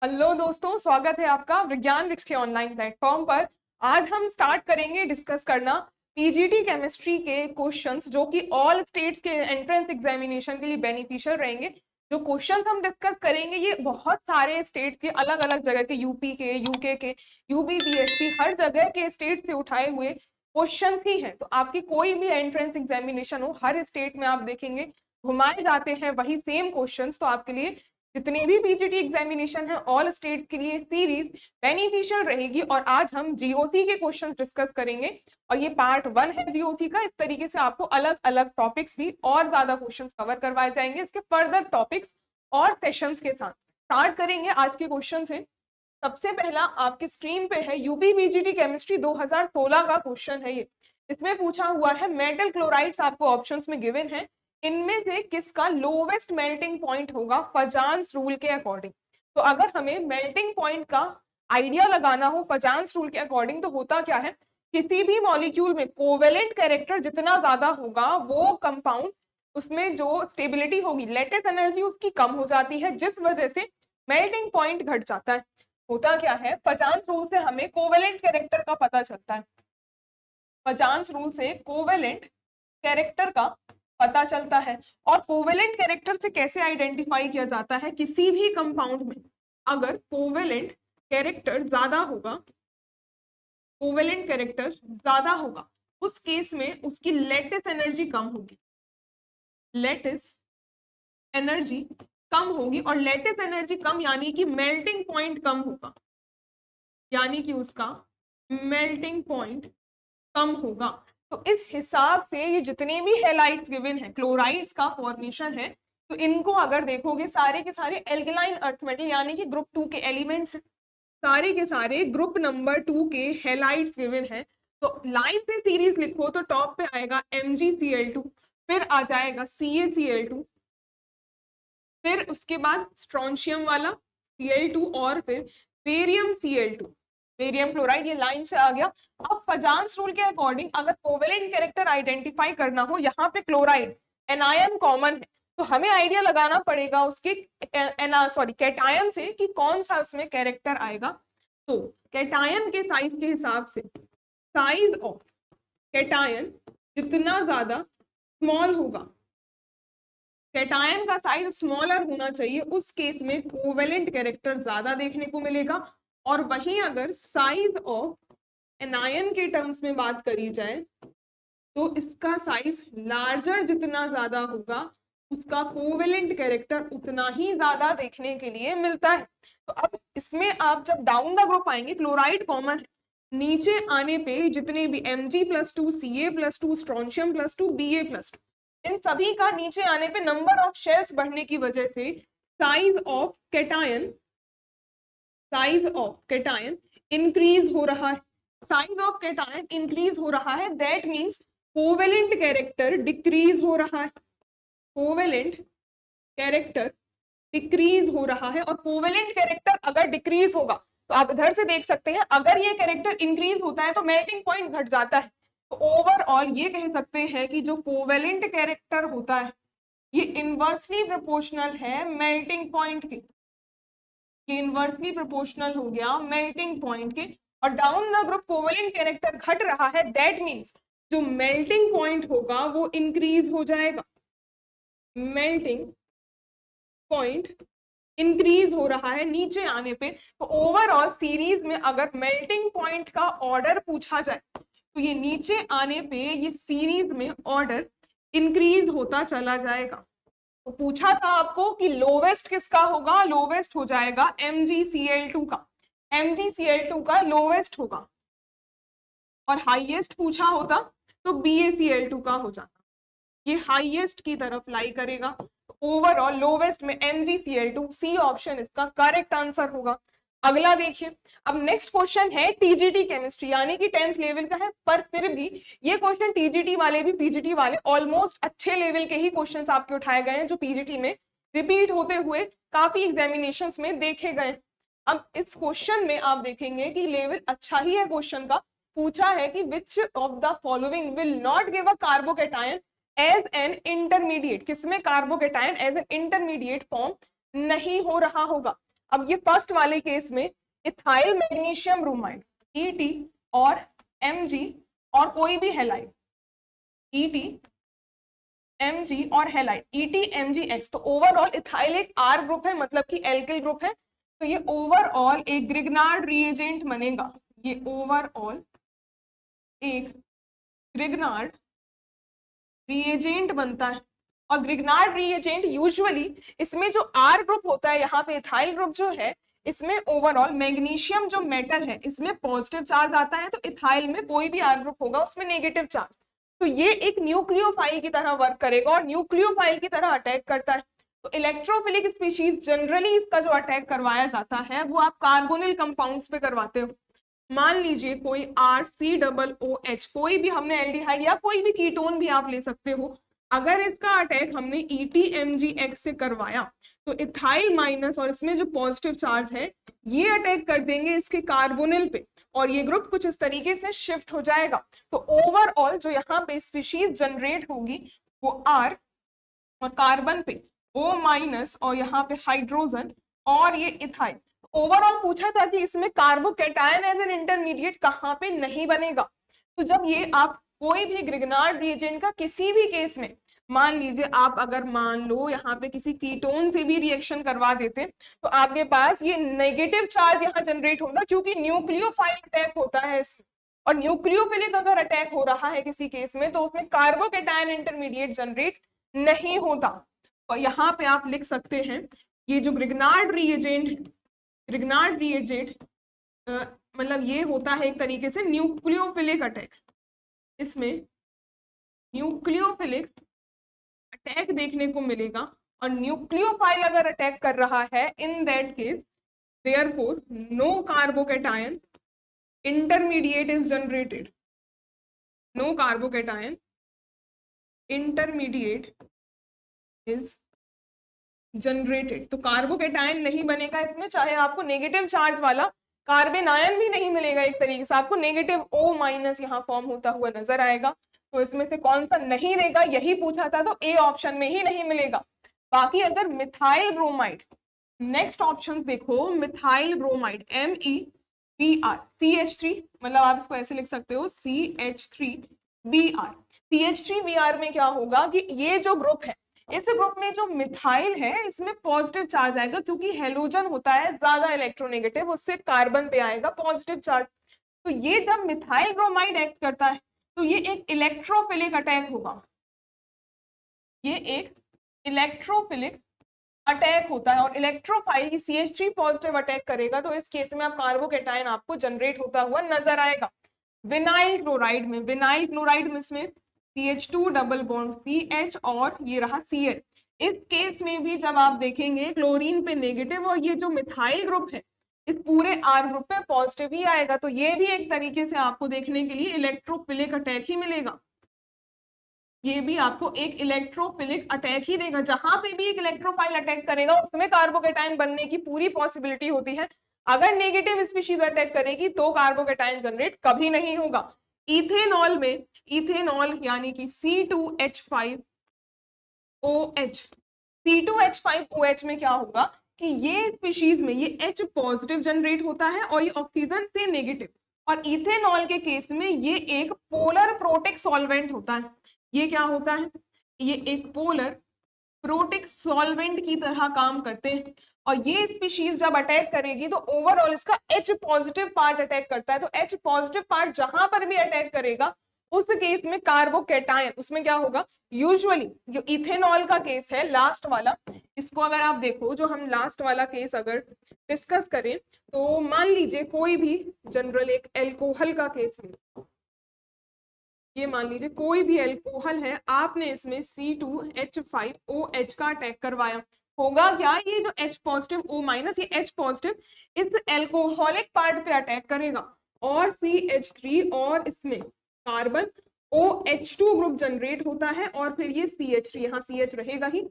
Hello दोस्तों, स्वागत है आपका विज्ञान वृक्ष के ऑनलाइन प्लेटफॉर्म पर। आज हम स्टार्ट करेंगे डिस्कस करना पीजीटी केमिस्ट्री के क्वेश्चंस जो कि ऑल स्टेट्स के एंट्रेंस एग्जामिनेशन के लिए बेनिफिशियल रहेंगे। जो क्वेश्चंस हम डिस्कस करेंगे ये बहुत सारे स्टेट्स के अलग अलग जगह के, यूपी के, यूके के, यूपी बीएसपी, हर जगह के स्टेट से उठाए हुए क्वेश्चन ही हैं। तो आपकी कोई भी एंट्रेंस एग्जामिनेशन हो, हर स्टेट में आप देखेंगे घुमाए जाते हैं वही सेम क्वेश्चंस। तो आपके लिए जितने भी पीजीटी एग्जामिनेशन है ऑल स्टेट्स के लिए सीरीज बेनिफिशियल रहेगी। और आज हम जीओसी के क्वेश्चंस डिस्कस करेंगे और ये पार्ट 1 है जीओसी का। इस तरीके से आपको अलग अलग टॉपिक्स भी और ज्यादा क्वेश्चंस कवर करवाए जाएंगे इसके फर्दर टॉपिक्स और सेशंस के साथ। स्टार्ट करेंगे आज के क्वेश्चन से। सबसे पहला आपके स्क्रीन पे है यूपी पीजीटी केमिस्ट्री 2016 का क्वेश्चन है ये। इसमें पूछा हुआ है मेटल क्लोराइड्स आपको ऑप्शंस में गिवन है, इनमें से किसका लोवेस्ट मेल्टिंग पॉइंट होगा फजान्स रूल के अकॉर्डिंग। तो अगर हमें मेल्टिंग पॉइंट का आइडिया लगाना हो फजान्स रूल के अकॉर्डिंग तो होता क्या है, किसी भी मॉलिक्यूल में कोवेलेंट कैरेक्टर जितना ज्यादा होगा वो कंपाउंड उसमें जो स्टेबिलिटी होगी, लेटिस एनर्जी उसकी कम हो जाती है, जिस वजह से मेल्टिंग पॉइंट घट जाता है। होता क्या है, फजान्स रूल से हमें कोवेलेंट कैरेक्टर का पता चलता है। फजान्स रूल से कोवेलेंट कैरेक्टर का पता चलता है। और कोवेलेंट कैरेक्टर से कैसे आइडेंटिफाई किया जाता है, किसी भी कंपाउंड में अगर कोवेलेंट कैरेक्टर ज्यादा होगा, कोवेलेंट कैरेक्टर ज्यादा होगा उस केस में उसकी लेटिस एनर्जी कम होगी, लेटिस एनर्जी कम होगी। और लेटिस एनर्जी कम यानी कि मेल्टिंग पॉइंट कम होगा, यानी कि उसका मेल्टिंग पॉइंट कम होगा। तो इस हिसाब से ये जितने भी हैलाइड्स गिवन है, क्लोराइड्स का फॉर्मेशन है, तो इनको अगर देखोगे सारे के सारे एल्कलाइन अर्थ मेटल यानी कि ग्रुप 2 के एलिमेंट्स हैं, सारे के सारे ग्रुप नंबर 2 के हैलाइड्स गिवन है। तो लाइन से सीरीज लिखो तो टॉप पे आएगा MgCl2, फिर आ जाएगा CaCl2, फिर उसके बाद स्ट्रोंशियम वाला Cl2 और फिर बेरियम Cl2, बेरियम क्लोराइड, ये लाइन से आ गया। अब फजान्स रूल के अकॉर्डिंग अगर कोवेलेंट कैरेक्टर आइडेंटिफाई करना हो, यहाँ पे क्लोराइड एनायन कॉमन है, तो हमें आइडिया लगाना पड़ेगा उसके कैटायन से कि कौन सा उसमें कैरेक्टर आएगा। तो कैटायन के साइज के हिसाब से साइज ऑफ कैटायन जितना ज्यादा स्मॉल होगा, कैटायन का साइज स्मॉलर होना चाहिए, उस केस में कोवेलेंट कैरेक्टर ज्यादा देखने को मिलेगा। और वहीं अगर साइज ऑफ एनायन के टर्म्स में बात करी जाए तो इसका साइज लार्जर जितना ज्यादा होगा उसका कोवेलेंट कैरेक्टर उतना ही ज्यादा देखने के लिए मिलता है। तो अब इसमें आप जब डाउन द ग्रुप आएंगे, क्लोराइड कॉमन है, नीचे आने पे जितने भी Mg+2, Ca+2, स्ट्रोंशियम+2, Ba+2, इन सभी का नीचे आने पे नंबर ऑफ शेल्स बढ़ने की वजह से साइज ऑफ कैटायन इंक्रीज हो रहा है। साइज ऑफ कैटायन इंक्रीज हो रहा है, that means covalent character decrease हो रहा है, कोवेलेंट कैरेक्टर डिक्रीज हो रहा है। और कोवेलेंट कैरेक्टर अगर डिक्रीज होगा तो आप इधर से देख सकते हैं, अगर ये कैरेक्टर इंक्रीज होता है तो मेल्टिंग पॉइंट घट जाता है। तो ओवरऑल ये कह सकते हैं कि जो कोवेलेंट कैरेक्टर होता है ये इनवर्सली प्रोपोर्शनल है मेल्टिंग पॉइंट के, ये इनवर्सली प्रोपोर्शनल हो गया मेल्टिंग पॉइंट के। और down the group covalent character घट रहा है, दैट मींस जो मेल्टिंग पॉइंट होगा वो इंक्रीज हो जाएगा, मेल्टिंग पॉइंट इंक्रीज हो रहा है नीचे आने पे। तो ओवरऑल सीरीज में अगर मेल्टिंग पॉइंट का ऑर्डर पूछा जाए तो ये नीचे आने पे ये सीरीज में ऑर्डर इंक्रीज होता चला जाएगा। तो पूछा था आपको कि लोवेस्ट किसका होगा, लोवेस्ट हो जाएगा MgCl2 का, MgCl2 का लोवेस्ट होगा। और हाईएस्ट पूछा होता तो BaCl2 का हो जाता, ये हाईएस्ट की तरफ लाई करेगा। ओवरऑल लोवेस्ट में MgCl2, सी ऑप्शन इसका करेक्ट आंसर होगा। अगला देखिए, अब नेक्स्ट क्वेश्चन है टीजीटी केमिस्ट्री यानी कि 10th लेवल का है, पर फिर भी ये क्वेश्चन टीजीटी वाले भी पीजीटी वाले ऑलमोस्ट अच्छे लेवल के ही क्वेश्चंस आपके उठाए गए हैं जो पीजीटी में रिपीट होते हुए काफी एग्जामिनेशंस में देखे गए। अब इस क्वेश्चन में आप देखेंगे कि लेवल अच्छा ही है क्वेश्चन का। पूछा है कि which of the following will not give a carbocation as an intermediate, किसमें carbocation as an intermediate form नहीं हो रहा होगा। अब ये फर्स्ट वाले केस में इथाइल मैग्नीशियम ब्रोमाइड ET और Mg और कोई भी हैलाइड ET Mg और हैलाइड ET MgX, तो ओवरऑल इथाइल एक R ग्रुप है, मतलब कि एल्किल ग्रुप है, तो ये ओवरऑल एक ग्रिग्नार्ड रिएजेंट बनेगा। ये ओवरऑल एक ग्रिग्नार्ड रिएजेंट बनता है। और ग्रिग्नार्ड रिएजेंट यूजुअली इसमें जो R ग्रुप होता है, यहाँ पे इथाइल ग्रुप जो है, इसमें ओवरऑल मैग्नीशियम जो मेटल है इसमें पॉजिटिव चार्ज आता है, तो इथाइल में कोई भी R ग्रुप होगा उसमें नेगेटिव चार्ज, तो ये एक न्यूक्लियोफाइल की तरह वर्क करेगा और न्यूक्लियोफाइल की तरह अटैक करता है। तो इलेक्ट्रोफिलिक स्पीशीज जनरली इसका जो अटैक करवाया जाता है वो आप कार्बोनिल कंपाउंड्स पे करवाते हो। मान लीजिए कोई RCOOH, कोई भी हमने एल्डिहाइड या कोई भी कीटोन भी आप ले सकते हो, अगर इसका अटैक हमने ETMgX से करवाया तो इथाइल माइनस और इसमें जो पॉजिटिव चार्ज है ये अटैक कर देंगे इसके कार्बोनिल पे और ये ग्रुप कुछ इस तरीके से शिफ्ट हो जाएगा। तो ओवरऑल जो यहाँ पे स्पीशीज जनरेट होगी वो R और कार्बन पे O- और यहाँ पे हाइड्रोजन और ये इथाइल। ओवरऑल पूछा था कि इसमें कार्बोकैटायन एज एन इंटरमीडिएट कहाँ पे नहीं बनेगा। तो जब ये आप कोई भी ग्रिग्नार्ड रिएजेंट का किसी भी केस में, मान लीजिए आप अगर मान लो यहाँ पे किसी कीटोन से भी रिएक्शन करवा देते तो आपके पास ये नेगेटिव चार्ज यहाँ जनरेट होगा, क्योंकि न्यूक्लियोफाइल अटैक होता है इसमें, और न्यूक्लियोफिलिक अगर अटैक हो रहा है किसी केस में तो उसमें कार्बोकैटायन इंटरमीडिएट जनरेट नहीं होता। और यहाँ पे आप लिख सकते हैं ये जो ग्रिग्नार्ड रिएजेंट मतलब ये होता है एक तरीके से न्यूक्लियोफिलिक अटैक, इसमें न्यूक्लियोफिलिक अटैक देखने को मिलेगा। और न्यूक्लियोफाइल अगर अटैक कर रहा है in that case therefore no carbocation intermediate is generated, no carbocation intermediate is generated. तो कार्बोकैटायन नहीं बनेगा इसमें, चाहे आपको नेगेटिव चार्ज वाला कार्बन आयन भी नहीं मिलेगा, एक तरीके से आपको नेगेटिव O- यहाँ फॉर्म होता हुआ नजर आएगा। तो इसमें से कौन सा नहीं देगा यही पूछा था, तो A ऑप्शन में ही नहीं मिलेगा। बाकी अगर मिथाइल ब्रोमाइड, नेक्स्ट ऑप्शन देखो, मिथाइल ब्रोमाइड MEBR CH3, मतलब आप इसको ऐसे लिख सकते हो CH3Br। CH3Br में क्या होगा कि ये जो ग्रुप है, इस ग्रुप में जो मिथाइल है इसमें पॉजिटिव चार्ज आएगा, क्योंकि हेलोजन होता है ज्यादा इलेक्ट्रोनेगेटिव, उससे कार्बन पे आएगा पॉजिटिव चार्ज। तो ये जब मिथाइल ब्रोमाइड एक्ट करता है तो ये एक इलेक्ट्रोफिलिक अटैक होगा, ये एक इलेक्ट्रोफिलिक अटैक होता है। और इलेक्ट्रोफाइल की CH3 पॉजिटिव अटैक करेगा तो इस केस में आप कार्बोकैटायन आपको जनरेट होता हुआ नजर आएगा। विनाइल क्लोराइड में इसमें CH2 डबल बॉन्ड CH और ये रहा Cl। इस केस में भी जब आप देखेंगे क्लोरीन पे नेगेटिव और ये जो मिथाइल ग्रुप है इस पूरे R ग्रुप पे पॉजिटिव ही आएगा। तो ये भी एक तरीके से आपको देखने के लिए इलेक्ट्रोफिलिक अटैक ही मिलेगा, ये भी आपको एक इलेक्ट्रोफिलिक अटैक ही देगा। जहां पे भी एक इलेक्ट्रोफाइल अटैक करेगा उसमें कार्बोकैटायन बनने की पूरी पॉसिबिलिटी होती है। अगर नेगेटिव स्पीशीज अटैक करेगी तो कार्बोकैटायन जनरेट कभी नहीं होगा। इथेनॉल में, इथेनॉल यानी कि C2H5OH, C2H5OH में क्या होगा कि ये स्पीशीज में ये H पॉजिटिव जनरेट होता है और ये ऑक्सीजन से नेगेटिव। और इथेनॉल के केस में ये एक पोलर प्रोटिक सॉल्वेंट होता है। ये क्या होता है, ये एक पोलर प्रोटिक सॉल्वेंट की तरह काम करते हैं। और ये स्पीशीज जब अटैक करेगी तो ओवरऑल इसका H पॉजिटिव पार्ट अटैक करता है। तो H पॉजिटिव पार्ट जहां पर भी अटैक करेगा उस केस में कार्बोकैटायन उसमें क्या होगा, यूजुअली जो इथेनॉल का केस है लास्ट वाला, इसको अगर आप देखो, जो हम लास्ट वाला केस अगर डिस्कस करें तो मान लीजिए कोई भी जनरल एक एल्कोहल का केस ले, ये मान लीजिए कोई भी एल्कोहल है, आपने इसमें C2H5OH का अटैक करवाया, होगा क्या, ये जो H पॉजिटिव O- ये H पॉजिटिव इस एल्कोहलिक पार्ट पे अटैक करेगा और CH3 और इसमें कार्बन OH2 ग्रुप जनरेट होता है और फिर ये CH3, यहाँ CH रहेगा ही,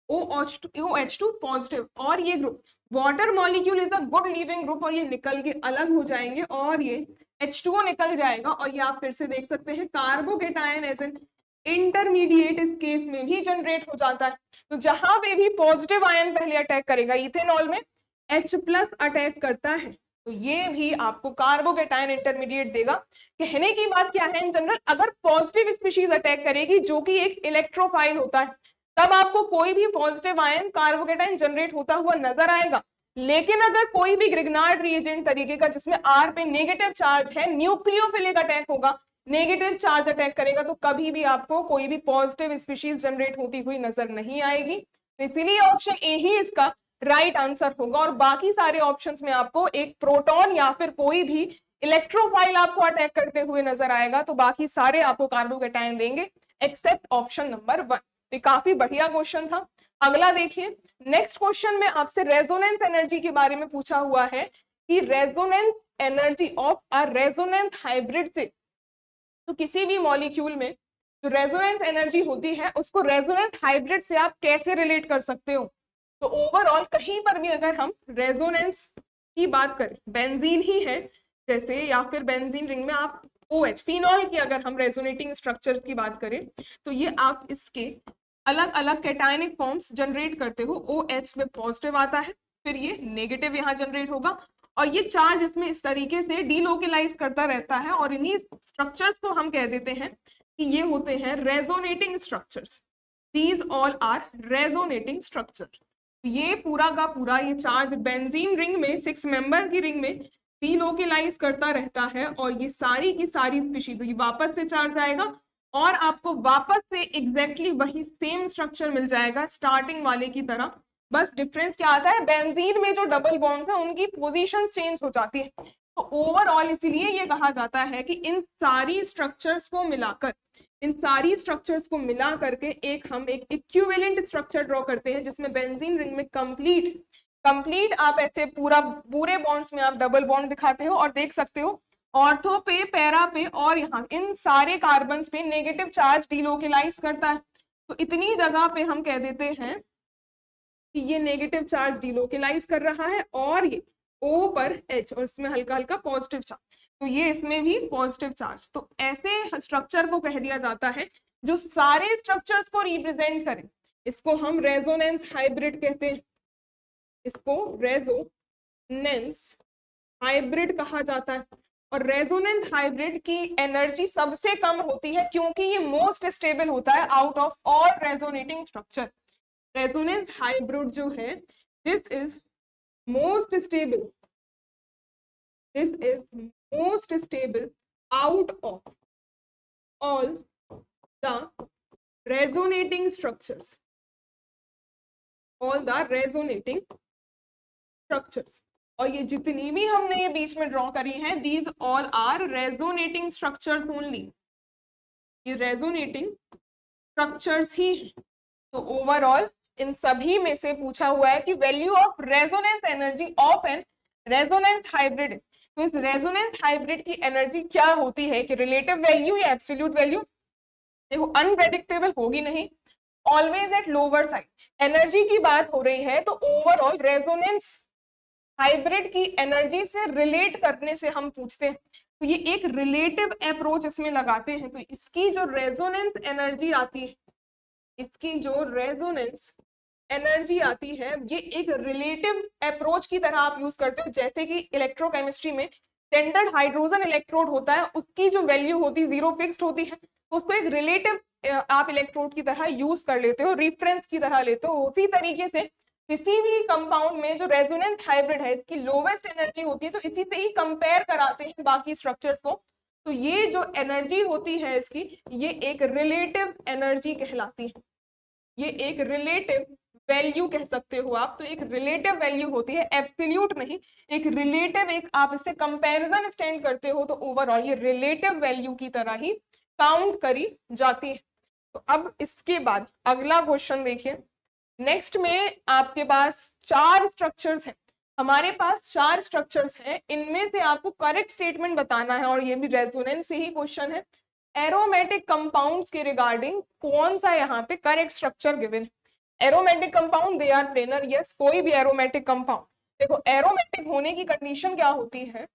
OH2 पॉजिटिव और ये group water molecule is a good leaving group और ये निकल के अलग हो जाएंगे और ये H2O निकल जाएगा। और ये आप फिर से देख सकते हैं कार्बोकैटायन एज एन इंटरमीडिएट इस केस में भी जनरेट हो जाता है। तो जहां पे भी पॉजिटिव आयन पहले अटैक करेगा इथेनॉल में, H+ अटैक करता है तो ये भी आपको कार्बोकेटायन इंटरमीडिएट देगा। कहने की बात क्या है, इन जनरल अगर पॉजिटिव स्पीशीज अटैक करेगी जो कि एक इलेक्ट्रोफाइल होता है, तब आपको कोई भी पॉजिटिव आयन कार्बोकेटायन जनरेट होता हुआ नजर आएगा। लेकिन अगर कोई भी ग्रिग्नार्ड रिएजेंट तरीके का जिसमें R पे नेगेटिव चार्ज है, न्यूक्लियोफिलिक अटैक होगा, नेगेटिव चार्ज अटैक करेगा, तो कभी भी आपको कोई भी पॉजिटिव स्पीशीज जनरेट होती हुई नजर नहीं आएगी। तो इसीलिए ऑप्शन ए ही इसका राइट आंसर होगा। और बाकी सारे ऑप्शंस में आपको एक प्रोटॉन या फिर कोई भी इलेक्ट्रोफाइल आपको अटैक करते हुए नजर आएगा, तो बाकी सारे आपको कार्बोकेटायन देंगे एक्सेप्ट ऑप्शन नंबर 1। तो काफी बढ़िया क्वेश्चन था। अगला देखिए, नेक्स्ट क्वेश्चन में आपसे रेजोनेंस एनर्जी के बारे में पूछा हुआ है कि resonance energy of a resonance hybrid से, तो किसी भी मॉलिक्यूल में जो रेजोनेंस एनर्जी होती है उसको रेजोनेंस हाइब्रिड से आप कैसे रिलेट कर सकते हो। तो ओवरऑल कहीं पर भी अगर हम रेजोनेंस की बात करें, बेंजीन ही है जैसे, या फिर बेंजीन रिंग में आप OH फिनॉल की अगर हम रेजोनेटिंग स्ट्रक्चर्स की बात करें, तो ये आप इसके अलग अलग कैटायनिक फॉर्म्स जनरेट करते हो। OH में पॉजिटिव आता है, फिर ये नेगेटिव यहाँ जनरेट होगा, और ये चार्ज इसमें इस तरीके से डीलोकलाइज करता रहता है, और इन्हीं स्ट्रक्चर्स को हम कह देते हैं कि ये होते हैं resonating structures. These all are resonating structure. ये पूरा का पूरा ये चार्ज बेंजीन रिंग में 6 मेंबर की रिंग में डीलोकलाइज करता रहता है, और ये सारी की सारी स्पीशीज वापस से चार्ज आएगा और आपको वापस से एग्जैक्टली वही सेम स्ट्रक्चर मिल जाएगा स्टार्टिंग वाले की तरह। बस डिफरेंस क्या आता है, बेंजीन में जो डबल बॉन्ड्स है उनकी पोजीशंस चेंज हो जाती है। तो ओवरऑल इसीलिए ये कहा जाता है कि इन सारी स्ट्रक्चर्स को मिलाकर, इन सारी स्ट्रक्चर्स को मिला करके हम एक इक्विवेलेंट स्ट्रक्चर ड्रॉ करते हैं, जिसमें बेंजीन रिंग में कंप्लीट आप ऐसे पूरे बॉन्ड्स में आप डबल बॉन्ड दिखाते हो, और देख सकते हो ऑर्थो पे, पैरा पे और यहाँ इन सारे कार्बन पे नेगेटिव चार्ज डीलोकलाइज करता है। तो इतनी जगह पे हम कह देते हैं कि ये नेगेटिव चार्ज डीलोकलाइज कर रहा है, और ये O पर H और इसमें हल्का हल्का पॉजिटिव चार्ज, तो ये इसमें भी पॉजिटिव चार्ज। तो ऐसे स्ट्रक्चर को कह दिया जाता है जो सारे स्ट्रक्चर्स को रिप्रेजेंट करें। इसको हम रेजोनेंस हाइब्रिड कहते हैं, इसको रेजोनेंस हाइब्रिड कहा जाता है। और रेजोनेंस हाइब्रिड की एनर्जी सबसे कम होती है क्योंकि ये मोस्ट स्टेबल होता है out of all resonating structure. Resonance hybrid जो है, this is most stable out of all the resonating structures, और ये जितनी भी हमने ये बीच में ड्रॉ करी हैं, these all are resonating structures only, ये रेजोनेटिंग स्ट्रक्चर्स ही हैं। तो ओवरऑल इन सभी में से पूछा हुआ है कि value of resonance energy of an resonance hybrid. तो इस रेजोनेंस हाइब्रिड की एनर्जी क्या होती है, कि रिलेटिव वैल्यू या एब्सोल्यूट वैल्यू? देखो अनप्रेडिक्टेबल होगी नहीं, always at lower side. Energy की बात हो रही है तो ओवरऑल रेजोनेंस हाइब्रिड की एनर्जी से रिलेट करने से हम पूछते हैं, तो ये एक रिलेटिव अप्रोच इसमें लगाते हैं। तो इसकी जो रेजोनेंस एनर्जी आती है, इसकी जो रेजोनेंस एनर्जी आती है, ये एक रिलेटिव अप्रोच की तरह आप यूज करते हो। जैसे कि इलेक्ट्रोकेमिस्ट्री में स्टैंडर्ड हाइड्रोजन इलेक्ट्रोड होता है, उसकी जो वैल्यू होती है 0 फिक्स्ड होती है, तो उसको एक रिलेटिव आप इलेक्ट्रोड की तरह यूज कर लेते हो, रिफरेंस की तरह लेते हो। उसी तरीके से किसी भी कंपाउंड में जो रेजोनेंस हाइब्रिड है, इसकी लोवेस्ट एनर्जी होती है, तो इसी से ही कंपेयर कराते हैं बाकी स्ट्रक्चर्स को। तो ये जो एनर्जी होती है इसकी, ये एक रिलेटिव एनर्जी कहलाती है, ये एक रिलेटिव वैल्यू कह सकते हो आप। तो एक रिलेटिव वैल्यू होती है, एब्सोल्यूट नहीं, एक रिलेटिव, एक आप इससे कंपैरिजन स्टैंड करते हो, तो ओवरऑल ये रिलेटिव वैल्यू की तरह ही काउंट करी जाती है। तो अब इसके बाद अगला क्वेश्चन देखिए। नेक्स्ट में आपके पास 4 स्ट्रक्चर्स हैं, हमारे पास 4 स्ट्रक्चर्स हैं, इनमें से आपको करेक्ट स्टेटमेंट बताना है, और ये भी रेजोनेंस से ही क्वेश्चन है। एरोमेटिक कंपाउंड्स के रिगार्डिंग कौन सा यहाँ पे करेक्ट स्ट्रक्चर गिवन है? Aromatic compound they are planar, yes, कोई भी एरोमेटिक कंपाउंड। देखो एरोमेटिक होने की कंडीशन क्या होती है,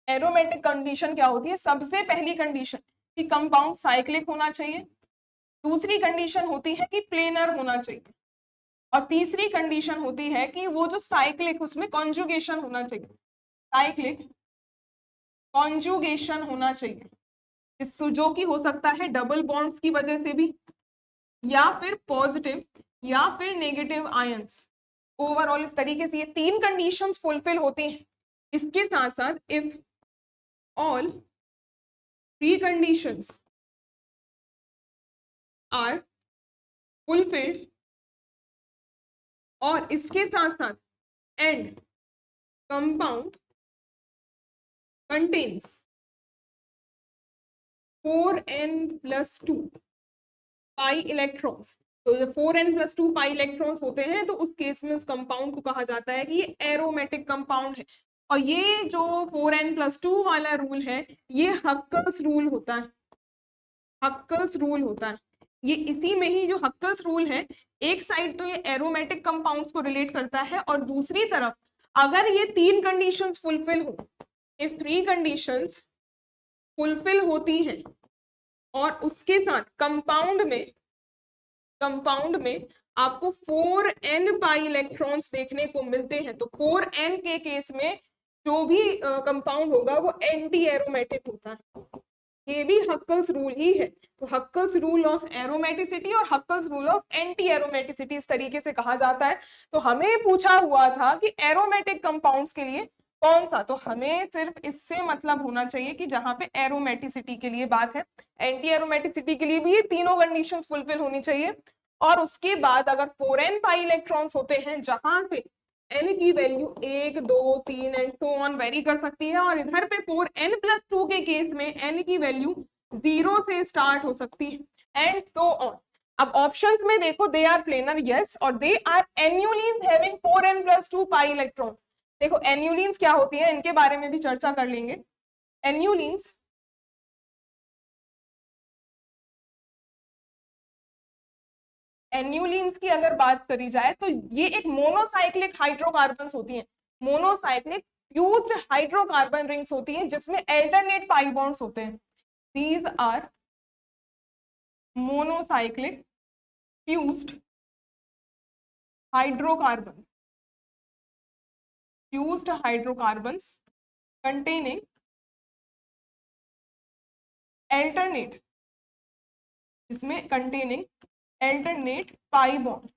एरोमेटिक कंडीशन क्या होती है? सबसे पहली कंडीशन कि कंपाउंड साइक्लिक होना चाहिए, दूसरी कंडीशन होती है कि प्लेनर होना चाहिए, और तीसरी कंडीशन होती है कि वो जो साइक्लिक उसमें कॉन्जुगेशन होना चाहिए, साइक्लिक कॉन्जुगेशन होना चाहिए, इस जो कि हो सकता है डबल बॉन्ड्स की वजह से भी, या फिर पॉजिटिव या फिर नेगेटिव आयंस। ओवरऑल इस तरीके से ये तीन कंडीशंस फुलफिल होती हैं। इसके साथ साथ if all three conditions are fulfilled, और इसके साथ साथ and compound contains 4n+2 pi electrons, तो जो 4n+2 पाई इलेक्ट्रॉन्स होते हैं तो उस केस में उस कंपाउंड को कहा जाता है कि ये एरोमेटिक कंपाउंड है। और ये जो 4n+2 वाला रूल है ये हक्कल्स रूल होता है, हक्कल्स रूल होता है। ये इसी में ही जो हक्कल्स रूल है, एक साइड तो ये एरोमेटिक कंपाउंड्स को रिलेट करता है और दूसरी तरफ अगर ये तीन कंडीशंस फुलफिल हो, इफ थ्री कंडीशंस फुलफिल होती हैं और उसके साथ कंपाउंड में आपको 4n पाई इलेक्ट्रॉन्स देखने को मिलते हैं, तो 4n के केस में जो भी कंपाउंड होगा वो एंटी एरोमेटिक होता है। ये भी हक्कल्स रूल ही है। तो हक्कल्स रूल ऑफ एरोमेटिसिटी और Huckel's rule of anti aromaticity इस तरीके से कहा जाता है। तो हमें पूछा हुआ था कि एरोमेटिक कंपाउंड्स के लिए कौन सा, तो हमें सिर्फ इससे मतलब होना चाहिए कि जहां पे एरोमेटिसिटी के लिए बात है। एंटी एरोमेटिसिटी के लिए भी ये तीनों कंडीशंस फुलफिल होनी चाहिए। और उसके बाद अगर 4n पाई इलेक्ट्रॉन्स होते हैं जहां पे n की value 1, 2, 3 and so on very कर सकती है, और इधर पे 4n+2 के केस में n की वैल्यू 0 से स्टार्ट हो सकती है एंड सो ऑन। अब ऑप्शंस में देखो, दे आर प्लेनर यस, और they are annulenes having 4n+2 pi electrons. देखो एन्युलिन्स क्या होती है, इनके बारे में भी चर्चा कर लेंगे। एन्युलिन्स एन्युलिन्स की अगर बात करी जाए तो ये एक मोनोसाइक्लिक हाइड्रोकार्बन्स होती हैं, मोनोसाइक्लिक फ्यूज्ड हाइड्रोकार्बन रिंग्स होती हैं जिसमें अल्टरनेट पाई बॉन्ड्स होते हैं। These are monocyclic fused hydrocarbons, fused hydrocarbons containing alternate, इसमें containing alternate pi bonds,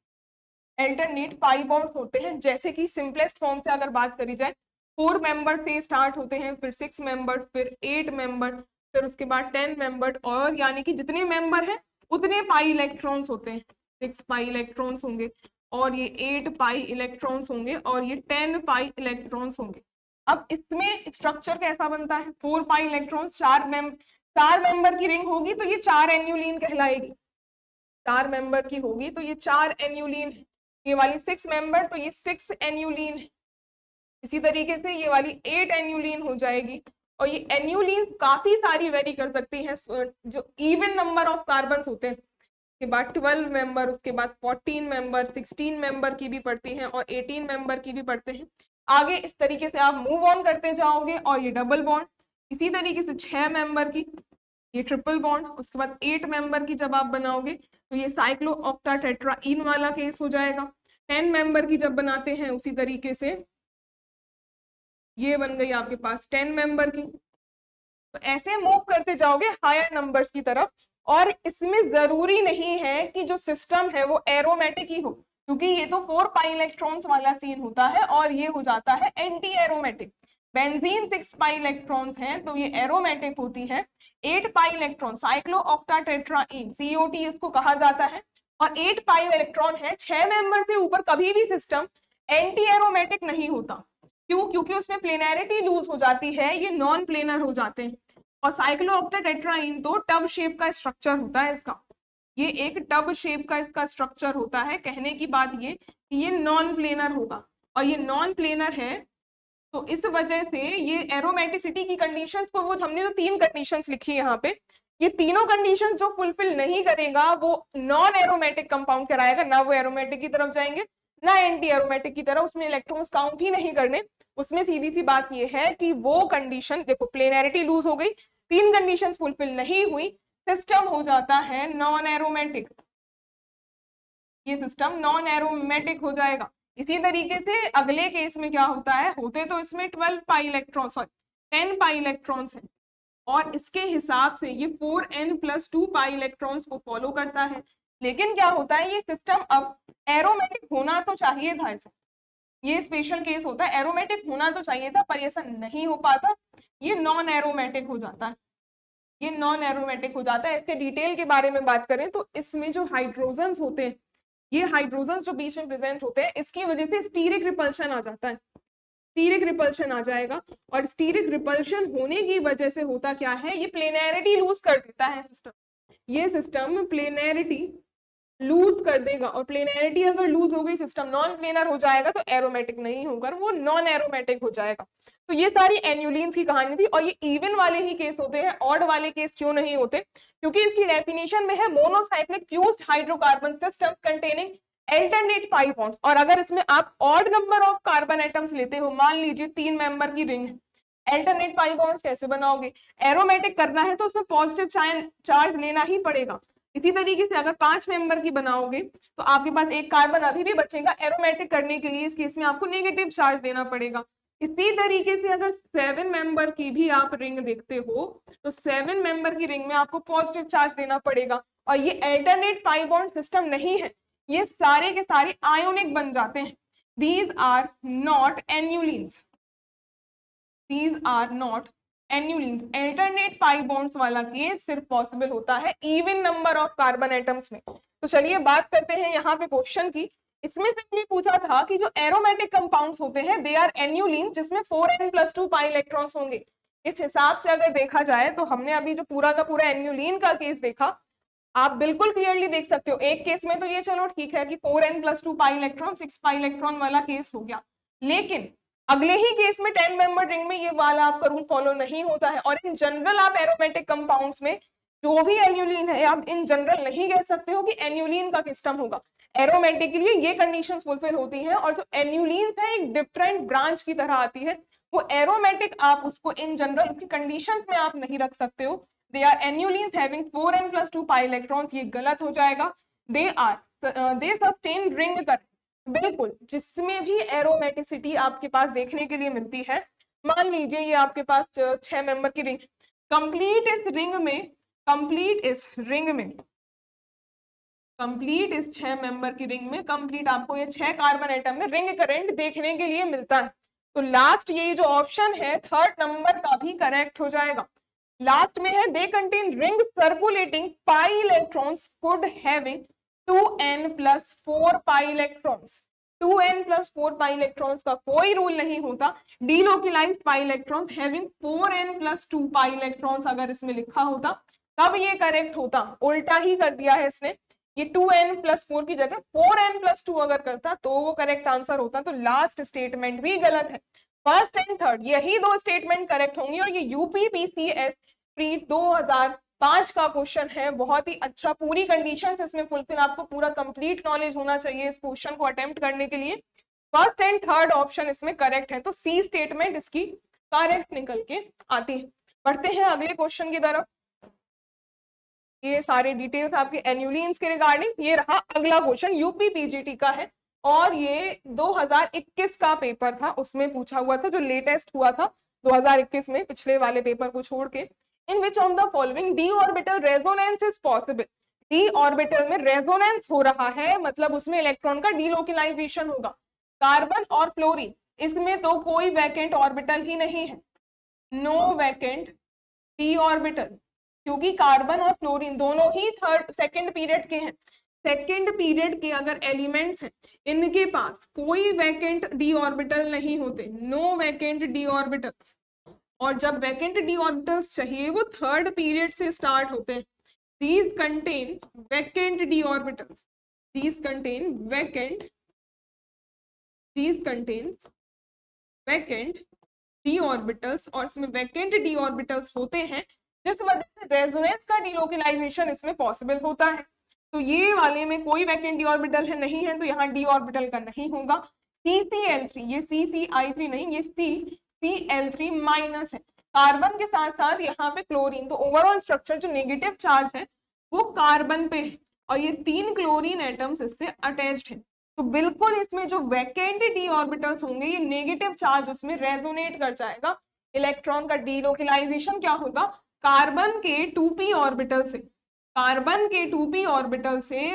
alternate pi bonds होते हैं। जैसे कि सिंपलेस्ट फॉर्म से अगर बात करी जाए, 4 मेंबर से स्टार्ट होते हैं, फिर 6 मेंबर, फिर 8 मेंबर, फिर उसके बाद 10 मेंबर, और यानी कि जितने मेंबर हैं उतने पाई इलेक्ट्रॉन्स होते हैं। 6 पाई इलेक्ट्रॉन्स होंगे और ये 8 पाई इलेक्ट्रॉन्स होंगे और ये 10 पाई इलेक्ट्रॉन्स होंगे। अब इसमें स्ट्रक्चर कैसा बनता है, 4 पाई इलेक्ट्रॉन्स, 4 मेंबर की रिंग होगी तो ये 4 एन्युलिन कहलाएगी, 4 मेंबर की होगी तो ये 4 एन्युलिन है। ये वाली 6 मेंबर तो ये 6 एन्युलिन है। इसी तरीके से ये वाली 8 एन्युलिन हो जाएगी। और ये एन्युलिन काफी सारी वेरी कर सकती हैं, जो इवन नंबर ऑफ कार्बन्स होते हैं, उसके बाद 12 मेंबर, उसके बाद 14 मेंबर, 16 मेंबर की भी पढ़ती हैं और 18 मेंबर की भी पढ़ते हैं। आगे इस तरीके से आप मूव ऑन करते जाओगे। और ये डबल बॉन्ड, इसी तरीके से 6 मेंबर की ये ट्रिपल बॉन्ड, उसके बाद 8 मेंबर की जब आप बनाओगे तो ये साइक्लो ऑक्टा टेट्राइन वाला केस हो जाएगा। 10 मेंबर की जब बनाते हैं उसी तरीके से ये बन गई आपके पास 10 मेंबर की। तो ऐसे मूव करते जाओगे हायर नंबर्स की तरफ। और इसमें जरूरी नहीं है कि जो सिस्टम है वो एरोमेटिक ही हो, क्योंकि ये तो 4 पाई इलेक्ट्रॉन्स वाला सीन होता है और ये हो जाता है anti aromatic. Benzene 6 pi electrons हैं तो ये एरोमेटिक होती है। 8 pi electron cyclooctatetraene, COT इसको कहा जाता है, और 8 पाई इलेक्ट्रॉन है। 6 मेंबर से ऊपर कभी भी सिस्टम एंटी एरोमेटिक नहीं होता। क्यों? क्योंकि उसमें प्लेनैरिटी लूज हो जाती है, ये नॉन प्लेनर हो जाते हैं। और साइक्लो ऑक्टा टेट्राइन तो टब शेप का स्ट्रक्चर होता है इसका, ये एक टब शेप का इसका स्ट्रक्चर होता है। कहने की बात ये कि ये नॉन प्लेनर होगा, और ये नॉन प्लेनर है तो इस वजह से ये एरोमेटिसिटी की कंडीशंस को, वो हमने जो 3 कंडीशंस लिखी है यहाँ पे, ये तीनों कंडीशंस जो फुलफिल नहीं करेगा वो नॉन एरोमेटिक कंपाउंड कराएगा, ना वो एरोमेटिक की तरफ जाएंगे ना एंटी एरोमेटिक की तरफ, उसमें इलेक्ट्रॉन्स काउंट ही नहीं करने। उसमें सीधी सी बात ये है कि वो कंडीशन, देखो प्लेनैरिटी लूज हो गई, 3 कंडीशंस फुलफिल नहीं हुई, सिस्टम हो जाता है नॉन एरोमेटिक। ये सिस्टम नॉन एरोमेटिक हो जाएगा। इसी तरीके से अगले केस में क्या होता है, होते तो इसमें 12 pi electron, sorry 10 pi electrons है, और इसके हिसाब से ये 4n+2 पाई इलेक्ट्रॉन्स को फॉलो करता है। लेकिन क्या होता है, ये सिस्टम अब एरोमेटिक होना तो चाहिए था, ऐसा ये स्पेशल केस होता है, एरोमेटिक होना तो चाहिए था, पर ऐसा नहीं हो पाता, ये नॉन एरोमेटिक हो जाता है, ये नॉन एरोमेटिक हो जाता है। इसके डिटेल के बारे में बात करें तो इसमें जो हाइड्रोजन्स होते हैं, ये हाइड्रोजन्स जो बीच में प्रेजेंट होते हैं, इसकी वजह से स्टीरिक रिपल्शन आ जाता है, स्टीरिक रिपल्शन आ जाएगा, और स्टीरिक रिपल्शन होने की वजह से होता क्या है, ये प्लेनैरिटी लूज कर देता है सिस्टम, ये सिस्टम प्लेनैरिटी लूज कर देगा, और प्लेनैरिटी अगर लूज हो गई, सिस्टम नॉन प्लेनर हो जाएगा, तो एरोमेटिक नहीं होकर वो नॉन एरोमेटिक हो जाएगा। तो ये सारी एन्युलिन्स की कहानी थी, और ये इवन वाले ही केस होते हैं, ऑड वाले केस क्यों नहीं होते, क्योंकि इसकी डेफिनेशन में है monocyclic fused hydrocarbon system containing alternate pi bonds. और अगर इसमें आप odd number of carbon atoms लेते हो, मान लीजिए 3 मेंबर की रिंग है, अल्टरनेट पाई बॉन्ड्स कैसे बनाओगे, एरोमेटिक करना है तो उसमें पॉजिटिव चार्ज लेना ही पड़ेगा। इसी तरीके से अगर 5 मेंबर की बनाओगे तो आपके पास एक कार्बन अभी भी बचेगा, एरोमेटिक करने के लिए इस केस में आपको नेगेटिव चार्ज देना पड़ेगा। इसी तरीके से अगर 7 मेंबर की भी आप रिंग देखते हो तो 7 मेंबर की रिंग में आपको पॉजिटिव चार्ज देना पड़ेगा, और ये अल्टरनेट पाई बॉन्ड सिस्टम नहीं है, ये सारे के सारे आयोनिक बन जाते हैं। These are not annulenes, these are not annulenes. Alternate pi bonds वाला केस सिर्फ पॉसिबल होता है even number of carbon atoms में। तो चलिए बात करते हैं यहाँ पे क्वेश्चन की। इसमें सिंपली पूछा था कि जो एरोमेटिक कंपाउंड्स होते हैं दे आर एन्युलिन्स, जिसमें 4n+2 पाई इलेक्ट्रॉन्स होंगे। इस हिसाब से अगर देखा जाए तो हमने अभी जो पूरा का पूरा एन्युलिन का केस देखा, आप बिल्कुल क्लियरली देख सकते हो। एक केस में तो ये चलो ठीक है कि 4n+2 pi electron 6 pi electron वाला केस हो गया, लेकिन अगले ही केस में 10 मेंबर रिंग में ये वाला आपका रूल फॉलो नहीं होता है। और इन जनरल आप एरोमेटिक कंपाउंड्स में जो भी एन्युलिन है, आप इन जनरल नहीं कह सकते हो कि एन्युलिन का सिस्टम होगा। एरोमेटिक के लिए ये कंडीशंस फुलफिल होती हैं, और जो एन्युलिन है एक डिफरेंट ब्रांच की तरह आती है, वो एरोमेटिक आप उसको इन जनरल उसकी कंडीशंस में आप नहीं रख सकते हो। They are annulenes having 4n+2 pi electrons, ये गलत हो जाएगा। दे सस्टेन रिंग करंट, बिल्कुल जिसमें भी एरोमेटिसिटी आपके पास देखने के लिए मिलती है। मान लीजिए ये आपके पास 6 मेंबर की रिंग, कंप्लीट इस रिंग में, कंप्लीट इस 6 मेंबर की रिंग में कंप्लीट आपको ये 6 कार्बन एटम में रिंग करंट देखने के लिए मिलता है। तो लास्ट ये जो ऑप्शन है थर्ड नंबर का भी करेक्ट हो जाएगा। लास्ट में है they contain ring circulating pi electrons could having 2n+4 pi electrons. 2n+4 pi electrons का कोई रूल नहीं होता। Delocalised pi electrons having 4n+2 pi electrons अगर इसमें लिखा होता तब ये करेक्ट होता, उल्टा ही कर दिया है इसने। ये 2n+4 की जगह 4n+2 अगर करता तो वो करेक्ट आंसर होता। तो लास्ट स्टेटमेंट भी गलत है। फर्स्ट एंड थर्ड यही दो स्टेटमेंट करेक्ट होंगी, और ये यूपीपीसीएस प्री 2005 का क्वेश्चन है। बहुत ही अच्छा, पूरी कंडीशंस इसमें फुलफिल, आपको पूरा कंप्लीट नॉलेज होना चाहिए इस क्वेश्चन को अटेम्प्ट करने के लिए। फर्स्ट एंड थर्ड ऑप्शन इसमें करेक्ट है, तो सी स्टेटमेंट इसकी करेक्ट निकल के आती है। बढ़ते हैं अगले क्वेश्चन की तरफ। ये सारे डिटेल्स आपके एन्युलिन्स के रिगार्डिंग। ये रहा अगला क्वेश्चन, यूपी पीजीटी का है, और ये 2021 का पेपर था, उसमें पूछा हुआ था, जो लेटेस्ट हुआ था 2021 में, पिछले वाले पेपर को छोड़ के। In which of the following D orbital resonance is possible. D orbital में रेजोनेंस हो रहा है, मतलब उसमें इलेक्ट्रॉन का डीलोकलाइजेशन होगा। कार्बन और फ्लोरीन, इसमें तो कोई वैकेंट ऑर्बिटल ही नहीं है, नो वैकेंट डी ऑर्बिटल, क्योंकि कार्बन और फ्लोरीन दोनों ही सेकंड पीरियड के हैं। सेकंड पीरियड के अगर एलिमेंट्स हैं, इनके पास कोई वैकेंट डी ऑर्बिटल नहीं होते, नो वैकेंट डी ऑर्बिटल्स। और जब वैकेंट डी ऑर्बिटल्स चाहिए वो थर्ड पीरियड से स्टार्ट होते हैं। These contain vacant D orbitals, these contain vacant D orbitals, और इसमें वैकेंट डी ऑर्बिटल्स होते हैं, जिस वजह से रेजोनेंस का डीलोकलाइजेशन इसमें पॉसिबल होता है। तो ये वाले में कोई वैकेंट डी ऑर्बिटल है नहीं है, तो यहाँ डी ऑर्बिटल का नहीं होगा। CCl3, ये CCl3 नहीं, ये CCl3 माइनस है, कार्बन के साथ साथ यहाँ पे क्लोरीन। तो ओवरऑल स्ट्रक्चर जो नेगेटिव चार्ज है वो कार्बन पे है, और ये 3 क्लोरीन एटम्स इससे अटैच्ड हैं। तो बिल्कुल इसमें जो वैकेंट डी ऑर्बिटल्स होंगे ये नेगेटिव चार्ज उसमें रेजोनेट कर जाएगा। इलेक्ट्रॉन का डीलोकेलाइजेशन क्या होगा, कार्बन के 2p ऑर्बिटल से, कार्बन के 2p ऑर्बिटल से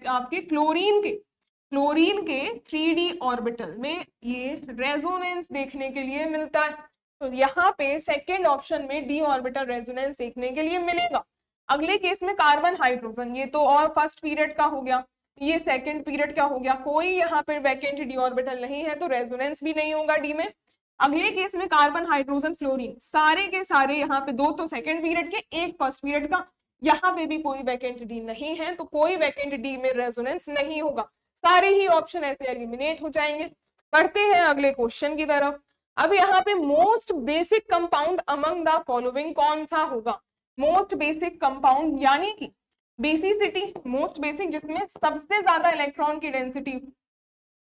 आपके क्लोरीन के 3d ऑर्बिटल में ये रेजोनेंस देखने के लिए मिलता है। तो यहाँ पे सेकेंड ऑप्शन में डी ऑर्बिटल रेजोनेंस देखने के लिए मिलेगा। अगले केस में कार्बन हाइड्रोजन, ये तो और फर्स्ट पीरियड का हो गया, ये सेकंड पीरियड का हो गया, कोई यहाँ पे वैकेंट डी ऑर्बिटल नहीं है तो रेजोनेंस भी नहीं होगा डी में। अगले केस में कार्बन हाइड्रोजन फ्लोरीन, सारे के सारे यहाँ पे 2 तो सेकंड पीरियड के, 1 फर्स्ट पीरियड का, यहाँ पे भी कोई वैकेंट डी नहीं है तो कोई वैकेंट डी में रेजोनेंस नहीं होगा। सारे ही ऑप्शन ऐसे एलिमिनेट हो जाएंगे। पढ़ते हैं अगले क्वेश्चन की तरफ। अब यहाँ पे most basic compound among the following कौन सा होगा, मोस्ट बेसिक कंपाउंड यानी कि बेसिसिटी, मोस्ट बेसिक जिसमें सबसे ज्यादा इलेक्ट्रॉन की डेंसिटी,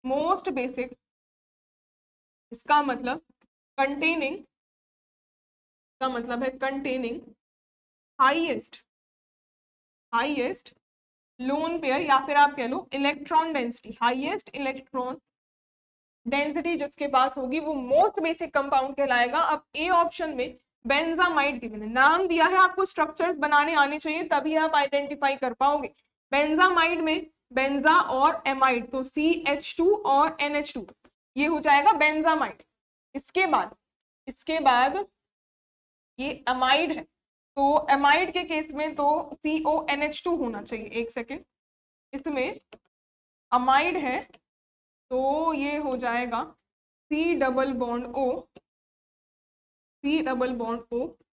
मोस्ट बेसिक इसका मतलब कंटेनिंग, का मतलब है कंटेनिंग हाईएस्ट लोन पेयर, या फिर आप कह लो electron density, highest electron density जिसके पास होगी वो मोस्ट बेसिक कंपाउंड कहलाएगा। अब ए ऑप्शन में बेंजामाइड गिवन है, नाम दिया है, आपको स्ट्रक्चर्स बनाने आने चाहिए तभी आप आइडेंटिफाई कर पाओगे। बेंजामाइड में बेंजा और एमाइड, तो CH2 और NH2, ये हो जाएगा बेंजामाइड। इसके बाद ये अमाइड है, तो अमाइड के केस में तो CONH2 होना चाहिए। एक सेकेंड, इसमें अमाइड है तो ये हो जाएगा C double bond O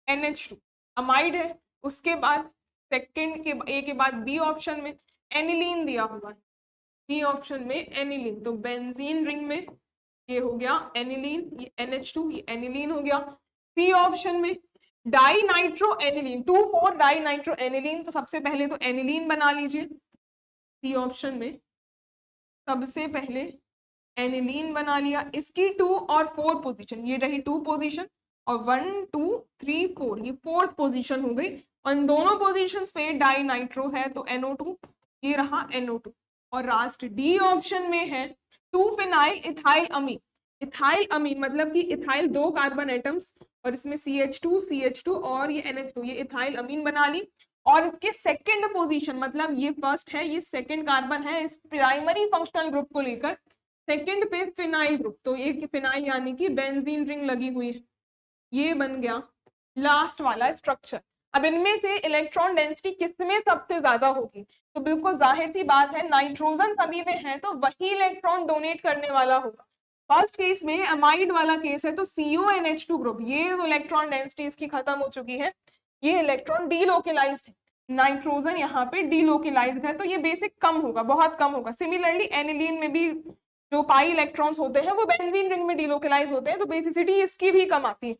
NH2, amide है। उसके बाद सेकंड के ए के बाद बी ऑप्शन में एनिलीन दिया हुआ है, बी ऑप्शन में एनिलीन, तो बेंजीन रिंग में ये हो गया एनिलीन, ये NH2, ये एनिलीन हो गया। सी ऑप्शन में di nitro aniline, 2,4 di nitro aniline, तो सबसे पहले तो एनिलीन बना लीजिए। सी ऑप्शन में सबसे पहले एनिलीन बना लिया। इसकी 2 और 4 पोजीशन, ये रही 2 पोजीशन और 1 2 3 4, ये 4th पोजीशन हो गई। और इन दोनों पोजीशंस पे डाई नाइट्रो है तो NO2, ये रहा NO2। और लास्ट डी ऑप्शन में है 2 फिनाइल इथाइल अमीन, इथाइल अमीन मतलब कि इथाइल 2 कार्बन एटम्स और इसमें CH2 और ये NH2, ये इथाइल अमीन बना ली। और इसके सेकंड पोजीशन मतलब ये फर्स्ट है, ये सेकंड कार्बन है, इस प्राइमरी फंक्शनल ग्रुप को लेकर सेकंड पे फिनाइल ग्रुप, तो ये फिनाइल यानी कि बेंजीन रिंग लगी हुई है, ये बन गया लास्ट वाला स्ट्रक्चर। अब इनमें से इलेक्ट्रॉन डेंसिटी किसमें सबसे ज्यादा होगी, तो बिल्कुल जाहिर सी बात है नाइट्रोजन सभी में है तो वही इलेक्ट्रॉन डोनेट करने वाला होगा। फर्स्ट केस में अमाइड वाला केस है तो CONH2 ग्रुप, ये तो इलेक्ट्रॉन डेंसिटी इसकी खत्म हो चुकी है, ये इलेक्ट्रॉन डीलोकेलाइज्ड है, नाइट्रोजन यहाँ पे डीलोकेलाइज्ड है तो ये बेसिक कम होगा, बहुत कम होगा। सिमिलरली एनिलीन में भी जो पाई इलेक्ट्रॉन्स होते हैं वो बेंजीन रिंग में डीलोकेलाइज होते हैं तो बेसिसिटी इसकी भी कम आती है।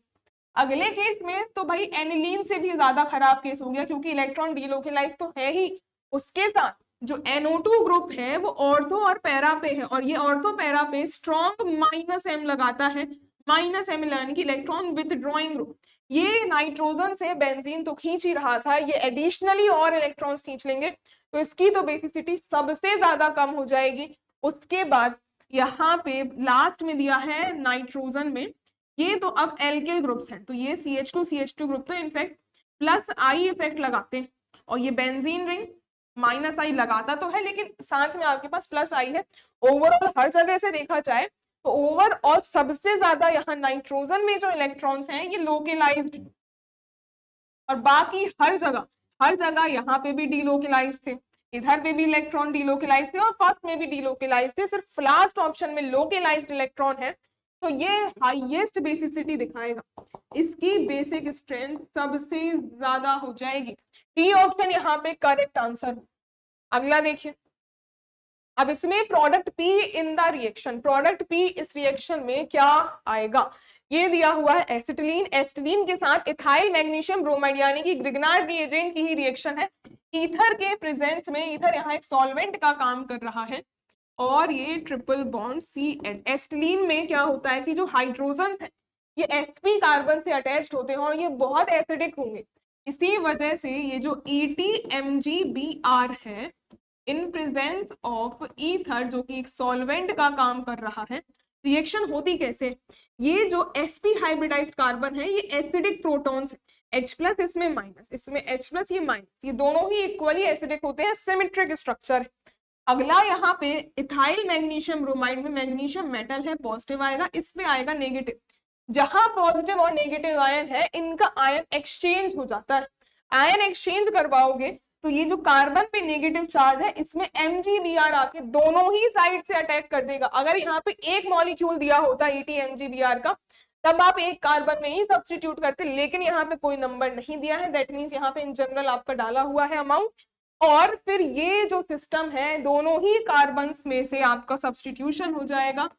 अगले केस में तो भाई एनिलीन से भी ज्यादा खराब केस हो गया क्योंकि इलेक्ट्रॉन डीलोकेलाइज तो है ही, उसके साथ जो NO2 ग्रुप है वो ऑर्थो और पैरा पे है और ये ऑर्थो पैरा पे स्ट्रॉन्ग -M लगाता है, -M यानी कि इलेक्ट्रॉन विथड्रॉइंग ग्रुप। ये नाइट्रोजन से बेंजीन तो खींच ही रहा था, ये एडिशनली और इलेक्ट्रॉन्स खींच लेंगे तो इसकी तो बेसिसिटी सबसे ज्यादा कम हो जाएगी। उसके बाद यहाँ पे लास्ट में दिया है नाइट्रोजन में, ये तो अब एल्किल ग्रुप्स हैं तो ये CH2 ग्रुप तो इनफैक्ट +I इफेक्ट लगाते हैं और ये बेंजीन रिंग -I लगाता तो है लेकिन साथ में आपके पास +I है। ओवरऑल हर जगह से देखा जाए तो ओवरऑल सबसे ज्यादा यहाँ नाइट्रोजन में जो इलेक्ट्रॉन्स हैं ये लोकेलाइज्ड और बाकी हर जगह यहाँ पे भी डीलोकेलाइज थे, इधर पे भी इलेक्ट्रॉन डीलोकेलाइज थे और फर्स्ट में भी डीलोकेलाइज थे, सिर्फ लास्ट ऑप्शन में लोकेलाइज्ड इलेक्ट्रॉन है तो ये हाईएस्ट बेसिसिटी दिखाएगा, इसकी बेसिक स्ट्रेंथ सबसे ज्यादा हो जाएगी। डी ऑप्शन यहाँ पे करेक्ट आंसर। अगला देखिए, अब इसमें product P in the reaction, product P इस रिएक्शन में क्या आएगा, ये दिया हुआ है एसिटिलीन, एसिटिलीन के साथ इथाइल मैग्नीशियम ब्रोमाइड यानी कि ग्रिग्नार्ड रिएजेंट की ही रिएक्शन है। ईथर के प्रेजेंस में, ईथर यहाँ एक सॉल्वेंट का काम कर रहा है और ये ट्रिपल बॉन्ड CH। एसिटिलीन में क्या होता है कि जो हाइड्रोजन है ये sp कार्बन से अटैच्ड होते हैं और ये बहुत एसिडिक होंगे, इसी वजह से ये जो ETMGBr है, इन प्रेजेंस ऑफ ईथर, जो कि एक सॉल्वेंट का काम कर रहा है, रिएक्शन होती कैसे, ये जो sp हाइब्रिडाइज्ड कार्बन है ये एसिडिक प्रोटॉन्स है, H प्लस इसमें माइनस, इसमें H प्लस ये माइनस, ये दोनों ही इक्वली एसिडिक होते हैं, सिमेट्रिक स्ट्रक्चर। अगला यहाँ पे इथाइल मैग्नीशियम ब्रोमाइड में मैग्नीशियम मेटल है, पॉजिटिव आएगा, इस पे आएगा नेगेटिव। जहां पॉजिटिव और नेगेटिव आयन है इनका आयन एक्सचेंज हो जाता है, आयन एक्सचेंज करवाओगे तो ये जो कार्बन पे नेगेटिव चार्ज है इसमें MgBr आके दोनों ही साइड से अटैक कर देगा। अगर यहाँ पे एक मॉलिक्यूल दिया होता ETMGBr का तब आप एक कार्बन में ही सब्स्टिट्यूट करते, लेकिन यहाँ पे कोई नंबर नहीं दिया है, दैट मीन्स यहाँ पे इन जनरल आपका डाला हुआ है अमाउंट, और फिर ये जो सिस्टम है दोनों ही कार्बन्स में से आपका सब्स्टिट्यूशन हो जाएगा,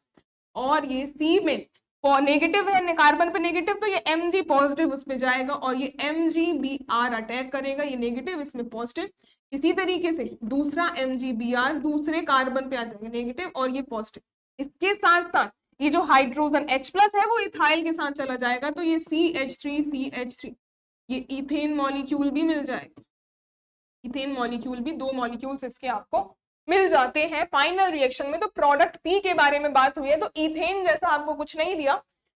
और ये सी में नेगेटिव है कार्बन पे नेगेटिव, तो ये Mg पॉजिटिव उस पे जाएगा और ये MgBr अटैक करेगा, ये नेगेटिव इसमें पॉजिटिव। इसी तरीके से दूसरा MgBr दूसरे कार्बन पे आ जाएगा नेगेटिव और ये पॉजिटिव। इसके साथ साथ ये जो हाइड्रोजन H प्लस है वो इथाइल के साथ चला जाएगा, तो ये CH3 ये इथेन मॉलिक्यूल भी मिल जाएगा, इथेन मॉलिक्यूल भी, दो मॉलिक्यूल्स इसके आपको मिल जाते हैं फाइनल रिएक्शन में। तो प्रोडक्ट पी के बारे में बात हुई है, तो इथेन जैसा आपको कुछ नहीं दिया,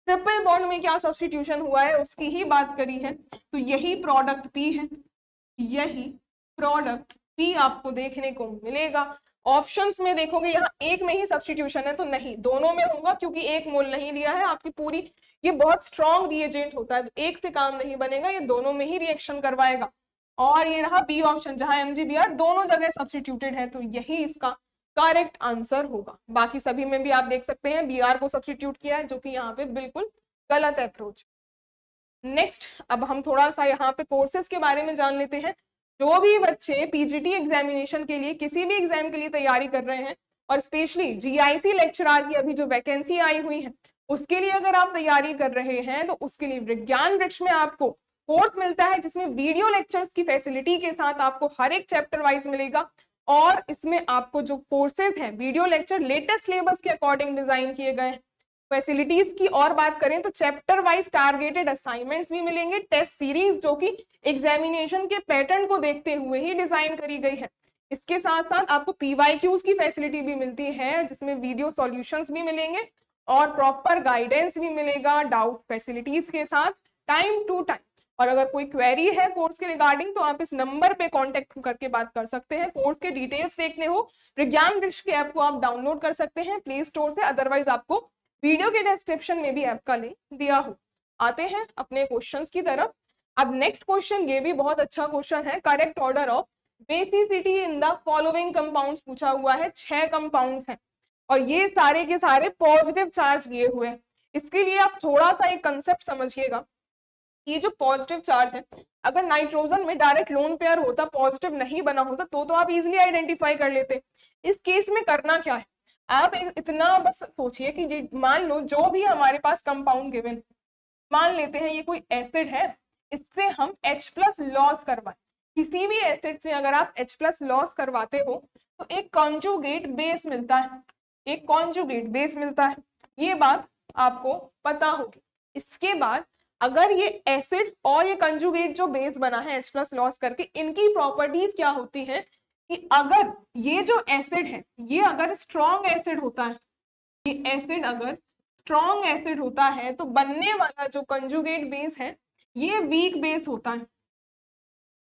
ट्रिपल बॉन्ड में क्या सब्स्टिट्यूशन हुआ है उसकी ही बात करी है, तो यही प्रोडक्ट पी है, यही प्रोडक्ट पी आपको देखने को मिलेगा। ऑप्शंस में देखोगे यहाँ एक में ही सब्स्टिट्यूशन है, तो नहीं, दोनों में होगा, क्योंकि एक मोल नहीं लिया है आपकी पूरी, ये बहुत स्ट्रॉन्ग रिएजेंट होता है, तो एक से काम नहीं बनेगा, ये दोनों में ही रिएक्शन करवाएगा। और ये रहा बी ऑप्शन जहां MgBr दोनों जगह सब्स्टिट्यूटेड है, तो यही इसका करेक्ट आंसर होगा। बाकी सभी में भी आप देख सकते हैं Br को सब्स्टिट्यूट किया है, जो कि यहाँ पे बिल्कुल गलत अप्रोच। नेक्स्ट अब हम थोड़ा सा यहाँ पे कोर्सेज के बारे में जान लेते हैं। जो भी बच्चे पीजीटी एग्जामिनेशन के लिए किसी भी एग्जाम के लिए तैयारी कर रहे हैं, और स्पेशली GIC लेक्चरर की अभी जो वैकेंसी आई हुई है उसके लिए अगर आप तैयारी कर रहे हैं, तो उसके लिए विज्ञान वृक्ष में आपको कोर्स मिलता है जिसमें वीडियो लेक्चर्स की फैसिलिटी के साथ आपको हर एक चैप्टर वाइज मिलेगा, और इसमें आपको जो कोर्सेज हैं वीडियो लेक्चर लेटेस्ट सिलेबस के अकॉर्डिंग डिजाइन किए गए हैं। फैसिलिटीज की और बात करें तो चैप्टर वाइज टारगेटेड असाइनमेंट्स भी मिलेंगे, टेस्ट सीरीज जो कि एग्जामिनेशन के पैटर्न को देखते हुए ही डिजाइन करी गई है। इसके साथ साथ आपको PYQs की फैसिलिटी भी मिलती है, जिसमें वीडियो सॉल्यूशंस भी मिलेंगे और प्रॉपर गाइडेंस भी मिलेगा डाउट फैसिलिटीज के साथ टाइम टू टाइम। और अगर कोई क्वेरी है कोर्स के रिगार्डिंग तो आप इस नंबर पे कांटेक्ट करके बात कर सकते हैं। कोर्स के डिटेल्स देखने हो विज्ञान वृक्ष के ऐप को आप डाउनलोड कर सकते हैं प्ले स्टोर से, अदरवाइज आपको वीडियो के डिस्क्रिप्शन में भी ऐप का लिंक दिया हो। आते हैं अपने क्वेश्चंस की तरफ। अब नेक्स्ट क्वेश्चन ये भी बहुत अच्छा क्वेश्चन है, correct order of basicity in the following compounds पूछा हुआ है। 6 कंपाउंड्स हैं और ये सारे के सारे पॉजिटिव चार्ज लिए हुए हैं। इसके लिए आप थोड़ा सा एक कंसेप्ट समझिएगा, ये जो पॉजिटिव चार्ज है, अगर नाइट्रोजन में डायरेक्ट लोन पेयर होता, पॉजिटिव नहीं बना होता, तो आप इजीली आइडेंटिफाई कर लेते। इस केस में करना क्या है, आप इतना बस सोचिए कि मान लो जो भी हमारे पास कंपाउंड गिवन, मान लेते हैं ये कोई एसिड है, इससे हम H प्लस लॉस करवाएं। किसी भी एसिड से अगर आप H प्लस लॉस करवाते हो तो एक कॉन्जुगेट बेस मिलता है, एक कॉन्जुगेट बेस मिलता है, ये बात आपको पता होगी। इसके बाद अगर ये एसिड और ये कंजुगेट जो बेस बना है H प्लस लॉस करके, इनकी प्रॉपर्टीज क्या होती है कि अगर ये जो एसिड है ये अगर स्ट्रॉन्ग एसिड होता है, ये एसिड अगर स्ट्रॉन्ग एसिड होता है तो बनने वाला जो कंजुगेट बेस है ये वीक बेस होता है,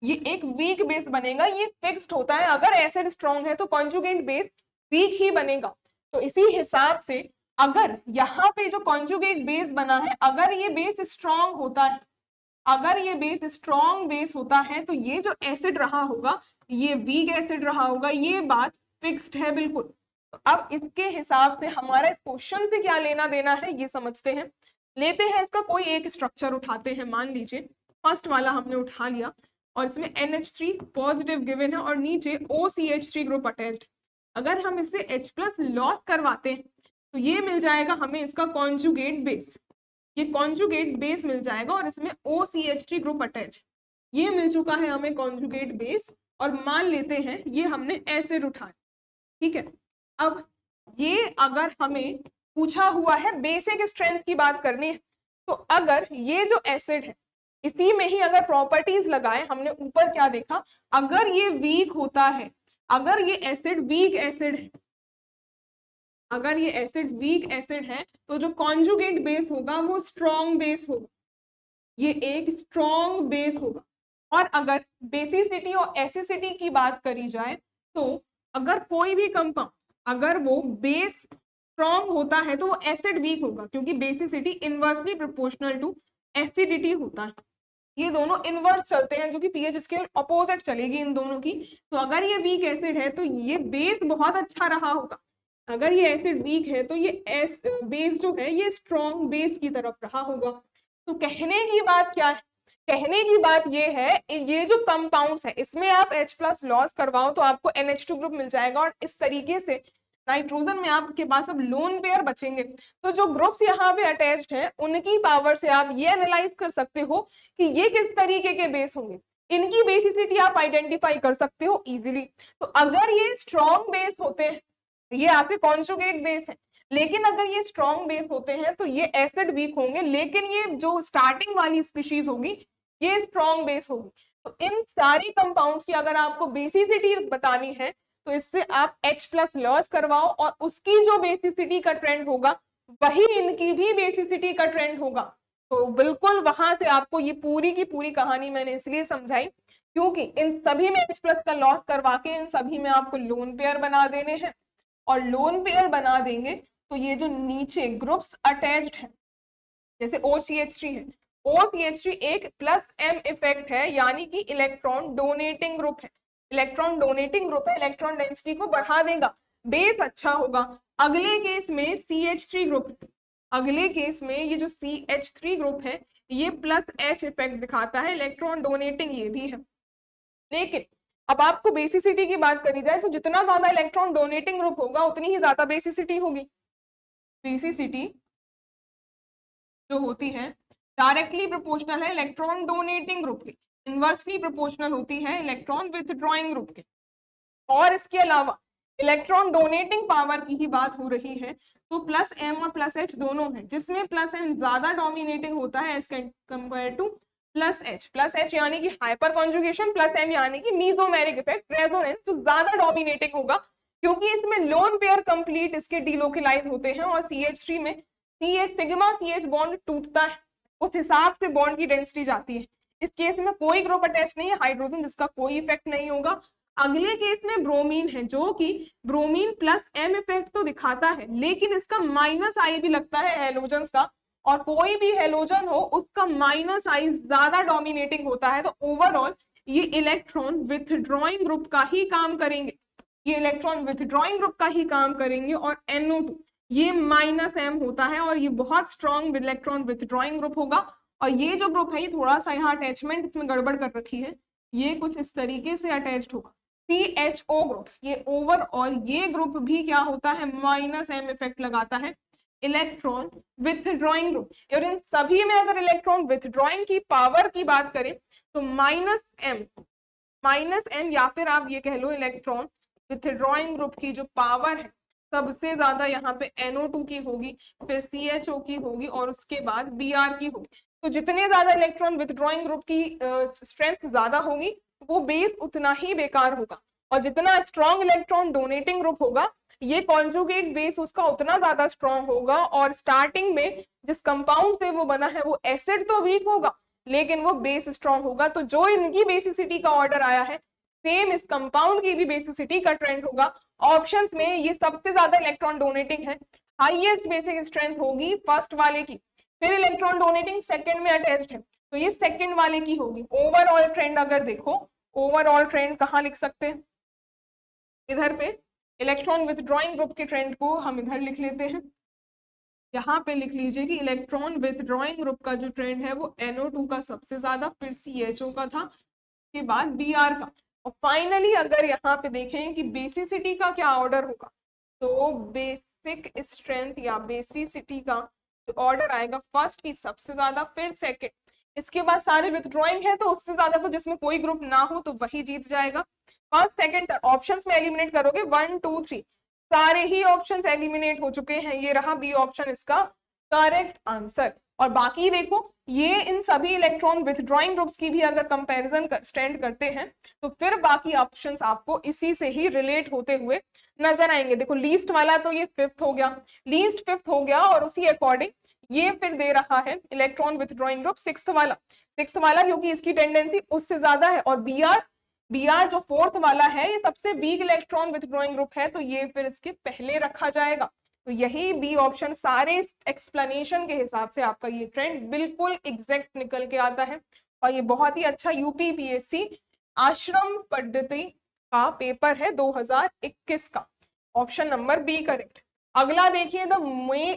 ये एक वीक बेस बनेगा, ये फिक्स्ड होता है। अगर एसिड स्ट्रॉन्ग है तो कंजुगेट बेस वीक ही बनेगा। तो इसी हिसाब से अगर यहाँ पे जो कंजुगेट बेस बना है, अगर ये बेस स्ट्रॉन्ग होता है, अगर ये बेस स्ट्रॉन्ग बेस होता है तो ये जो एसिड रहा होगा ये वीक एसिड रहा होगा, ये बात फिक्स्ड है बिल्कुल। तो अब इसके हिसाब से हमारा इस क्वेश्चन से क्या लेना देना है ये समझते हैं। लेते हैं इसका कोई एक स्ट्रक्चर उठाते हैं, मान लीजिए फर्स्ट वाला हमने उठा लिया और इसमें NH3 पॉजिटिव गिवन है और नीचे OCH3 ग्रुप अटैच्ड। अगर हम इससे H प्लस लॉस करवाते हैं तो ये मिल जाएगा हमें इसका कॉन्जुगेट बेस, ये कॉन्जुगेट बेस मिल जाएगा और इसमें OCH3 ग्रुप अटैच, ये मिल चुका है हमें कॉन्जुगेट बेस। और मान लेते हैं ये हमने एसिड उठाया, ठीक है। अब ये अगर हमें पूछा हुआ है बेसिक स्ट्रेंथ की बात करनी है, तो अगर ये जो एसिड है इसी में ही अगर प्रॉपर्टीज लगाए, हमने ऊपर क्या देखा, अगर ये वीक होता है, अगर ये एसिड वीक एसिड है, अगर ये एसिड वीक एसिड है तो जो कॉन्जुगेट बेस होगा वो स्ट्रॉन्ग बेस होगा, ये एक स्ट्रॉन्ग बेस होगा। और अगर बेसिसिटी और एसिसिटी की बात करी जाए तो अगर कोई भी कंपाउंड अगर वो बेस स्ट्रॉन्ग होता है तो वो एसिड वीक होगा, क्योंकि basicity inversely proportional to acidity होता है। ये दोनों इनवर्स चलते हैं क्योंकि पीएच स्केल अपोजिट चलेगी इन दोनों की। तो अगर ये वीक एसिड है तो ये बेस बहुत अच्छा रहा होगा, अगर ये एसिड वीक है तो ये बेस जो है ये स्ट्रॉन्ग बेस की तरफ रहा होगा। तो कहने की बात क्या है, कहने की बात ये है, ये जो कंपाउंड्स है इसमें आप H+ लॉस करवाओ तो आपको NH2 ग्रुप मिल जाएगा, और इस तरीके से नाइट्रोजन में आपके पास अब लोन पेयर बचेंगे। तो जो ग्रुप्स यहाँ पे अटैच्ड है उनकी पावर से आप ये एनालाइज कर सकते हो कि ये किस तरीके के बेस होंगे, इनकी बेसिसिटी आप आइडेंटिफाई कर सकते हो इजीली। तो अगर ये स्ट्रॉन्ग बेस होते हैं, ये आपके कॉन्जुगेट बेस है, लेकिन अगर ये स्ट्रॉन्ग बेस होते हैं तो ये एसिड वीक होंगे, लेकिन ये जो स्टार्टिंग वाली स्पीशीज होगी ये स्ट्रॉन्ग बेस होगी। तो इन सारे कंपाउंड्स की अगर आपको बेसिसिटी बतानी है तो इससे आप H+ लॉस करवाओ और उसकी जो बेसिसिटी का ट्रेंड होगा वही इनकी भी बेसिसिटी का ट्रेंड होगा। तो बिल्कुल वहां से आपको ये पूरी की पूरी कहानी मैंने इसलिए समझाई क्योंकि इन सभी में H+ का लॉस करवा के इन सभी में आपको लोन पेयर बना देने हैं, और लोन पेयर बना देंगे तो ये जो नीचे ग्रुप्स अटैच्ड है जैसे OCH3 है, OCH3 एक +M इफेक्ट है, यानी कि इलेक्ट्रॉन डोनेटिंग ग्रुप है, इलेक्ट्रॉन डोनेटिंग ग्रुप है, इलेक्ट्रॉन डेंसिटी को बढ़ा देगा, बेस अच्छा होगा। अगले केस में CH3 ग्रुप, अगले केस में ये जो CH3 ग्रुप है ये +H इफेक्ट दिखाता है, इलेक्ट्रॉन डोनेटिंग ये भी है। लेकिन अब आपको बेसिसिटी की बात करी जाए तो जितना ज्यादा इलेक्ट्रॉन डोनेटिंग ग्रुप होगा उतनी ही ज्यादा बेसिसिटी होगी। बेसिसिटी जो होती है डायरेक्टली प्रोपोर्शनल है इलेक्ट्रॉन डोनेटिंग ग्रुप की, इनवर्सली प्रोपोर्शनल होती है इलेक्ट्रॉन विथड्रॉइंग ग्रुप के। और इसके अलावा इलेक्ट्रॉन डोनेटिंग पावर की ही बात हो रही है तो +M और +H दोनों हैं, जिसमें +M ज्यादा डोमिनेटिंग होता है as compare to +H। +H यानी कि हाइपर कॉन्जुगेशन, +M यानी कि मीजोमेरिक इफेक्ट, रेजोनेंस, जो ज्यादा डोमिनेटिंग होगा क्योंकि इसमें लोन पेयर कंप्लीट इसके डिलोकलाइज होते हैं। और CH3 में CH सिग्मा CH बॉन्ड टूटता है, उस हिसाब से बॉन्ड की डेंसिटी जाती है। इस केस में कोई ग्रुप अटैच नहीं है, हाइड्रोजन जिसका कोई इफेक्ट नहीं होगा। अगले केस में ब्रोमीन है जो कि ब्रोमीन +M इफेक्ट तो दिखाता है लेकिन इसका -I भी लगता है हेलोजन का, और कोई भी हेलोजन हो उसका -I ज्यादा डोमिनेटिंग होता है। तो ओवरऑल ये इलेक्ट्रॉन विथड्रॉइंग ग्रुप का ही काम करेंगे, ये इलेक्ट्रॉन विथड्रॉइंग ग्रुप का ही काम करेंगे। और NO2 ये -M होता है और ये बहुत स्ट्रॉन्ग इलेक्ट्रॉन विथड्रॉइंग ग्रुप होगा। और ये जो ग्रुप है ये थोड़ा सा यहाँ अटैचमेंट इसमें गड़बड़ कर रखी है, ये कुछ इस तरीके से अटैच्ड होगा। CHO ग्रुप्स, ये ओवरऑल ये ग्रुप भी क्या होता है, -M इफेक्ट लगाता है, इलेक्ट्रॉन विथड्रॉइंग ग्रुप। और इन सभी में अगर इलेक्ट्रॉन विथड्रॉइंग की पावर की बात करें तो -M या फिर आप ये कह लो इलेक्ट्रॉन विथड्रॉइंग ग्रुप की जो पावर है सबसे ज्यादा यहाँ पे NO2 की होगी, फिर CHO की होगी और उसके बाद Br की होगी। तो जितने ज्यादा इलेक्ट्रॉन विथड्रॉइंग ग्रुप की स्ट्रेंथ ज्यादा होगी वो बेस उतना ही बेकार होगा, और जितना स्ट्रॉन्ग इलेक्ट्रॉन डोनेटिंग ग्रुप होगा ये कॉन्जुगेट बेस उसका उतना ज्यादा स्ट्रॉन्ग होगा। और स्टार्टिंग में जिस कंपाउंड से वो बना है वो एसिड तो वीक होगा लेकिन वो बेस स्ट्रॉन्ग होगा। तो जो इनकी बेसिसिटी का ऑर्डर आया है सेम इस कंपाउंड की भी बेसिसिटी का ट्रेंड होगा। ऑप्शंस में ये सबसे ज्यादा इलेक्ट्रॉन डोनेटिंग है, हाईएस्ट बेसिक स्ट्रेंथ होगी फर्स्ट वाले की, फिर इलेक्ट्रॉन डोनेटिंग सेकंड में अटैच्ड है तो ये सेकंड वाले की होगी। ओवरऑल ट्रेंड अगर देखो, ओवरऑल ट्रेंड कहाँ लिख सकते हैं, इधर पे इलेक्ट्रॉन विथड्रॉइंग ग्रुप के ट्रेंड को हम इधर लिख लेते हैं, यहाँ पे लिख लीजिए कि इलेक्ट्रॉन विथड्रॉइंग ग्रुप का जो ट्रेंड है वो NO2 का सबसे ज्यादा, फिर CHO का था, उसके बाद Br का, और फाइनली अगर यहाँ पे देखें कि बेसिसिटी का क्या ऑर्डर होगा तो बेसिक स्ट्रेंथ या बेसिसिटी का जो ऑर्डर आएगा फर्स्ट की सबसे ज्यादा, फिर सेकंड, इसके बाद सारे विथड्रॉइंग है तो उससे ज्यादा तो जिसमें कोई ग्रुप ना हो तो वही जीत जाएगा। फर्स्ट सेकंड थर्ड ऑप्शंस में एलिमिनेट करोगे 1 2 3 सारे ही ऑप्शंस एलिमिनेट हो चुके हैं, ये रहा बी ऑप्शन इसका करेक्ट आंसर। और बाकी देखो ये इन सभी इलेक्ट्रॉन विथड्रॉइंग ग्रुप्स की भी अगर कंपैरिजन स्टैंड करते हैं तो फिर बाकी ऑप्शंस आपको इसी से ही रिलेट होते हुए नजर आएंगे। देखो लीस्ट वाला तो ये फिफ्थ हो गया, लीस्ट फिफ्थ हो गया, और उसी अकॉर्डिंग ये फिर दे रहा है इलेक्ट्रॉन विथड्रॉइंग ग्रुप सिक्स्थ वाला क्योंकि इसकी टेंडेंसी उससे ज्यादा है, और बीआर जो फोर्थ वाला है ये सबसे वीक इलेक्ट्रॉन विथड्रॉइंग ग्रुप है, तो ये फिर इसके पहले रखा जाएगा। तो यही बी ऑप्शन सारे एक्सप्लेनेशन के हिसाब से आपका ये ट्रेंड बिल्कुल एग्जैक्ट निकल के आता है, और ये बहुत ही अच्छा यूपीपीएससी आश्रम पद्धति का पेपर है 2021 का। Option number B correct. अगला देखिए, द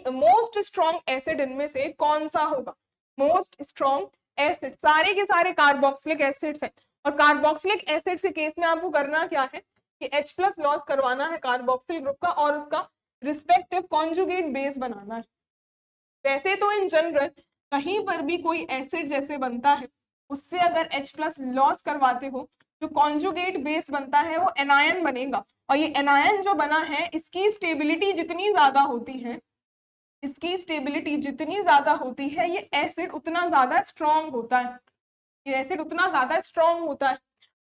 मोस्ट स्ट्रॉन्ग एसिड इनमें से कौन सा होगा? मोस्ट स्ट्रॉन्ग एसिड सारे के सारे कार्बोक्सिलिक एसिड्स हैं, और कार्बोक्सिलिक एसिड के केस में आपको करना क्या है कि H+ लॉस करवाना है कार्बोक्सिल ग्रुप का, और उसका रिस्पेक्टिव कॉन्जुगेट बेस बनाना है। वैसे तो इन जनरल कहीं पर भी कोई एसिड जैसे बनता है उससे अगर H+ लॉस करवाते हो, जो कॉन्जुगेट बेस बनता है वो एनायन बनेगा, और ये एनायन जो बना है इसकी स्टेबिलिटी जितनी ज्यादा होती है, इसकी स्टेबिलिटी जितनी ज्यादा होती है, ये एसिड उतना ज्यादा स्ट्रॉन्ग होता है, ये एसिड उतना ज्यादा स्ट्रॉन्ग होता है।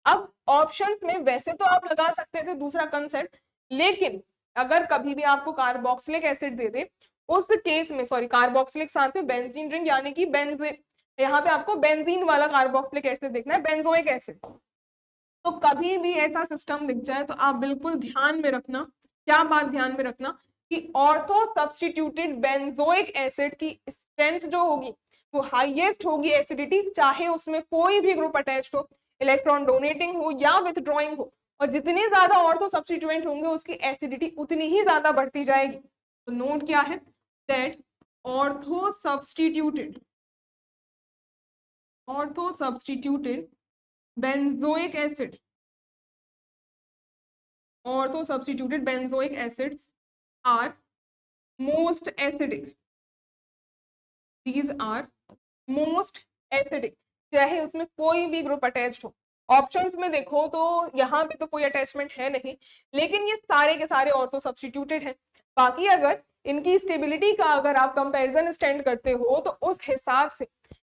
अब ऑप्शंस में वैसे तो आप लगा सकते थे दूसरा कंसेप्ट, लेकिन अगर कभी भी आपको कार्बोक्सिलिक एसिड दे दे उस केस में, सॉरी कार्बोक्सिलिक साथ में बेंजीन रिंग यानी कि यहाँ पे आपको बेंजीन वाला कार्बोक्सिलिक एसिड देखना है, बेंजोइक एसिड। तो कभी भी ऐसा सिस्टम दिख जाए तो आप बिल्कुल ध्यान में रखना, क्या बात ध्यान में रखना कि ऑर्थो सब्स्टिट्यूटेड बेंजोइक एसिड की स्ट्रेंथ जो होगी वो हाईएस्ट होगी एसिडिटी, चाहे उसमें कोई भी ग्रुप अटैच्ड हो, इलेक्ट्रॉन डोनेटिंग हो या विथड्रॉइंग हो, और जितने ज्यादा ऑर्थो सब्स्टिट्यूएंट होंगे उसकी एसिडिटी उतनी ही ज्यादा बढ़ती जाएगी। तो नोट क्या है, that ortho substituted benzoic acid, ortho substituted benzoic acids are most acidic, these are most acidic, चाहे उसमें कोई भी ग्रुप अटैच्ड हो। ऑप्शंस में देखो तो यहाँ पे तो कोई अटैचमेंट है नहीं, लेकिन ये सारे के सारे ऑर्थो सब्स्टिट्यूटेड हैं। बाकी अगर इनकी स्टेबिलिटी का अगर आप कंपैरिजन स्टैंड करते हो तो उस हिसाब से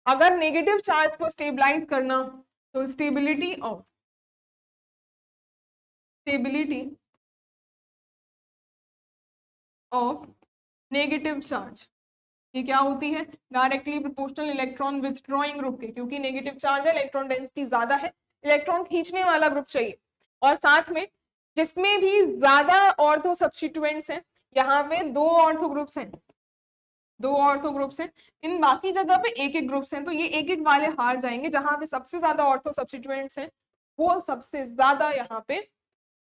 अगर नेगेटिव चार्ज को स्टेबलाइज करना, तो स्टेबिलिटी ऑफ नेगेटिव चार्ज ये क्या होती है, directly proportional electron withdrawing group के, क्योंकि नेगेटिव चार्ज है, इलेक्ट्रॉन डेंसिटी ज्यादा है, इलेक्ट्रॉन खींचने वाला ग्रुप चाहिए, और साथ में जिसमें भी ज्यादा ऑर्थो सब्स्टिट्यूएंट्स हैं, यहाँ पे दो ऑर्थो ग्रुप्स हैं, इन बाकी जगह पे एक एक ग्रुप्स हैं, तो ये एक एक वाले हार जाएंगे। जहां पे सबसे ज्यादा ऑर्थो सब्स्टिट्यूएंट्स हैं वो सबसे ज्यादा यहाँ पे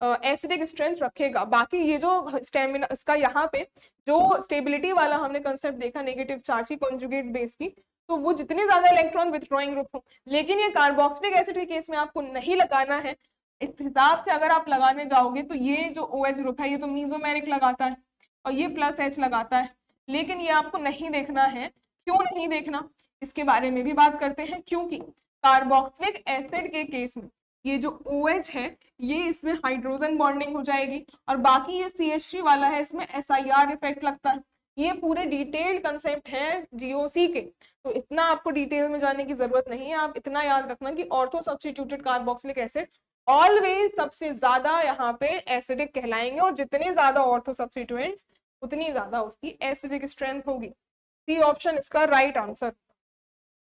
एसिडिक स्ट्रेंथ रखेगा। बाकी ये जो स्टेमिना इसका यहाँ पे जो स्टेबिलिटी वाला हमने कंसेप्ट देखा नेगेटिव चार्ज की कॉन्जुगेट बेस की, तो वो जितने ज्यादा इलेक्ट्रॉन विथड्रॉइंग ग्रुप हो, लेकिन ये कार्बोक्सिलिक एसिड के केस में आपको नहीं लगाना है। इस हिसाब से अगर आप लगाने जाओगे तो ये जो OH ग्रुप है ये तो मीजोमेरिक लगाता है और ये +H लगाता है, लेकिन ये आपको नहीं देखना है। क्यों नहीं देखना, इसके बारे में भी बात करते हैं। क्योंकि कार्बोक्सिलिक एसिड के केस में ये जो OH है ये इसमें हाइड्रोजन बॉन्डिंग हो जाएगी, और बाकी ये CH3 वाला है इसमें SIR इफेक्ट लगता है। ये पूरे डिटेल्ड कंसेप्ट है GOC के, तो इतना आपको डिटेल में जाने की जरूरत नहीं है। आप इतना याद रखना कि ortho substituted carboxylic acid always सबसे ज्यादा यहाँ पे एसिडिक कहलाएंगे, और जितने ज्यादा ऑर्थो सब्स्टिट्यूएंट्स उतनी ज्यादा उसकी एसिडिक स्ट्रेंथ होगी। सी ऑप्शन इसका राइट आंसर।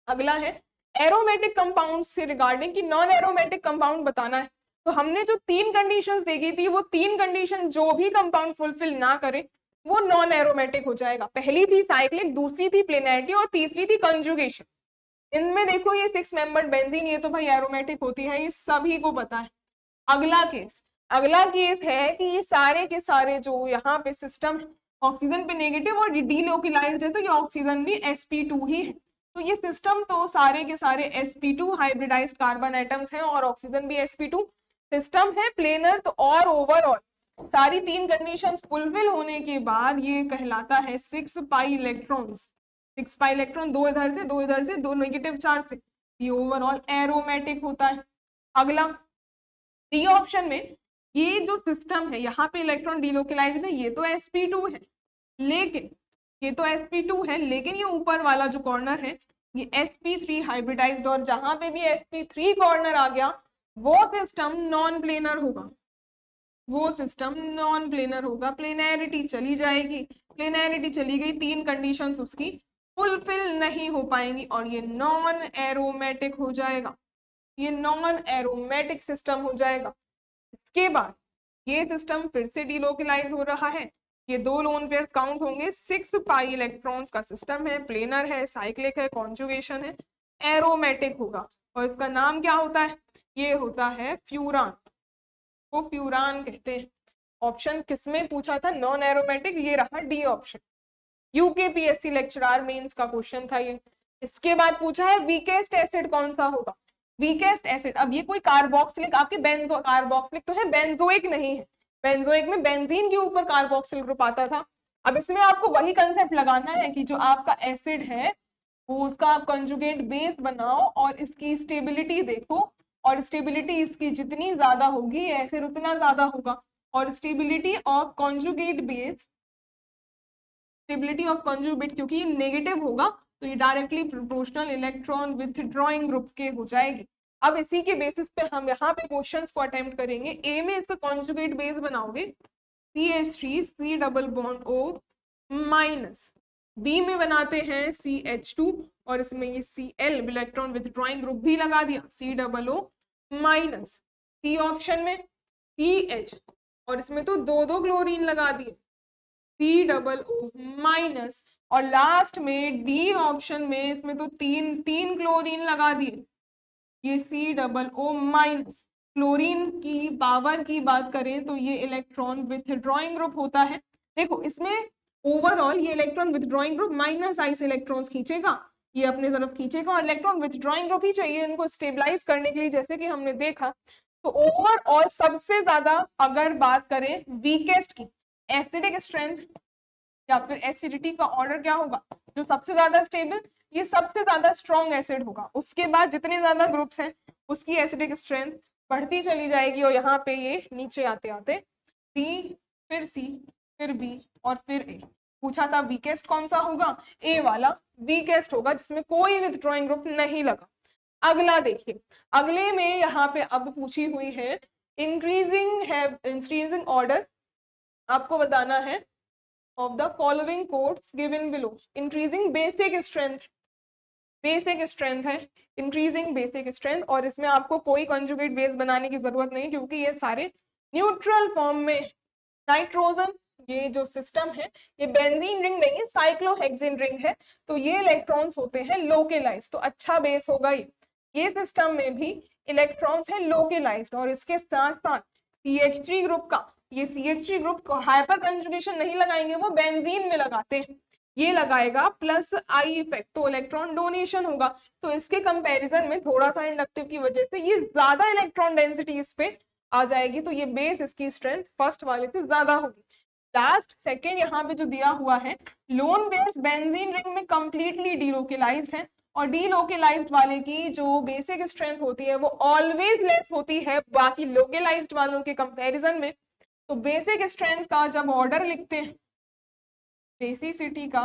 अगला है एरोमेटिक कंपाउंड से रिगार्डिंग कि नॉन एरोमेटिक कंपाउंड बताना है। तो हमने जो 3 कंडीशंस देखी थी वो 3 कंडीशन जो भी कंपाउंड फुलफिल ना करे वो नॉन एरोमेटिक हो जाएगा। पहली थी साइक्लिक, दूसरी थी प्लेनैरिटी और तीसरी थी कंजुगेशन। इनमें देखो ये 6 मेंबर्ड बेंजीन ये तो भाई एरोमेटिक होती है, ये सभी को पता है। अगला केस है कि ये सारे के सारे जो यहाँ पे सिस्टम ऑक्सीजन पे नेगेटिव और डीलोकलाइज्ड है, तो ये ऑक्सीजन भी sp2 ही है। तो ये सिस्टम तो सारे के सारे sp2 हाइब्रिडाइज्ड कार्बन एटम्स हैं और ऑक्सीजन भी sp2 सिस्टम है प्लेनर। तो और ओवरऑल सारी 3 कंडीशंस फुलफिल होने के बाद ये कहलाता है 6 पाई इलेक्ट्रॉन्स। 6 पाई इलेक्ट्रॉन, 2 इधर से 2 इधर से, 2 नेगेटिव चार्ज से, ये ओवरऑल एरोमेटिक होता है। अगला डी ऑप्शन में ये जो सिस्टम है यहाँ पे इलेक्ट्रॉन डीलोकलाइज्ड है, ये तो sp2 है, लेकिन ये ऊपर वाला जो कॉर्नर है ये sp3 हाइब्रिडाइज्ड, और जहां पे भी sp3 कॉर्नर आ गया वो सिस्टम नॉन प्लेनर होगा, वो सिस्टम नॉन प्लेनर होगा, प्लेनैरिटी चली जाएगी, प्लेनैरिटी चली गई, तीन कंडीशंस उसकी फुलफिल नहीं हो पाएंगी और ये नॉन एरोमेटिक हो जाएगा, ये नॉन एरोमेटिक सिस्टम हो जाएगा। इसके बाद ये सिस्टम फिर से डिलोकलाइज हो रहा है, ये दो लोन पेयर्स काउंट होंगे, 6 पाई इलेक्ट्रॉन्स का सिस्टम है, प्लेनर है, साइक्लिक है, कॉन्जुगेशन है, एरोमेटिक होगा और इसका नाम क्या होता है, ये होता है फ्यूरान, को फ्यूरान कहते हैं। ऑप्शन किसमें पूछा था नॉन एरोमेटिक, ये रहा D option, UKPSC lecturer mains का क्वेश्चन था ये। इसके बाद पूछा है वीकेस्ट एसिड कौन सा होगा, वीकेस्ट एसिड, अब ये कोई कार्बोक्सिलिक आपके बेंजो, कार्बोक्सिलिक तो है, बेंजोइक नहीं है, बेंजोइक में बेंजीन के ऊपर कार्बोक्सिल ग्रुप आता था। अब इसमें आपको वही कंसेप्ट लगाना है कि जो आपका एसिड है वो उसका आप कंजुगेट बेस बनाओ और इसकी स्टेबिलिटी देखो, और स्टेबिलिटी इसकी जितनी ज्यादा होगी एसिड उतना ज्यादा होगा, और stability of conjugate base, stability of conjugate क्योंकि ये नेगेटिव होगा तो ये directly proportional electron withdrawing group के हो जाएगी। अब इसी के बेसिस पे हम यहाँ पे क्वेश्चंस को अटेम्प्ट करेंगे। ए में इसका कॉन्जुगेट बेस बनाओगे CH3 C double bond O minus, B में बनाते हैं CH2 और इसमें ये Cl इलेक्ट्रॉन विथड्रॉइंग ग्रुप भी लगा दिया C double O minus, C option में CH और इसमें तो दो दो क्लोरीन लगा दिए C डबल O माइनस, और लास्ट में डी ऑप्शन में इसमें तो तीन तीन क्लोरीन लगा दिए, ये C double O minus. Chlorine की पावर की बात करें तो ये इलेक्ट्रॉन विथड्रॉइंग ग्रुप होता है। देखो इसमें ओवरऑल ये इलेक्ट्रॉन विथड्रॉइंग ग्रुप माइनस आई से इलेक्ट्रॉन्स खींचेगा, ये अपने तरफ खींचेगा और इलेक्ट्रॉन विथड्रॉइंग ग्रुप ही चाहिए इनको स्टेबलाइज करने के लिए, जैसे कि हमने देखा। तो ओवरऑल सबसे ज्यादा अगर बात करें वीकेस्ट की, एसिडिक स्ट्रेंथ या फिर एसिडिटी का ऑर्डर क्या होगा, जो सबसे ज्यादा स्टेबल, ये सबसे ज्यादा स्ट्रॉन्ग एसिड होगा। उसके बाद जितने ज्यादा ग्रुप्स हैं उसकी एसिडिक स्ट्रेंथ बढ़ती चली जाएगी और यहाँ पे ये नीचे आते आते डी, फिर सी, फिर बी और फिर ए। पूछा था वीकेस्ट कौन सा होगा, ए वाला वीकेस्ट होगा जिसमें कोई विथड्रॉइंग ग्रुप नहीं लगा। अगला देखिए, अगले में यहाँ पे अब पूछी हुई है इंक्रीजिंग ऑर्डर, आपको बताना है of the following quotes given below, increasing basic strength, basic strength है, इंक्रीजिंग बेसिक स्ट्रेंथ, और इसमें आपको कोई कंजुगेट बेस बनाने की जरूरत नहीं क्योंकि ये सारे न्यूट्रल फॉर्म में, नाइट्रोजन ये जो सिस्टम है ये बेंजीन रिंग नहीं है, साइक्लोहेक्सेन रिंग है, तो ये इलेक्ट्रॉन्स होते हैं लोकेलाइज्ड, तो अच्छा बेस होगा ये सिस्टम में भी इलेक्ट्रॉन्स है लोकेलाइज्ड। और इसके साथ साथ CH3 ग्रुप का, ये CH3 ग्रुप को हाइपर कंजुगेशन नहीं लगाएंगे, वो बेंजीन में लगाते हैं, ये लगाएगा प्लस आई इफेक्ट, तो इलेक्ट्रॉन डोनेशन होगा। तो इसके कंपैरिजन में थोड़ा सा इंडक्टिव की वजह से ये ज्यादा इलेक्ट्रॉन डेंसिटी इस पे आ जाएगी, तो ये बेस इसकी स्ट्रेंथ फर्स्ट वाले से ज्यादा होगी। लास्ट सेकेंड यहाँ पे जो दिया हुआ है, लोन पेयर्स बेंजीन रिंग में कंप्लीटली डीलोकेलाइज्ड है और डीलोकेलाइज्ड वाले की जो बेसिक स्ट्रेंथ होती है वो ऑलवेज लेस होती है बाकी लोकेलाइज्ड वालों के कंपैरिजन में। तो बेसिक स्ट्रेंथ का जब ऑर्डर लिखते हैं, बेसिसिटी का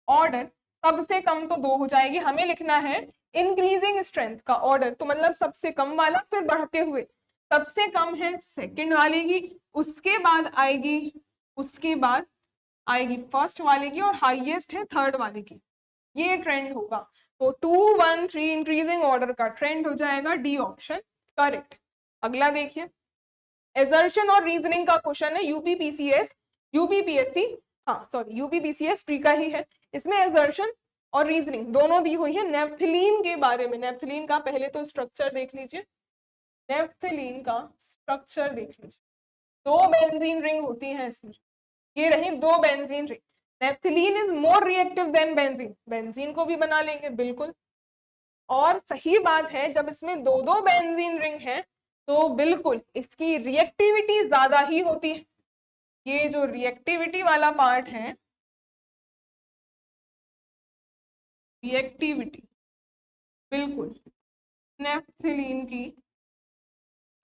ऑर्डर सबसे कम तो 2 हो जाएगी, हमें लिखना है इंक्रीजिंग स्ट्रेंथ का ऑर्डर, तो मतलब सबसे कम वाला फिर बढ़ते हुए, सबसे कम है सेकंड वाले की, उसके बाद आएगी फर्स्ट वाले की और हाईएस्ट है थर्ड वाले की, ये ट्रेंड होगा। तो 2 1 3 इंक्रीजिंग ऑर्डर का ट्रेंड हो जाएगा, डी ऑप्शन करेक्ट। अगला देखिए, एजर्शन और रीजनिंग का क्वेश्चन है, यूपीपीएससी, हाँ सॉरी यूपीपीसीएस प्री का ही है। इसमें एजर्शन और रीजनिंग दोनों दी हुई है नेफ्थलीन के बारे में। नेफ्थलीन का पहले तो स्ट्रक्चर देख लीजिए, नेफ्थलीन का स्ट्रक्चर देख लीजिए, 2 बेंजीन रिंग होती हैं इसमें, ये रही 2 benzene ring. Naphthalene is more reactive than benzene, benzene को भी बना लेंगे बिल्कुल, और सही बात है जब इसमें 2 बेंजीन रिंग है तो बिल्कुल इसकी रिएक्टिविटी ज्यादा ही होती है। ये जो रिएक्टिविटी वाला पार्ट है, रिएक्टिविटी बिल्कुल नेफ्थलीन की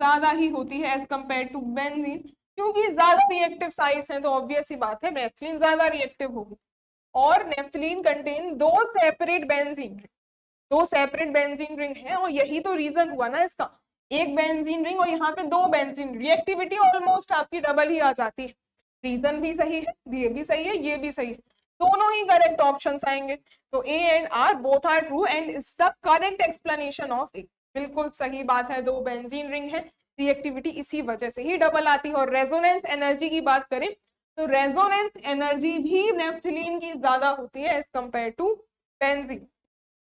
ज्यादा ही होती है एज कंपेयर टू बेंजीन, क्योंकि ज्यादा रिएक्टिव साइट्स हैं तो ऑब्वियस सी बात है नेफ्थलीन ज्यादा रिएक्टिव होगी। और नेफ्थलीन कंटेन 2 सेपरेट बेंजीन, दो सेपरेट बेंजीन रिंग है और यही तो रीजन हुआ ना इसका, एक बेंजीन रिंग और यहाँ पे दो बेंजीन, रिएक्टिविटी ऑलमोस्ट आपकी डबल ही आ जाती है। रीजन भी सही है, ये भी सही है, ये भी सही है, दोनों ही करेक्ट ऑप्शंस आएंगे। तो A and R both are true and is the correct explanation of A. बिल्कुल सही बात है, दो बेंजीन रिंग है, रिएक्टिविटी इसी वजह से ही डबल आती है। और रेजोनेंस एनर्जी की बात करें तो रेजोनेंस एनर्जी भी नेफ्थलीन की ज्यादा होती है एज कंपेयर टू बेंजीन।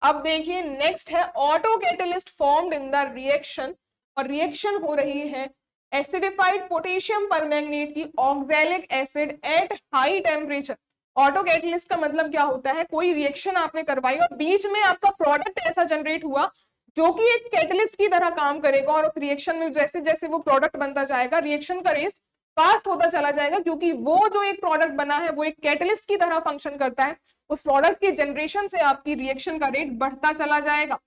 अब देखिए नेक्स्ट है auto catalyst formed in the reaction, और रिएक्शन हो रही है एसिडिफाइड पोटेशियम परमैंगनेट की oxalic acid at high temperature. Auto catalyst का मतलब क्या होता है, कोई रिएक्शन आपने करवाई और बीच में आपका प्रोडक्ट ऐसा जनरेट हुआ जो कि एक कैटलिस्ट की तरह काम करेगा, और उस रिएक्शन में जैसे जैसे वो प्रोडक्ट बनता जाएगा रिएक्शन का रेट फास्ट होता चला जाएगा, क्योंकि वो जो एक प्रोडक्ट बना है वो एक कैटलिस्ट की तरह फंक्शन करता है। उस प्रोडक्ट के जनरेशन से आपकी रिएक्शन का रेट बढ़ता चला जाएगा।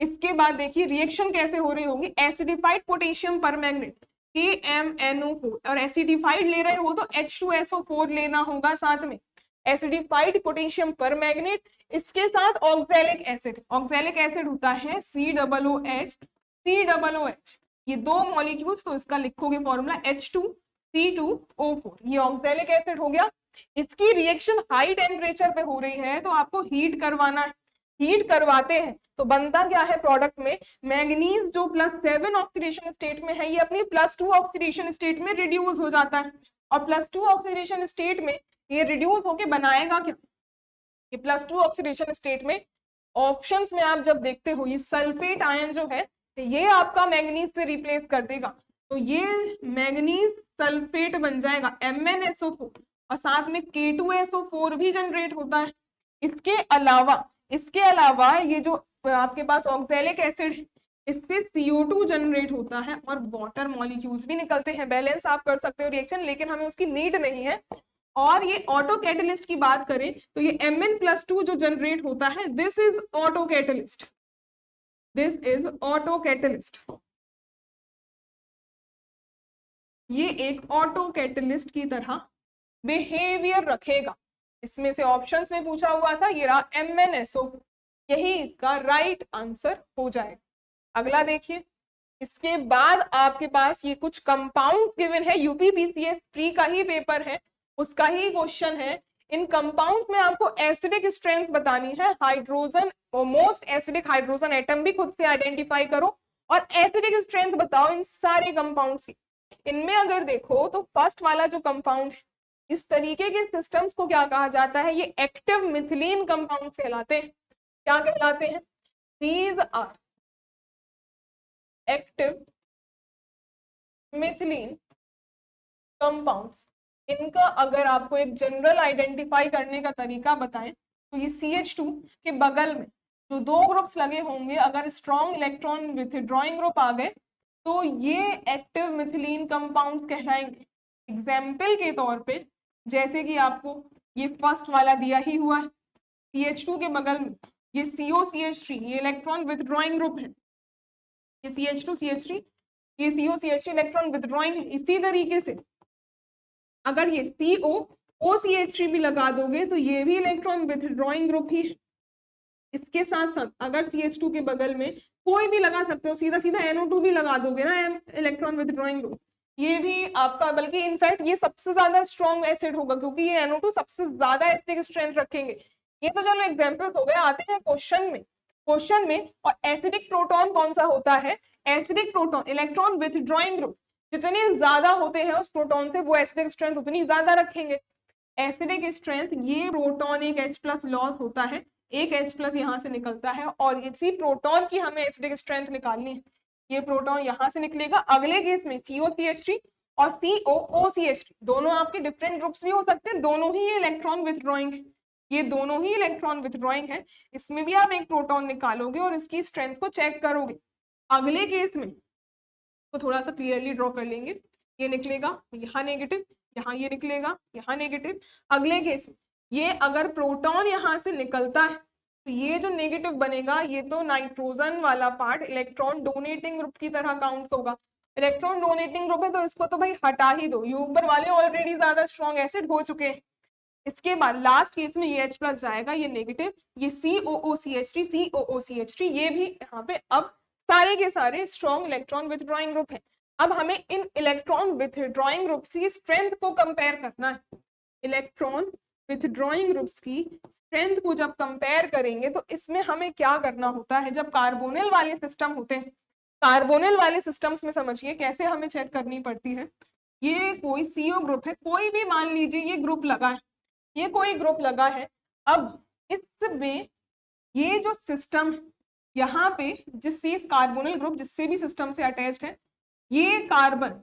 इसके बाद देखिए रिएक्शन कैसे हो रही होगी, एसिडिफाइड पोटेशियम परमैंगनेट KMnO4, और एसिडिफाइड ले रहे हो तो H2SO4 लेना होगा साथ में, एसिडिफाइड पोटेशियम परमैंगनेट, इसके साथ ऑक्सैलिक एसिड, ऑक्सैलिक एसिड होता है COOH, COOH, ये दो मॉलिक्यूल्स, तो इसका लिखोगे फॉर्मूला H2C2O4, ये ऑक्सैलिक एसिड हो गया। इसकी रिएक्शन हाई टेम्परेचर पे हो रही है तो आपको हीट करवाना है, हीट करवाते हैं तो बनता क्या है प्रोडक्ट में, मैंगनीज जो +7 ऑक्सीडेशन स्टेट में है ये अपनी +2 ऑक्सीडेशन स्टेट में रिड्यूस हो जाता है, और +2 ऑक्सीडेशन स्टेट में ये रिड्यूस होके बनाएगा क्या, ये +2 ऑक्सीडेशन स्टेट में ऑप्शंस में आप जब देखते हो ये सल्फेट आयन जो है ये आपका मैंगनीज से रिप्लेस कर देगा, तो ये मैंगनीज सल्फेट बन जाएगा MnSO4, और साथ में K2SO4 भी जनरेट होता है। इसके अलावा ये जो आपके पास ऑक्सैलिक एसिड है इससे CO2 जनरेट होता है और वाटर मॉलिक्यूल्स भी निकलते हैं। बैलेंस आप कर सकते हो रिएक्शन, लेकिन हमें उसकी नीड नहीं है। और ये ऑटो कैटलिस्ट की बात करें तो ये Mn+2 जो जनरेट होता है this is auto catalyst, this is auto catalyst, ये एक ऑटो कैटलिस्ट की तरह बिहेवियर रखेगा। इसमें से ऑप्शंस में पूछा हुआ था, ये रहा MnSO4, यही इसका राइट आंसर हो जाएगा। अगला देखिए, इसके बाद आपके पास ये कुछ कंपाउंड गिवन है, यूपीपीसीएस प्री का ही पेपर है, उसका ही क्वेश्चन है। इन कंपाउंड में आपको एसिडिक स्ट्रेंथ बतानी है, हाइड्रोजन और मोस्ट एसिडिक हाइड्रोजन एटम भी खुद से आइडेंटिफाई करो और एसिडिक स्ट्रेंथ बताओ इन सारे कंपाउंड्स की। इनमें अगर देखो तो फर्स्ट वाला जो कंपाउंड है, इस तरीके के सिस्टम्स को क्या कहा जाता है, ये एक्टिव मिथिलीन कंपाउंड कहलाते हैं। क्या कहलाते हैं, these are active methylene compounds. इनका अगर आपको एक जनरल आइडेंटिफाई करने का तरीका बताएं तो ये CH2 के बगल में जो दो ग्रुप्स लगे होंगे, अगर स्ट्रॉन्ग इलेक्ट्रॉन विथड्रॉइंग ग्रुप आ गए तो ये एक्टिव मिथिलीन कंपाउंड्स कहलाएंगे। एग्जाम्पल के तौर पे जैसे कि आपको ये फर्स्ट वाला दिया ही हुआ है, CH2 के बगल में ये COCH3, ये इलेक्ट्रॉन विथड्रॉइंग ग्रुप है, ये CH2 CH3, ये COCH3 इलेक्ट्रॉन विथड्रॉइंग है। इसी तरीके से अगर ये COOCH3 भी लगा दोगे तो ये भी इलेक्ट्रॉन विथड्रॉइंग ग्रुप ही है। इसके साथ साथ अगर CH2 के बगल में कोई भी लगा सकते हो, सीधा सीधा NO2 भी लगा दोगे ना, इलेक्ट्रॉन विथड्रॉइंग ग्रुप, ये भी आपका, बल्कि इनफैक्ट ये सबसे ज्यादा स्ट्रॉन्ग एसिड होगा क्योंकि ये NO2 सबसे ज्यादा एसिडिक स्ट्रेंथ रखेंगे। ये तो चलो एग्जाम्पल्स हो गए, आते हैं क्वेश्चन में। और एसिडिक प्रोटॉन कौन सा होता है, acidic proton electron withdrawing group जितने ज्यादा होते हैं उस प्रोटॉन से वो एसिडिक स्ट्रेंथ उतनी ज्यादा रखेंगे। एसिडिक स्ट्रेंथ, ये प्रोटॉन एक H+ लॉस होता है, एक H+ यहाँ से निकलता है और इसी प्रोटॉन की हमें एसिडिक स्ट्रेंथ निकालनी है। ये प्रोटॉन यहाँ से निकलेगा। अगले केस में COCH3 और COOCH3 दोनों आपके डिफरेंट ग्रुप्स भी हो सकते हैं, दोनों ही इलेक्ट्रॉन विथड्रॉइंग है, ये दोनों ही इलेक्ट्रॉन विथड्रॉइंग है। इसमें भी आप एक प्रोटॉन निकालोगे और इसकी स्ट्रेंथ को चेक करोगे। अगले केस में तो थोड़ा सा क्लियरली ड्रॉ कर लेंगे, ये निकलेगा यहाँ नेगेटिव, यहाँ ये निकलेगा यहाँ नेगेटिव। अगले केस ये अगर प्रोटॉन यहाँ से निकलता है तो ये जो नेगेटिव बनेगा ये तो नाइट्रोजन वाला पार्ट इलेक्ट्रॉन डोनेटिंग ग्रुप की तरह काउंट होगा। इलेक्ट्रॉन डोनेटिंग ग्रुप है तो इसको तो भाई हटा ही दो, ये ऊपर वाले ऑलरेडी ज्यादा स्ट्रॉन्ग एसिड हो चुके हैं। इसके बाद लास्ट केस में ये H प्लस जाएगा, ये नेगेटिव, ये COOCH3 COOCH3 ये भी यहाँ पे अब सारे के सारे स्ट्रॉन्ग इलेक्ट्रॉन विथड्रॉइंग ग्रुप है। अब हमें इन इलेक्ट्रॉन विथड्रॉइंग ग्रुप्स की स्ट्रेंथ को कंपेयर करना है। इलेक्ट्रॉन विथड्रॉइंग ग्रुप्स की स्ट्रेंथ को जब कंपेयर करेंगे तो इसमें हमें क्या करना होता है, जब कार्बोनिल वाले सिस्टम होते हैं, कार्बोनिल वाले सिस्टम्स में समझिए कैसे हमें चेक करनी पड़ती है। ये कोई CO ग्रुप है, कोई भी मान लीजिए ये ग्रुप लगा है, ये कोई ग्रुप लगा है। अब इसमें ये जो सिस्टम यहाँ पे जिससे कार्बोनिल ग्रुप जिससे भी सिस्टम से अटैच्ड है, ये कार्बन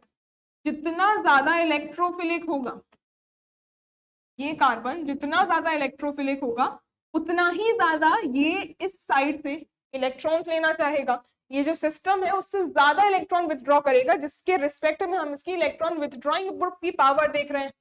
जितना ज्यादा इलेक्ट्रोफिलिक होगा, ये कार्बन जितना ज्यादा इलेक्ट्रोफिलिक होगा उतना ही ज्यादा ये इस साइड से इलेक्ट्रॉन्स लेना चाहेगा। ये जो सिस्टम है उससे ज्यादा इलेक्ट्रॉन विथड्रॉ करेगा, जिसके रिस्पेक्ट में हम इसकी इलेक्ट्रॉन विथड्रॉइंग ग्रुप की पावर देख रहे हैं।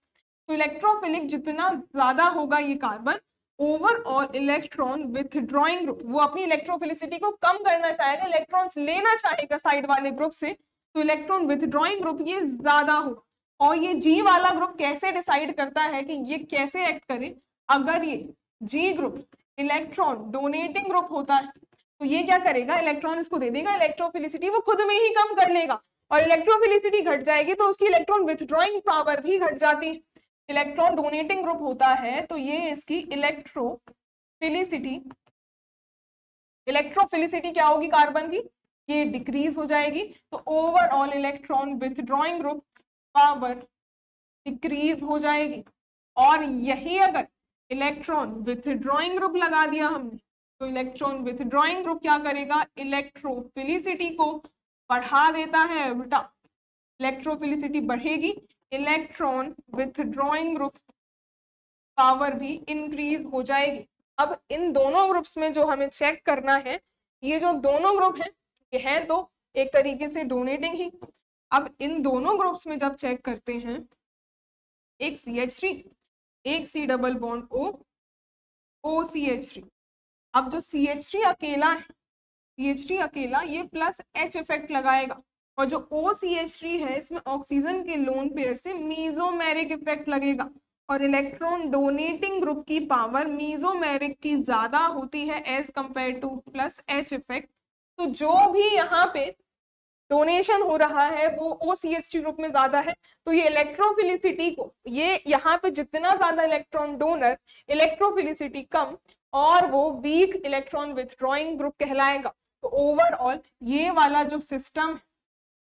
तो इलेक्ट्रोफिलिक जितना ज्यादा होगा ये carbon, overall electron withdrawing group वो अपनी इलेक्ट्रोफिलिसिटी को कम करना चाहेगा, इलेक्ट्रॉन्स लेना चाहेगा साइड वाले ग्रुप से, तो इलेक्ट्रॉन विथड्रॉइंग ग्रुप ये ज्यादा होगा। और ये G वाला ग्रुप कैसे डिसाइड करता है कि ये कैसे एक्ट करे, अगर ये G group electron donating group होता है तो ये क्या करेगा, इलेक्ट्रॉन इसको दे देगा, इलेक्ट्रोफिलिसिटी वो खुद में ही कम कर लेगा, और इलेक्ट्रोफिलिसिटी घट जाएगी तो उसकी इलेक्ट्रॉन विथड्रॉइंग पावर भी घट जाती है। इलेक्ट्रॉन डोनेटिंग ग्रुप होता है तो ये इसकी इलेक्ट्रोफिलिसिटी क्या होगी कार्बन की, ये डिक्रीज हो जाएगी, तो overall electron withdrawing group power decrease हो जाएगी। और यही अगर इलेक्ट्रॉन विथड्रॉइंग ग्रुप लगा दिया हमने तो इलेक्ट्रॉन विथड्रॉइंग ग्रुप क्या करेगा, इलेक्ट्रोफिलिसिटी को बढ़ा देता है, उल्टा इलेक्ट्रोफिलिसिटी बढ़ेगी, इलेक्ट्रॉन विथड्रॉइंग ग्रुप पावर भी इंक्रीज हो जाएगी। अब इन दोनों ग्रुप्स में जो हमें चेक करना है, ये जो दोनों ग्रुप हैं ये हैं तो एक तरीके से डोनेटिंग ही। अब इन दोनों ग्रुप्स में जब चेक करते हैं, एक CH3 एक C double bond O OCH3। अब जो CH3 अकेला है, CH3 अकेला ये प्लस H इफेक्ट लगाएगा, और जो OCH3 है इसमें ऑक्सीजन के लोन पेयर से मीजोमेरिक इफेक्ट लगेगा, और इलेक्ट्रॉन डोनेटिंग ग्रुप की पावर मीजोमेरिक की ज्यादा होती है as compare to plus H effect. तो जो भी यहाँ पे डोनेशन हो रहा है वो OCH3 ग्रुप में ज्यादा है, तो ये इलेक्ट्रोफिलिसिटी को, ये यहाँ पे जितना ज्यादा इलेक्ट्रॉन डोनर इलेक्ट्रोफिलिसिटी कम, और वो वीक इलेक्ट्रॉन विथड्रॉइंग ग्रुप कहलाएगा। तो ओवरऑल ये वाला जो सिस्टम,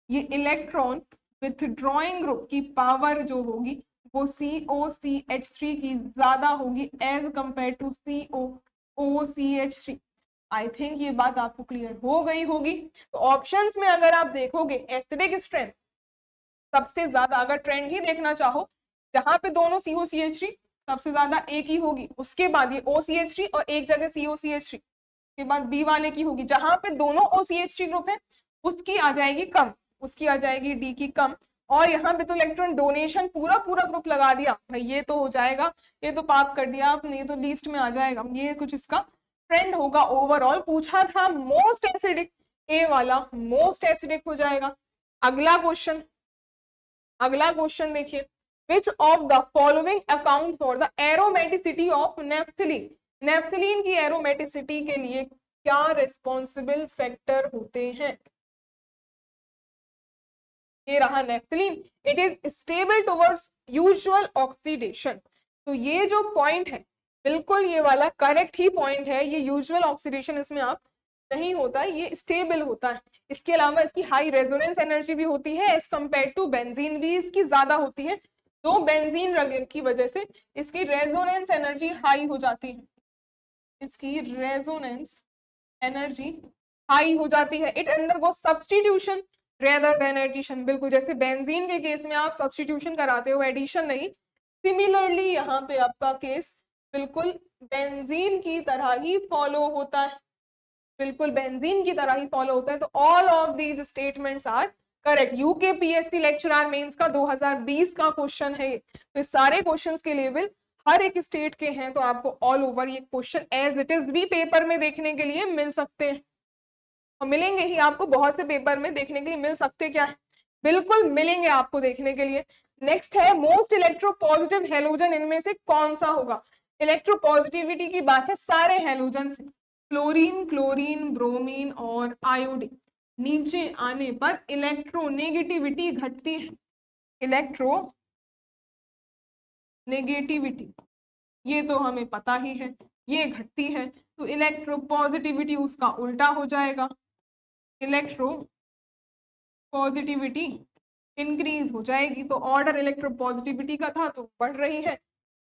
ये इलेक्ट्रॉन विथड्रॉइंग ग्रुप की पावर जो होगी वो COCH3 की ज्यादा होगी as compare to COOCH3। I think ये बात आपको क्लियर हो गई होगी। तो ऑप्शंस में अगर आप देखोगे एसिडिक स्ट्रेंथ सबसे ज्यादा, अगर ट्रेंड ही देखना चाहो, जहां पे दोनों COCH3 सबसे ज्यादा A की होगी, उसके बाद ये OCH3 और एक जगह COCH3 के बाद B वाले की होगी, जहां पे दोनों OCH3 ग्रुप है उसकी आ जाएगी कम, उसकी आ जाएगी D की कम। और यहाँ पे तो इलेक्ट्रॉन डोनेशन पूरा ग्रुप लगा दिया भाई, ये तो हो जाएगा, ये तो पाप कर दिया आपने, ये तो लीस्ट में आ जाएगा, ये कुछ इसका ट्रेंड होगा। ओवरऑल पूछा था मोस्ट एसिडिक, ए वाला मोस्ट एसिडिक हो जाएगा। अगला क्वेश्चन देखिए, विच of the following account for the aromaticity of naphthalene. Naphthalene की एरोमेटिसिटी के लिए क्या रिस्पॉन्सिबल फैक्टर होते हैं। ये रहा naphthalene, it is stable towards usual oxidation. तो ये जो पॉइंट है बिल्कुल ये वाला करेक्ट ही पॉइंट है, ये यूजुअल ऑक्सीडेशन इसमें आप नहीं होता है, ये स्टेबल होता है। इसके अलावा इसकी हाई रेजोनेंस एनर्जी भी होती है एज कंपेयर टू बेंजीन, भी इसकी ज्यादा होती है, तो बेंजीन की वजह से इसकी रेजोनेंस एनर्जी हाई हो जाती है, इसकी रेजोनेंस एनर्जी हाई हो जाती है। It undergo substitution rather than addition, बिल्कुल जैसे बेंजीन के केस में आप सब्स्टिट्यूशन कराते हो, एडिशन नहीं। सिमिलरली यहाँ पे आपका केस बिल्कुल बेंजीन की तरह ही फॉलो होता है, बिल्कुल बेंजीन की तरह ही फॉलो होता है। तो all of these statements are correct. UKPSC lecturer mains का 2020 का क्वेश्चन है ये, तो सारे क्वेश्चंस के लेवल हर एक स्टेट के हैं, तो आपको ऑल ओवर ये क्वेश्चन एज इट इज भी पेपर में देखने के लिए मिल सकते हैं, और मिलेंगे ही आपको, बहुत से पेपर में देखने के लिए मिल सकते क्या है, बिल्कुल मिलेंगे आपको देखने के लिए। नेक्स्ट है मोस्ट इलेक्ट्रोपॉजिटिव हैलोजन इनमें से कौन सा होगा। इलेक्ट्रोपॉजिटिविटी की बात है, सारे हैलोजन से फ्लोरीन, क्लोरीन, ब्रोमीन और आयोडीन नीचे आने पर इलेक्ट्रोनेगेटिविटी घटती है। इलेक्ट्रोनेगेटिविटी ये तो हमें पता ही है, ये घटती है, तो इलेक्ट्रोपॉजिटिविटी उसका उल्टा हो जाएगा, इलेक्ट्रोपॉजिटिविटी इंक्रीज हो जाएगी। तो ऑर्डर इलेक्ट्रोपॉजिटिविटी का था तो बढ़ रही है।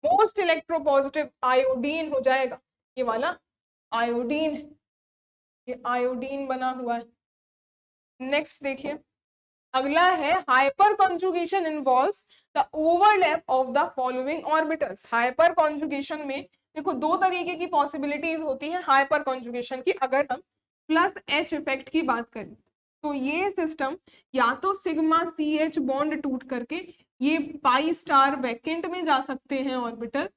मोस्ट इलेक्ट्रोपॉजिटिव आयोडीन हो जाएगा, ये वाला आयोडीन, ये आयोडीन बना हुआ है। नेक्स्ट देखिए, अगला है hyper conjugation involves the overlap of the following orbitals. Hyper conjugation में देखो दो तरीके की पॉसिबिलिटीज होती है हाइपर कॉन्जुगेशन की। अगर हम प्लस एच इफेक्ट की बात करें तो ये सिस्टम या तो सिग्मा सी एच बॉन्ड टूट करके ये पाई स्टार वैकेंट में जा सकते हैं ऑर्बिटल,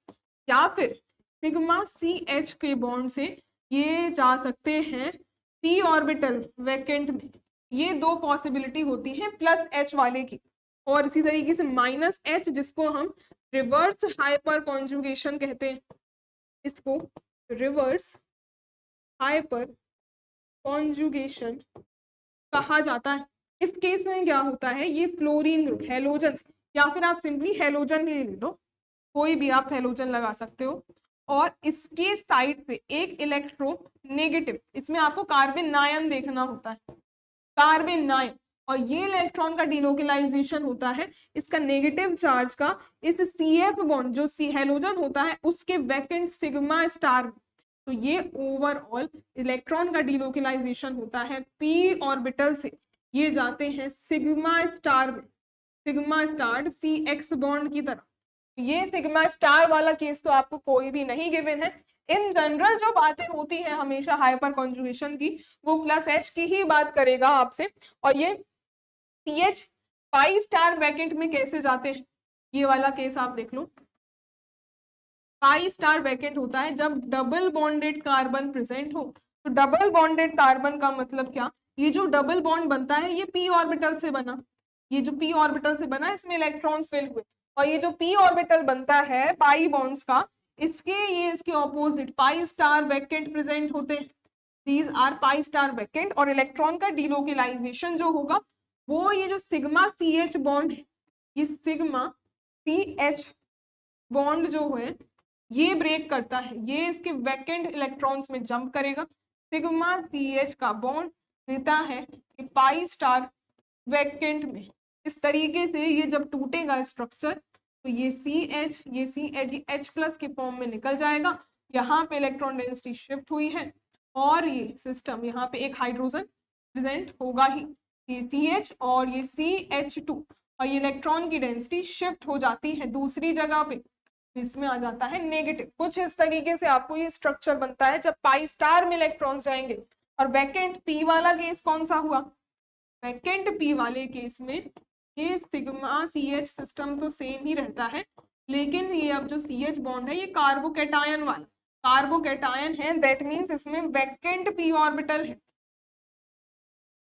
या फिर सिग्मा सी एच के बॉन्ड से ये जा सकते हैं पी ऑर्बिटल वैकेंट में। ये दो पॉसिबिलिटी होती है प्लस एच वाले की। और इसी तरीके से माइनस एच, जिसको हम रिवर्स हाइपर कॉन्जुगेशन कहते हैं, इसको रिवर्स हाइपर कॉन्जुगेशन कहा जाता है। इस केस में क्या होता है, ये फ्लोरीन ग्रुप हेलोजन, या फिर आप सिंपली हेलोजन भी ले लो, कोई भी आप हेलोजन लगा सकते हो, और इसके साइड से एक इलेक्ट्रो नेगेटिव, इसमें आपको कार्बन नायन देखना होता है, कार्बन नायन, और ये इलेक्ट्रॉन का डिलोकलाइजेशन होता है इसका नेगेटिव चार्ज का इस CF बॉन्ड जो सी हेलोजन होता है उसके वैकेंट सिग्मा स्टार। तो ये ओवरऑल इलेक्ट्रॉन का डिलोकलाइजेशन होता है पी ऑर्बिटल से, ये जाते हैं सिग्मा स्टार में, सिग्मा स्टार CX बॉन्ड की तरफ। ये सिग्मा स्टार वाला केस तो आपको कोई भी नहीं गिवन है। इन जनरल जो बातें होती है हमेशा हाइपर कॉन्जुगेशन की, वो प्लस एच की ही बात करेगा आपसे। और ये CH पाई स्टार वैकेंट में कैसे जाते हैं, ये वाला केस आप देख लो। पाई स्टार वैकेंट होता है जब डबल बॉन्डेड कार्बन प्रेजेंट हो। तो डबल बॉन्डेड कार्बन का मतलब क्या, ये जो डबल बॉन्ड बनता है ये p ऑर्बिटल से बना, ये जो p ऑर्बिटल से बना इसमें इलेक्ट्रॉन्स फिल हुए, और ये जो p ऑर्बिटल बनता है पाई बॉन्ड्स का, ये इसके opposite pi star vacant present होते हैं। These are pi star vacant, और इलेक्ट्रॉन का डिलोकलाइजेशन जो होगा वो ये जो सिग्मा CH बॉन्ड है, ये सिग्मा CH बॉन्ड जो है ये ब्रेक करता है, ये इसके वैकेंट इलेक्ट्रॉन्स में जंप करेगा। सिग्मा CH का बॉन्ड देता है कि पाई स्टार वैकेंट में। इस तरीके से ये जब टूटेगा स्ट्रक्चर तो ये CH ये H प्लस के फॉर्म में निकल जाएगा। यहाँ पे इलेक्ट्रॉन डेंसिटी शिफ्ट हुई है और ये सिस्टम यहाँ पे एक हाइड्रोजन प्रेजेंट होगा ही, ये CH और ये CH2, और ये इलेक्ट्रॉन की डेंसिटी शिफ्ट हो जाती है दूसरी जगह पे, इसमें आ जाता है नेगेटिव। कुछ इस तरीके से आपको ये स्ट्रक्चर बनता है जब पाई स्टार में इलेक्ट्रॉन्स जाएंगे। और वैकेंट पी वाला केस कौन सा हुआ, वैकेंट पी वाले केस में ये सिग्मा CH सिस्टम तो सेम ही रहता है, लेकिन ये अब जो CH बॉन्ड है ये कार्बोकैटायन वाला कार्बोकैटायन है, दैट मीन्स इसमें वैकेंट p ऑर्बिटल है,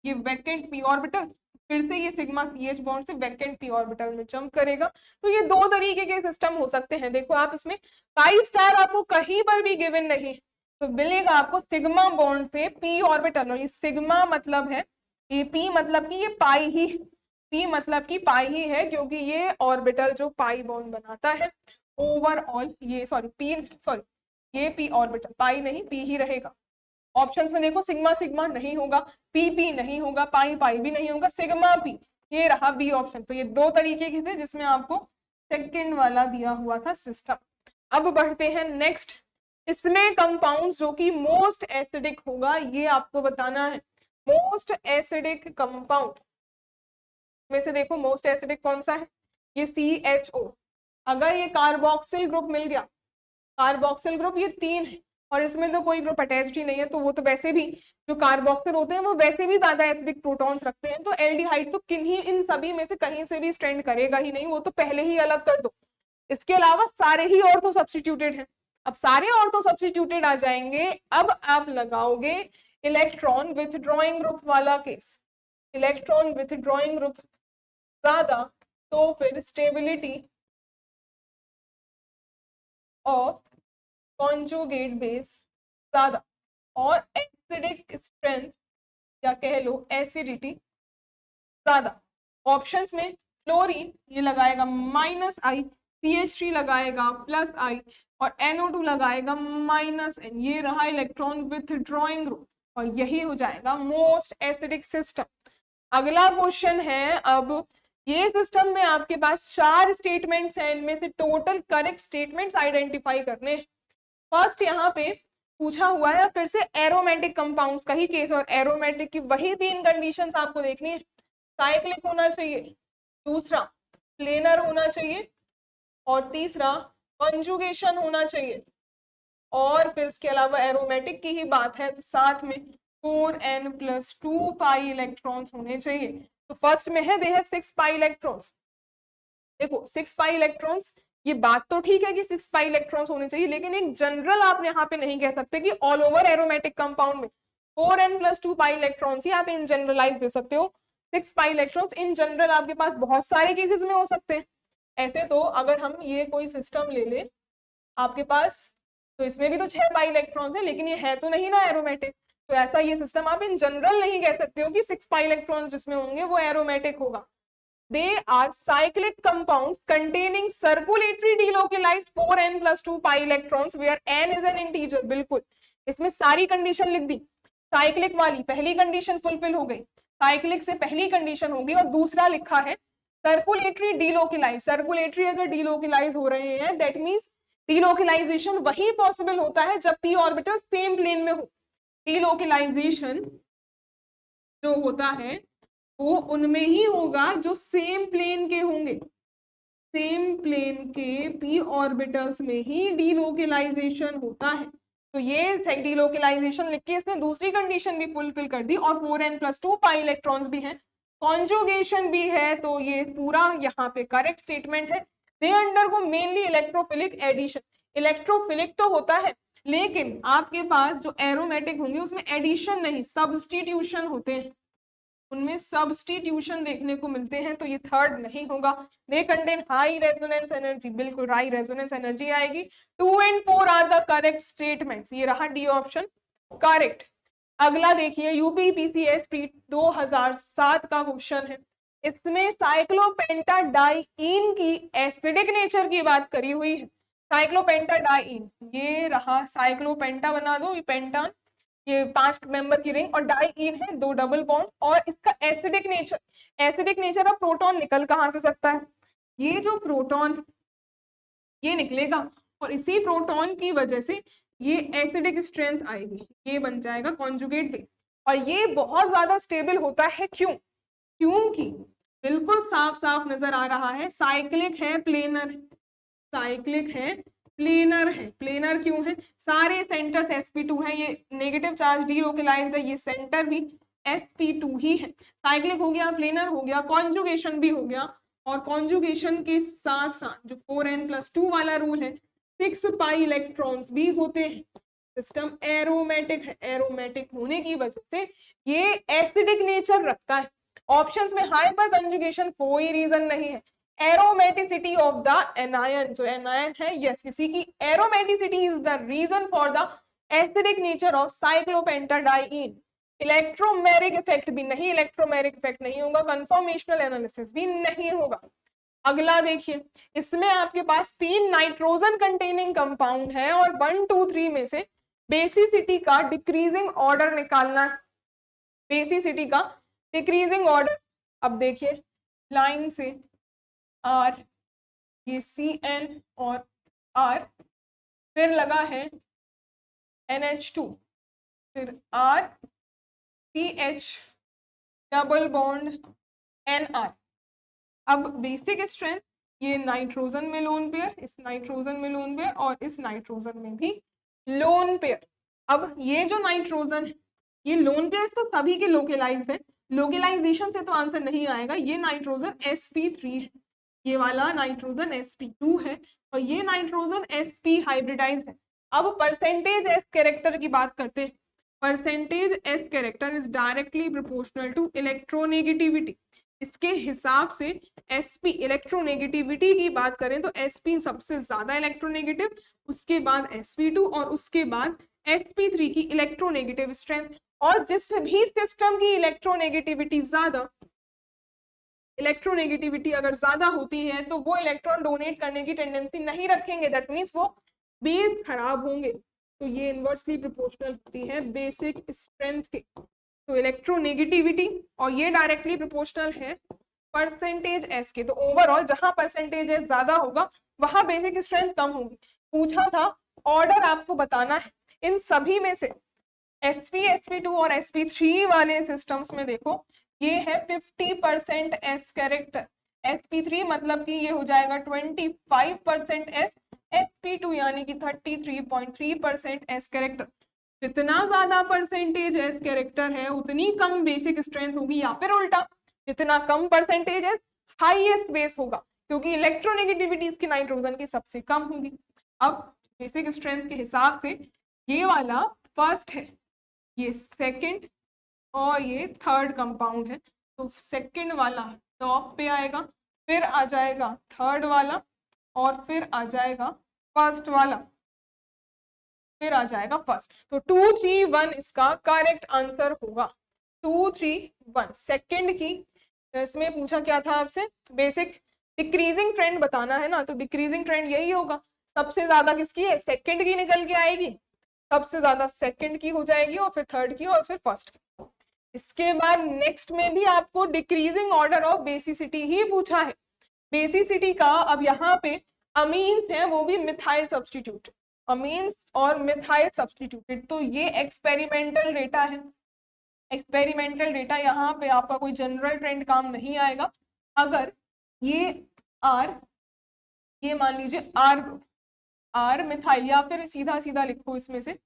ये वैकेंट p ऑर्बिटल, फिर से ये सिग्मा CH बॉन्ड से वैकेंट p ऑर्बिटल में जंप करेगा। तो ये दो तरीके के सिस्टम हो सकते हैं। देखो आप इसमें पाई स्टार आपको कहीं पर भी गिवन नहीं तो मिलेगा आपको सिग्मा बॉन्ड से p ऑर्बिटल, और ये सिग्मा मतलब है, ये p मतलब कि ये पाई ही, p मतलब कि पाई ही है, क्योंकि ये ऑर्बिटल जो पाई बॉन्ड बनाता है ओवरऑल, ये ये p ऑर्बिटल, पाई नहीं p ही रहेगा। ऑप्शंस में देखो सिग्मा सिग्मा नहीं होगा, पी पी नहीं होगा, पाई पाई भी नहीं होगा, सिग्मा पी, ये रहा बी ऑप्शन। तो ये दो तरीके के थे जिसमें आपको सेकंड वाला दिया हुआ था सिस्टम। अब बढ़ते हैं नेक्स्ट, इसमें कंपाउंड्स जो कि मोस्ट एसिडिक होगा ये आपको बताना है। मोस्ट एसिडिक कंपाउंड में से देखो मोस्ट एसिडिक कौन सा है, ये CHO। अगर ये कार्बोक्सिल ग्रुप मिल गया, कार्बोक्सिल ग्रुप ये 3 है और इसमें तो कोई ग्रुप अटैच्ड ही नहीं है, तो वो तो वैसे भी जो कार्बोक्सिल होते हैं वो वैसे भी ज्यादा एसिडिक प्रोटॉन्स रखते हैं, तो एल्डिहाइड तो किन्हीं इन सभी में से कहीं से भी स्ट्रेंड करेगा ही नहीं, वो तो पहले ही अलग कर दो। इसके अलावा सारे ही ऑर्थो सब्स्टिट्यूटेड हैं। अब सारे ऑर्थो सब्स्टिट्यूटेड आ जाएंगे, अब आप लगाओगे इलेक्ट्रॉन विथड्रॉइंग ग्रुप वाला केस, इलेक्ट्रॉन विथड्रॉइंग ग्रुप ज्यादा तो फिर स्टेबिलिटी ऑफ कॉन्जुगेट बेस ज्यादा और एसिडिक स्ट्रेंथ या कह लो एसिडिटी ज्यादा। ऑप्शंस में क्लोरीन ये लगाएगा -I, CH3 लगाएगा +I और NO2 लगाएगा -N। ये रहा इलेक्ट्रॉन विथड्रॉइंग ग्रुप और यही हो जाएगा मोस्ट एसिडिक सिस्टम। अगला क्वेश्चन है, अब ये सिस्टम में आपके पास 4 स्टेटमेंट्स हैं, इनमें से टोटल करेक्ट स्टेटमेंट्स आइडेंटिफाई करने। फर्स्ट यहाँ पे पूछा हुआ है फिर से एरोमेटिक कंपाउंड्स का ही केस और एरोमेटिक की वही 3 कंडीशंस आपको देखनी है। साइक्लिक होना चाहिए, दूसरा प्लेनर होना चाहिए और तीसरा कंजुगेशन होना चाहिए और फिर इसके अलावा एरोमेटिक की ही बात है तो साथ में 4n+2 पाई इलेक्ट्रॉन्स होने चाहिए। तो फर्स्ट में है दे हैव 6 पाई इलेक्ट्रॉन्स। देखो 6 पाई इलेक्ट्रॉन्स, ये बात तो ठीक है कि 6 पाई इलेक्ट्रॉन्स होने चाहिए, लेकिन एक जनरल आप यहाँ पे नहीं कह सकते कि ऑल ओवर एरोमेटिक कंपाउंड में 4n+2 पाई इलेक्ट्रॉन्स ही आप इन जनरलाइज दे सकते हो। 6 पाई इलेक्ट्रॉन्स इन जनरल आपके पास बहुत सारे केसेस में हो सकते हैं। ऐसे तो अगर हम ये कोई सिस्टम ले ले आपके पास, तो इसमें भी तो 6 पाई इलेक्ट्रॉन्स है, लेकिन ये है तो नहीं ना एरोमेटिक, तो ऐसा ये सिस्टम आप इन जनरल नहीं कह सकते हो कि 6 पाई इलेक्ट्रॉन्स जिसमें होंगे वो एरोमेटिक होगा। They are cyclic compounds containing circulatory delocalized 4n+2 pi electrons where n is an integer। बिल्कुल इसमें सारी कंडीशन लिख दी। साइक्लिक वाली पहली कंडीशन फुलफिल हो गई, साइक्लिक से पहली कंडीशन होगी और दूसरा लिखा है सर्कुलेटरी डीलोकलाइज। सर्कुलेटरी अगर डीलोकलाइज हो रहे हैं दैट मींस डीलोकलाइजेशन वही पॉसिबल होता है जब p ऑर्बिटल सेम प्लेन में हो। डीलोकलाइजेशन जो होता है वो उनमें ही होगा जो सेम प्लेन के होंगे। सेम प्लेन के p ऑर्बिटल्स में ही डीलोकलाइजेशन होता है। तो ये डीलोकलाइजेशन लिख के इसने दूसरी कंडीशन भी फुलफिल कर दी और 4n+2 पाई इलेक्ट्रॉन्स भी हैं, कॉन्जुगेशन भी है, तो ये पूरा यहाँ पे करेक्ट स्टेटमेंट है। They undergo mainly electrophilic addition. Electrophilic तो होता है लेकिन आपके पास जो एरोमेटिक होंगे उसमें एडिशन नहीं सब्स्टिट्यूशन होते हैं, उनमें सब्स्टिट्यूशन देखने को मिलते हैं, तो ये थर्ड नहीं होगा। They contain high resonance energy, बिल्कुल हाई रेजोनेंस एनर्जी आएगी। 2 and 4 are the correct statements, ये रहा डी ऑप्शन करेक्ट। अगला देखिए यूपीपीसीएस 2007 का क्वेश्चन है, इसमें साइक्लोपेंटाडाइईन की एसिडिक नेचर की बात करी हुई है। साइक्लोपेंटाडाइईन ये रहा, साइक्लोपेंटा बना दो, ये पेंटान, ये 5 मेंबर की रिंग और डाइईन है 2 डबल बॉन्ड और इसका एसिडिक नेचर। एसिडिक नेचर अब प्रोटॉन निकल कहां से सकता है, ये जो प्रोटॉन ये निकलेगा और इसी प्रोटॉन की वजह से ये एसिडिक स्ट्रेंथ आएगी, ये बन जाएगा कॉन्जुगेट बेस और ये बहुत ज्यादा स्टेबल होता है। क्यों? क्योंकि बिल्कुल साफ साफ नजर आ रहा है साइक्लिक है प्लेनर, साइक्लिक है प्लेनर है। प्लेनर क्यों है? सारे सेंटर्स sp2 है, ये नेगेटिव चार्ज डीलोकलाइज्ड है, ये सेंटर भी sp2 ही है। साइक्लिक हो गया, प्लेनर हो गया, कॉन्जुगेशन भी हो गया और कॉन्जुगेशन के साथ साथ जो 4n+2 वाला रूल है 6 पाई इलेक्ट्रॉन्स भी होते हैं। सिस्टम एरोमेटिक है, एरोमेटिक होने की वजह से ये एसिडिक नेचर रखता है। ऑप्शंस में हाइपर कंजुगेशन कोई रीजन नहीं है। एरोमेटिसिटी ऑफ द एनायन, जो एनायन है यस इसी की aromaticity is the reason for the acidic nature of cyclopentadiene. Electromeric effect भी नहीं, इलेक्ट्रोमेरिक इफेक्ट नहीं होगा, कंफर्मेशनल एनालिसिस भी नहीं होगा। अगला देखिए, इसमें आपके पास 3 नाइट्रोजन कंटेनिंग कंपाउंड है और 1 2 3 में से बेसिसिटी का डिक्रीजिंग ऑर्डर निकालना है। बेसिसिटी का डिक्रीजिंग ऑर्डर, अब देखिए लाइन से R, ये CN और R, फिर लगा है NH2, फिर R CH double bond NR। अब बेसिक स्ट्रेंथ ये नाइट्रोजन में लोन पेयर, इस नाइट्रोजन में लोन पेयर और इस नाइट्रोजन में भी लोन पेयर। अब ये जो नाइट्रोजन है ये लोन पेयर तो सभी के लोकलाइज्ड है, लोकलाइजेशन से तो आंसर नहीं आएगा। ये नाइट्रोजन sp3 है, ये वाला नाइट्रोजन sp2 है और ये नाइट्रोजन sp हाइब्रिडाइज्ड है। अब परसेंटेज एस कैरेक्टर की बात करते हैं। Percentage s character is directly proportional to electronegativity. इसके हिसाब से sp इलेक्ट्रोनेगेटिविटी की बात करें तो sp सबसे ज्यादा इलेक्ट्रोनेगेटिव, उसके बाद sp2 और उसके बाद sp3 की इलेक्ट्रोनेगेटिव स्ट्रेंथ। और जिस भी सिस्टम की इलेक्ट्रोनेगेटिविटी अगर ज्यादा होती है तो वो इलेक्ट्रॉन डोनेट करने की टेंडेंसी नहीं रखेंगे, दैट मीन्स वो बेस खराब होंगे। तो ये इनवर्सली प्रोपोर्शनल होती है बेसिक स्ट्रेंथ के। तो इलेक्ट्रोनेगेटिविटी और ये डायरेक्टली प्रोपोर्शनल है परसेंटेज एस के। तो ओवरऑल जहां परसेंटेज एस ज्यादा होगा वहां बेसिक स्ट्रेंथ कम होगी। पूछा था ऑर्डर आपको बताना है इन सभी में से। sp sp2 और sp3 वाले सिस्टम्स में देखो ये है 50% एस कैरेक्टर, sp3 मतलब कि ये हो जाएगा 25% एस, sp2 यानी कि 33.3% एस कैरेक्टर। जितना ज्यादा परसेंटेज एस कैरेक्टर है उतनी कम बेसिक स्ट्रेंथ होगी, या फिर उल्टा जितना कम परसेंटेज है हाईएस्ट बेस होगा, क्योंकि इलेक्ट्रोनेगेटिविटी इसकी नाइट्रोजन की सबसे कम होगी। अब बेसिक स्ट्रेंथ के हिसाब से ये वाला फर्स्ट है, ये सेकंड और ये थर्ड कंपाउंड है। तो सेकंड वाला टॉप पे आएगा, फिर आ जाएगा थर्ड वाला और फिर आ जाएगा फर्स्ट वाला, फिर आ जाएगा फर्स्ट। तो 2 3 1 इसका करेक्ट आंसर होगा। 2 3 1 सेकंड की। इसमें पूछा क्या था आपसे, बेसिक डिक्रीजिंग ट्रेंड बताना है ना, तो डिक्रीजिंग ट्रेंड यही होगा। सबसे ज्यादा किसकी है, सेकंड की निकल के आएगी, सबसे ज्यादा सेकंड की हो जाएगी और फिर थर्ड की और फिर फर्स्ट की। इसके बाद नेक्स्ट में भी आपको डिक्रीजिंग ऑर्डर ऑफ बेसिसिटी ही पूछा है। बेसिसिटी का अब यहाँ पे अमीन्स है वो भी मिथाइल सब्स्टिट्यूट, अमीन्स और मिथाइल सब्स्टिट्यूटेड। तो ये एक्सपेरिमेंटल डेटा है, एक्सपेरिमेंटल डेटा, यहाँ पे आपका कोई जनरल ट्रेंड काम नहीं आएगा। अगर ये आर, ये मान लीजिए आर ग्रुप, आर मिथाइल, या फिर सीधा सीधा लिखो इसमें से,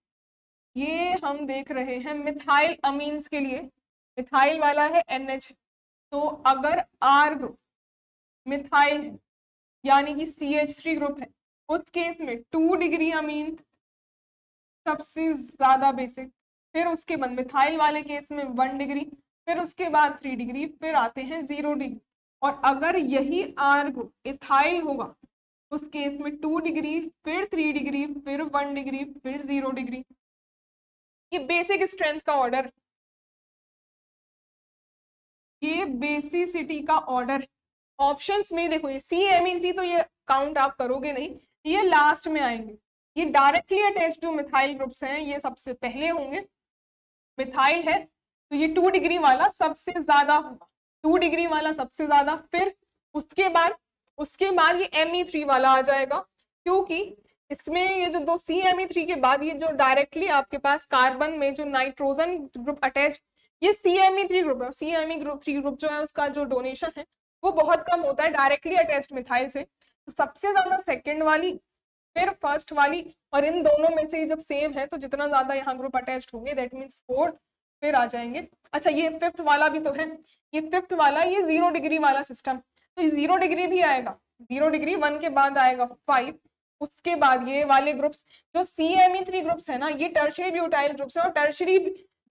ये हम देख रहे हैं मिथाइल अमीन्स के लिए, मिथाइल वाला है NH। तो अगर आर ग्रुप मिथाइल है यानी कि CH3 ग्रुप है, उस केस में 2 डिग्री अमीन सबसे ज्यादा बेसिक, फिर उसके बाद मिथाइल वाले केस में 1 डिग्री, फिर उसके बाद 3 डिग्री, फिर आते हैं 0 डिग्री। और अगर यही आर ग्रुप इथाइल होगा उस केस में 2 डिग्री, फिर 3 डिग्री, फिर 1 डिग्री, फिर 0 डिग्री। ये बेसिक स्ट्रेंथ का ऑर्डर, ये बेसिसिटी का ऑर्डर। ऑप्शंस में देखो ये CMe3 तो ये काउंट आप करोगे नहीं, ये लास्ट में आएंगे। ये डायरेक्टली अटैच जो मिथाइल ग्रुप्स हैं ये सबसे पहले होंगे। मिथाइल है तो ये 2 डिग्री वाला सबसे ज्यादा होगा, 2 डिग्री वाला सबसे ज्यादा, फिर उसके बाद ये Me3 वाला आ जाएगा, क्योंकि इसमें ये जो दो CMe3 के बाद ये जो डायरेक्टली आपके पास कार्बन में जो नाइट्रोजन ग्रुप अटैच, ये CMe3 ग्रुप है। CMe3 ग्रुप जो है उसका जो डोनेशन है वो बहुत कम होता है डायरेक्टली अटैच्ड मिथाइल से। तो सबसे ज्यादा सेकंड वाली, फिर फर्स्ट वाली, और इन दोनों में से जब सेम है तो जितना ज्यादा यहाँ ग्रुप अटैच्ड होंगे दैट मीन्स फोर्थ, फिर आ जाएंगे। अच्छा ये फिफ्थ वाला भी तो है, ये फिफ्थ वाला, ये 0 डिग्री वाला सिस्टम, तो 0 डिग्री भी आएगा। 0 डिग्री 1 के बाद आएगा 5, उसके बाद ये वाले ग्रुप्स जो CMe3 ग्रुप्स है ना, ये टर्शियरी ब्यूटाइल ग्रुप्स है। और टर्शियरी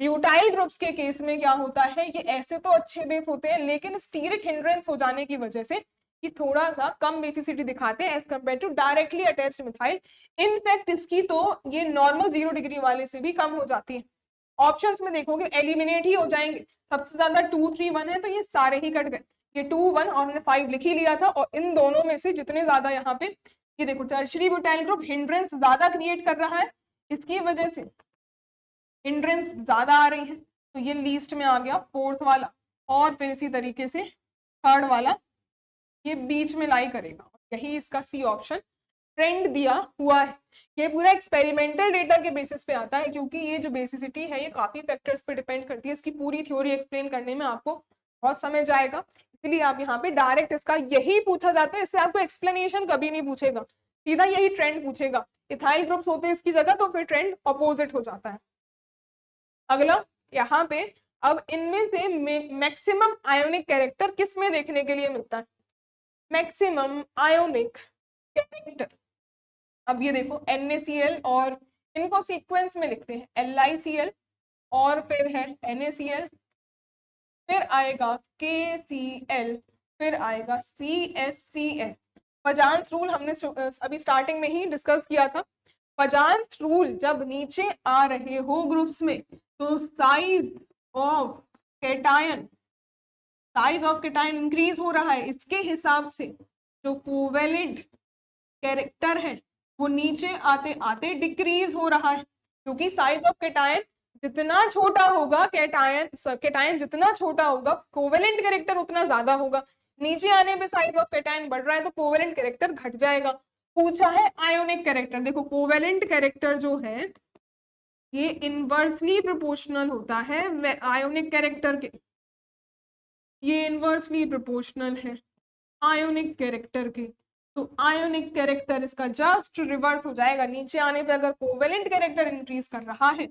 ब्यूटाइल ग्रुप्स के केस में क्या होता है, ये ऐसे तो अच्छे बेस होते हैं लेकिन स्टीरिक हिंड्रेंस हो जाने की वजह से ये थोड़ा सा कम बेसिसिटी दिखाते हैं as compare to directly attached methyl. In fact इसकी तो ये नॉर्मल 0 डिग्री वाले से भी कम हो जाती है। ऑप्शंस में देखोगे एलिमिनेट ही हो जाएंगे, सबसे ज्यादा 2 3 1 है तो ये सारे ही कट गए। ये 2 1 और हमने 5 लिख ही लिया था, और इन दोनों में से जितने ज्यादा यहाँ पे ये देखो टर्शियरी ब्यूटाइल ग्रुप हिंड्रेंस ज्यादा क्रिएट कर रहा है, इसकी वजह से हिंड्रेंस ज्यादा आ रही है, तो ये लीस्ट में आ गया फोर्थ वाला। और फिर इसी तरीके से थर्ड वाला ये बीच में लाई करेगा, यही इसका सी ऑप्शन ट्रेंड दिया हुआ है। ये पूरा एक्सपेरिमेंटल डेटा के बेसिस पे आता है, क्योंकि ये जो बेसिसिटी है ये काफी फैक्टर्स पे डिपेंड करती है। इसकी पूरी थ्योरी एक्सप्लेन करने में आपको बहुत समय जाएगा, इसलिए आप यहाँ पे डायरेक्ट इसका यही पूछा जाता है, इससे आपको एक्सप्लेनेशन कभी नहीं पूछेगा, सीधा यही ट्रेंड पूछेगा। इथाइल ग्रुप्स होते हैं इसकी जगह तो फिर ट्रेंड अपोजिट हो जाता है। अगला यहाँ पे अब इनमें से मैक्सिमम आयोनिक कैरेक्टर किस में देखने के लिए मिलता है, मैक्सिमम आयोनिक कैरेक्टर। अब ये देखो NaCl, और इनको सीक्वेंस में लिखते हैं LiCl, और फिर है NaCl, फिर आएगा KCl, फिर आएगा CSCl। पजांस रूल हमने अभी स्टार्टिंग में ही डिस्कस किया था। पजांस रूल जब नीचे आ रहे हो ग्रुप्स में तो साइज ऑफ कैटायन इंक्रीज हो रहा है, इसके हिसाब से जो कोवेलेंट कैरेक्टर है वो नीचे आते आते डिक्रीज हो रहा है, क्योंकि साइज ऑफ कैटायन जितना छोटा होगा, कैटायन जितना छोटा होगा कोवेलेंट कैरेक्टर उतना ज्यादा होगा। नीचे आने पे साइज ऑफ कैटायन बढ़ रहा है तो कोवेलेंट कैरेक्टर घट जाएगा। पूछा है आयोनिक कैरेक्टर, देखो कोवेलेंट कैरेक्टर जो है ये इनवर्सली प्रोपोर्शनल होता है आयोनिक कैरेक्टर के, ये इनवर्सली प्रोपोर्शनल है आयोनिक कैरेक्टर के। तो आयोनिक कैरेक्टर इसका जस्ट रिवर्स हो जाएगा। नीचे आने पे अगर कोवेलेंट कैरेक्टर इंक्रीज कर रहा है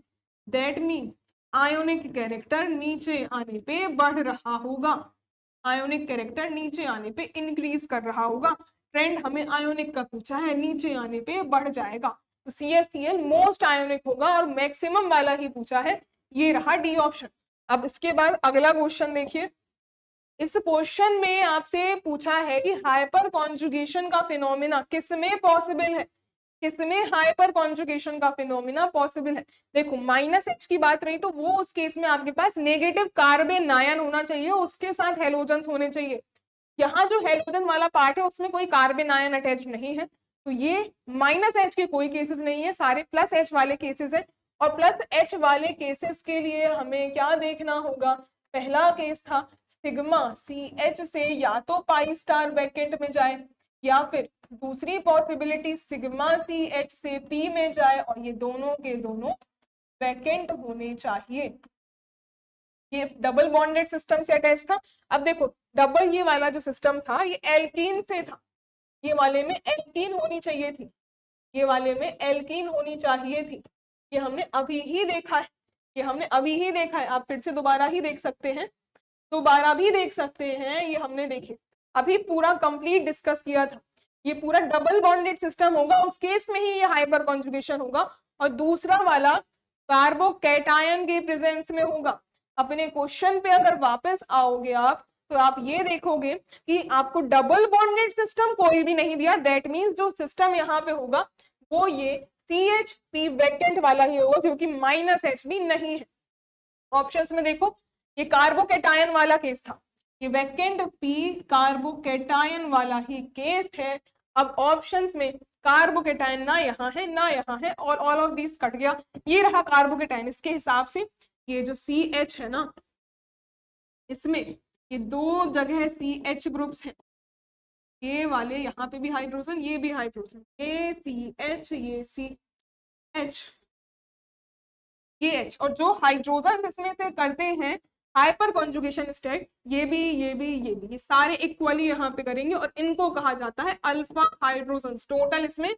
दैट मीन्स आयोनिक कैरेक्टर नीचे आने पे बढ़ रहा होगा, आयोनिक कैरेक्टर नीचे आने पे इंक्रीज कर रहा होगा। ट्रेंड हमें आयोनिक का पूछा है, नीचे आने पे बढ़ जाएगा, तो CSCl मोस्ट आयोनिक होगा और मैक्सिमम वाला ही पूछा है। ये रहा डी ऑप्शन। अब इसके बाद अगला क्वेश्चन देखिए। इस क्वेश्चन में आपसे पूछा है कि हाइपर कॉन्जुगेशन का फिनोमिना किसमें पॉसिबल है, किसमें हाइपर कॉन्जुगेशन का फिनोमिना पॉसिबल है। देखो -H की बात रही तो वो उस केस में आपके पास नेगेटिव कार्बन आयन होना चाहिए, उसके साथ हेलोजन्स होने चाहिए। यहाँ जो हेलोजन वाला पार्ट है उसमें कोई कार्बन आयन अटैच नहीं है, तो ये -H के कोई केसेस नहीं है, सारे +H वाले केसेस है। और +H वाले केसेस के लिए हमें क्या देखना होगा, पहला केस था सिग्मा CH से या तो पाई स्टार वैकेंट में जाए, या फिर दूसरी पॉसिबिलिटी सिग्मा CH से P में जाए, और ये दोनों के दोनों वैकेंट होने चाहिए। ये डबल बॉन्डेड सिस्टम से अटैच था। अब देखो डबल ये वाला जो सिस्टम था ये एल्कीन से था, ये वाले में एल्कीन होनी चाहिए थी, ये वाले में एल्कीन होनी चाहिए थी। ये हमने अभी ही देखा है, ये हमने अभी ही देखा है। आप फिर से दोबारा ही देख सकते हैं, दोबारा भी देख सकते हैं, ये हमने देखे अभी पूरा कंप्लीट डिस्कस किया था। ये पूरा डबल बॉन्डेड सिस्टम होगा, उस केस में ही ये हाइपर कॉन्जुगेशन होगा। और दूसरा वाला कार्बोकैटायन के प्रेजेंस में होगा। अपने क्वेश्चन पे अगर वापस आओगे आप तो आप ये देखोगे कि आपको डबल बॉन्डेड सिस्टम कोई भी नहीं दिया, दैट मींस जो सिस्टम यहाँ पे होगा वो ये CHP वैकेंट वाला ही होगा, क्योंकि -H भी नहीं है। ऑप्शंस में देखो ये कार्बोकैटायन वाला केस था, ये वैकेंट P कार्बोकैटायन वाला ही केस है। अब ऑप्शंस में कार्बोकैटायन ना यहाँ है ना यहाँ है, और ऑल ऑफ दिस कट गया, ये रहा कार्बोकैटायन। इसके हिसाब से ये जो CH है ना, इसमें ये दो जगह CH ग्रुप्स हैं, ये वाले यहाँ पे भी हाइड्रोजन, ये भी हाइड्रोजन, ये CH ये CH ये H, और जो हाइड्रोजन इसमें से करते हैं हाइपर कॉन्जुगेशन स्टेट, ये भी ये भी ये भी, ये सारे इक्वली यहाँ पे करेंगे और इनको कहा जाता है अल्फा हाइड्रोजन। टोटल इसमें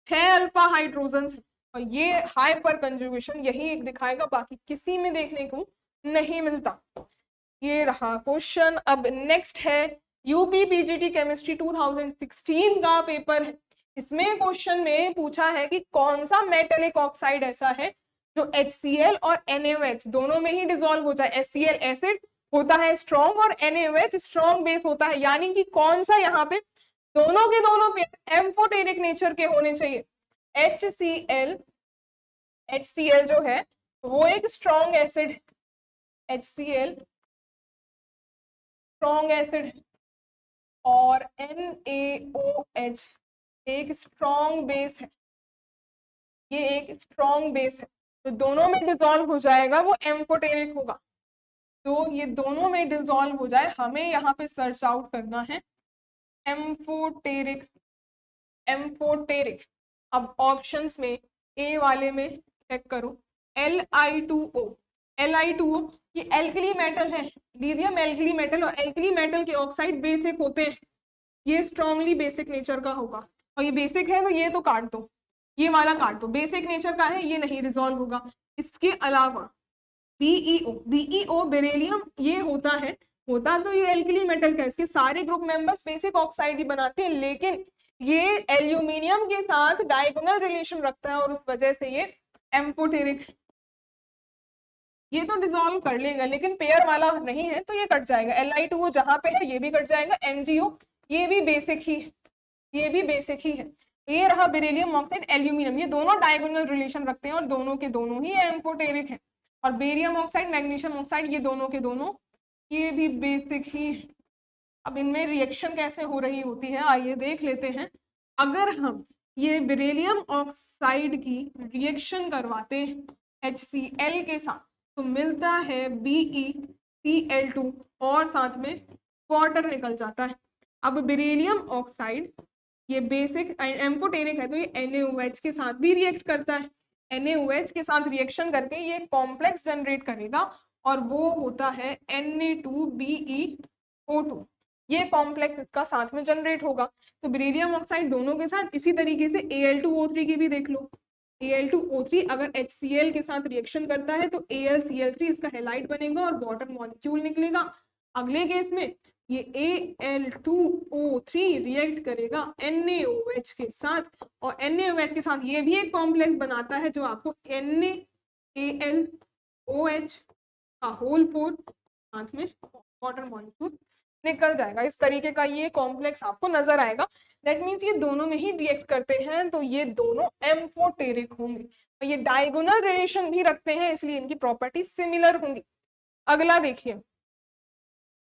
6 अल्फा हाइड्रोजन है, और ये हाइपर कंजुगेशन यही एक दिखाएगा, बाकी किसी में देखने को नहीं मिलता। ये रहा क्वेश्चन। अब नेक्स्ट है यूपी पीजीटी केमिस्ट्री 2016 का पेपर है। इसमें क्वेश्चन में पूछा है कि कौन सा मेटेलिक ऑक्साइड ऐसा है जो HCl और NaOH दोनों में ही डिसॉल्व हो जाए। HCl एसिड होता है स्ट्रॉन्ग और NaOH स्ट्रॉन्ग बेस होता है, यानी कि कौन सा यहाँ पे दोनों के दोनों पे एम्फोटेरिक नेचर के होने चाहिए। HCl जो है वो एक स्ट्रॉन्ग एसिड है, HCl स्ट्रॉन्ग एसिड है, और NaOH एक स्ट्रॉन्ग बेस है, ये एक स्ट्रॉन्ग बेस है, तो दोनों में डिसॉल्व हो जाएगा वो एम्फोटेरिक होगा। तो ये दोनों में डिसॉल्व हो जाए, हमें यहाँ पे सर्च आउट करना है एम्फोटेरिक, एम्फोटेरिक। अब ऑप्शंस में ए वाले में चेक करो Li2O, Li2O ये एल्कली मेटल है, लिथियम एल्कली मेटल, और एल्कली मेटल के ऑक्साइड बेसिक होते हैं, ये स्ट्रॉन्गली बेसिक नेचर का होगा। और ये बेसिक है तो ये तो काट दो, ये वाला काट दो, बेसिक नेचर का है, ये नहीं रिजॉल्व होगा। इसके अलावा BeO बेरिलियम ये होता है, होता तो ये एल्कली मेटल का, इसके सारे ग्रुप मेंबर्स बेसिक ऑक्साइड ही बनाते हैं, लेकिन ये एल्यूमिनियम के साथ डायगोनल रिलेशन रखता है और उस वजह से ये एम्फोटेरिक, ये तो डिसॉल्व कर लेगा, लेकिन पेयर वाला नहीं है तो ये कट जाएगा। Li2O जहां पे है ये भी कट जाएगा, MgO ये भी बेसिक ही है, ये भी बेसिक ही है। ये रहा बेरिलियम ऑक्साइड एल्यूमिनियम, ये दोनों डायगोनल रिलेशन रखते हैं और दोनों के दोनों ही एम्फोटेरिक है। और बेरियम ऑक्साइड मैग्नीशियम ऑक्साइड ये दोनों के दोनों ये भी बेसिक ही है। अब इनमें रिएक्शन कैसे हो रही होती है आइए देख लेते हैं। अगर हम ये बेरिलियम ऑक्साइड की रिएक्शन करवाते हैं HCl के साथ तो मिलता है BeCl2 और साथ में वाटर निकल जाता है। अब बेरिलियम ऑक्साइड ये बेसिक एम्फोटेरिक है तो ये NaOH के साथ भी रिएक्ट करता है। NaOH के साथ रिएक्शन करके ये कॉम्प्लेक्स जनरेट करेगा और वो होता है Na2BeO2। ये कॉम्प्लेक्स इसका साथ में जनरेट होगा। तो बेरिलियम ऑक्साइड दोनों के साथ इसी तरीके से Al2O3 की भी देख लो। Al2O3 अगर HCl के साथ रिएक्शन करता है तो AlCl3 इसका हैलाइड बनेगा और वाटर मॉलिक्यूल निकलेगा। अगले केस में ये Al2O3 रिएक्ट करेगा NaOH के साथ और NaOH के साथ ये भी एक कॉम्प्लेक्स बनाता है जो आपको NaAlOH का होल 4 साथ में वाटर मॉलिक्यूल निकल जाएगा। इस तरीके का ये कॉम्प्लेक्स आपको नजर आएगा। दैट मीन्स ये दोनों में ही रिएक्ट करते हैं तो ये दोनों एम्फोटेरिक होंगे और ये डायगोनल रिलेशन भी रखते हैं इसलिए इनकी प्रॉपर्टी सिमिलर होंगी। अगला देखिए,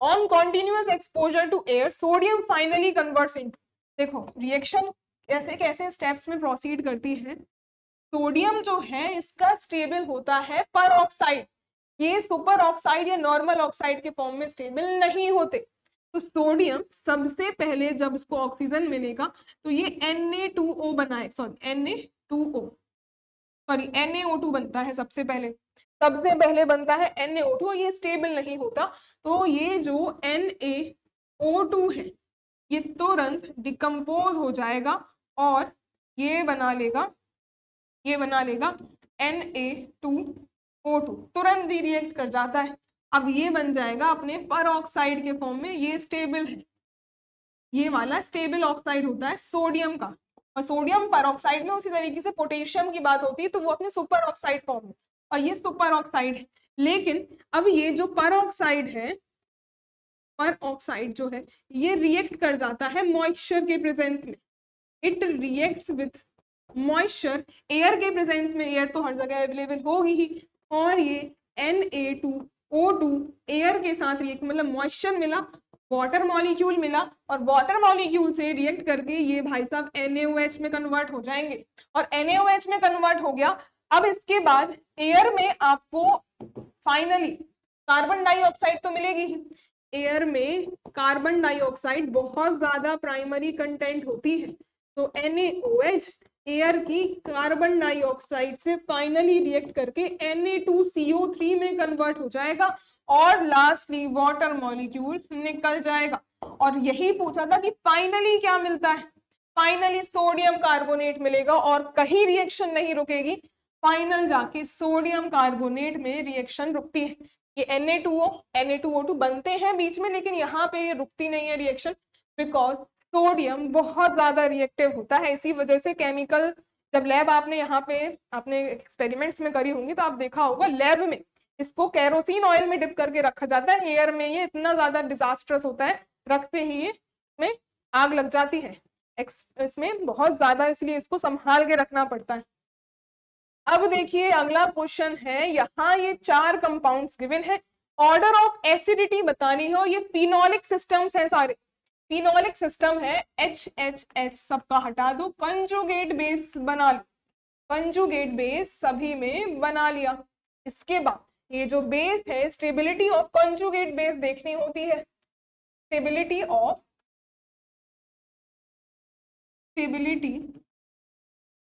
on continuous exposure to air sodium finally converts into, देखो रिएक्शन कैसे कैसे स्टेप्स में प्रोसीड करती है। सोडियम जो है इसका स्टेबल होता है पर ऑक्साइड, ये सुपर ऑक्साइड या नॉर्मल ऑक्साइड के फॉर्म में स्टेबल नहीं होते। तो सोडियम सबसे पहले जब इसको ऑक्सीजन मिलेगा तो ये Na2O बनाए, NaO2 बनता है सबसे पहले बनता है NaO2 और ये स्टेबल नहीं होता। तो ये जो NaO2 है ये तुरंत डिकम्पोज हो जाएगा और ये बना लेगा Na2O2, तुरंत ही रिएक्ट कर जाता है। अब ये बन जाएगा अपने पर ऑक्साइड के फॉर्म में, ये स्टेबल है, ये वाला स्टेबल ऑक्साइड होता है सोडियम का। और सोडियम पर ऑक्साइड में उसी तरीके से पोटेशियम की बात होती है तो वो अपने सुपर ऑक्साइड फॉर्म में, और ये सुपर ऑक्साइड है। लेकिन अब ये जो पर ऑक्साइड जो है ये रिएक्ट कर जाता है मॉइस्चर के प्रेजेंस में। It reacts with moisture, air के प्रेजेंस में, एयर तो हर जगह अवेलेबल होगी ही, और ये Na2O2 एयर के साथ रिएक्ट, मतलब मॉइस्चर मिला, वाटर मॉलिक्यूल मिला और वाटर मॉलिक्यूल से रिएक्ट करके ये भाई साहब NaOH में कन्वर्ट हो जाएंगे और NaOH में कन्वर्ट हो गया। अब इसके बाद एयर में आपको फाइनली कार्बन डाइऑक्साइड तो मिलेगी ही। एयर में कार्बन डाइऑक्साइड बहुत ज्यादा प्राइमरी कंटेंट होती है तो NaOH एयर की कार्बन डाइऑक्साइड से फाइनली रिएक्ट करके Na2CO3 में कन्वर्ट हो जाएगा और लास्टली वाटर मॉलिक्यूल निकल जाएगा। और यही पूछा था कि फाइनली क्या मिलता है, फाइनली सोडियम कार्बोनेट मिलेगा और कहीं रिएक्शन नहीं रुकेगी, फाइनल जाके सोडियम कार्बोनेट में रिएक्शन रुकती है। ये Na2O2 बनते हैं बीच में, लेकिन यहाँ पे ये रुकती नहीं है रिएक्शन, बिकॉज सोडियम बहुत ज्यादा रिएक्टिव होता है। इसी वजह से केमिकल जब लैब आपने यहाँ पे आपने एक्सपेरिमेंट्स में करी होंगी तो आप देखा होगा लैब में इसको केरोसिन ऑयल में डिप करके रखा जाता है। एयर में ये इतना ज्यादा डिजास्ट्रस होता है, रखते ही इसमें आग लग जाती है इसमें बहुत ज्यादा, इसलिए इसको संभाल के रखना पड़ता है। अब देखिए अगला क्वेश्चन है, यहाँ ये 4 कंपाउंड्स गिवन है, ऑर्डर ऑफ एसिडिटी बतानी हो। ये फिनोलिक सिस्टम्स हैं सारे, फिनोलिक सिस्टम है, HHH सबका हटा दो, कंजुगेट बेस बना लो, कंजुगेट बेस सभी में बना लिया। इसके बाद ये जो बेस है, स्टेबिलिटी ऑफ कंजुगेट बेस देखनी होती है, stability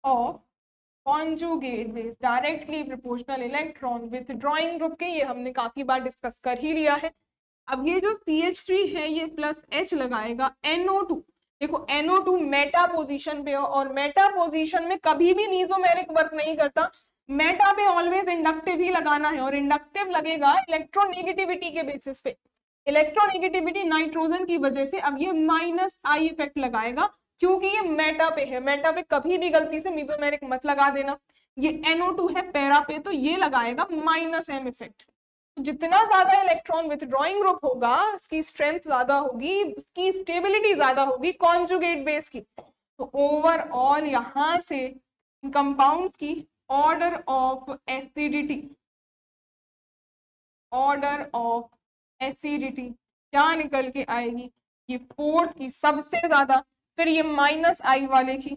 of conjugate base directly proportional electron with drawing group के, ये हमने काफी बार डिस्कस कर ही लिया है। अब ये जो CH3 है ये प्लस H लगाएगा, NO2, देखो NO2 मेटा पोजीशन पे हो और मेटा पोजीशन में कभी भी मीजोमेरिक वर्क नहीं करता, मेटा पे ऑलवेज इंडक्टिव ही लगाना है और इंडक्टिव लगेगा इलेक्ट्रोनेगेटिविटी के बेसिस पे। इलेक्ट्रोनेगेटिविटी नाइट्रोजन की वजह से अब ये -I इफेक्ट लगाएगा क्योंकि ये मेटा पे है, मेटा पे कभी भी गलती से मीजोमेरिक मत लगा देना। ये NO2 है पैरा पे तो ये लगाएगा -M इफेक्ट, तो जितना ज्यादा इलेक्ट्रॉन विथड्रॉइंग ग्रुप होगा उसकी स्ट्रेंथ ज्यादा होगी, उसकी स्टेबिलिटी ज्यादा होगी कॉन्जुगेट बेस की। तो ओवरऑल यहां से कंपाउंड की order of acidity, order of acidity क्या निकल के आएगी, ये 4 की सबसे ज्यादा, फिर ये -I वाले की,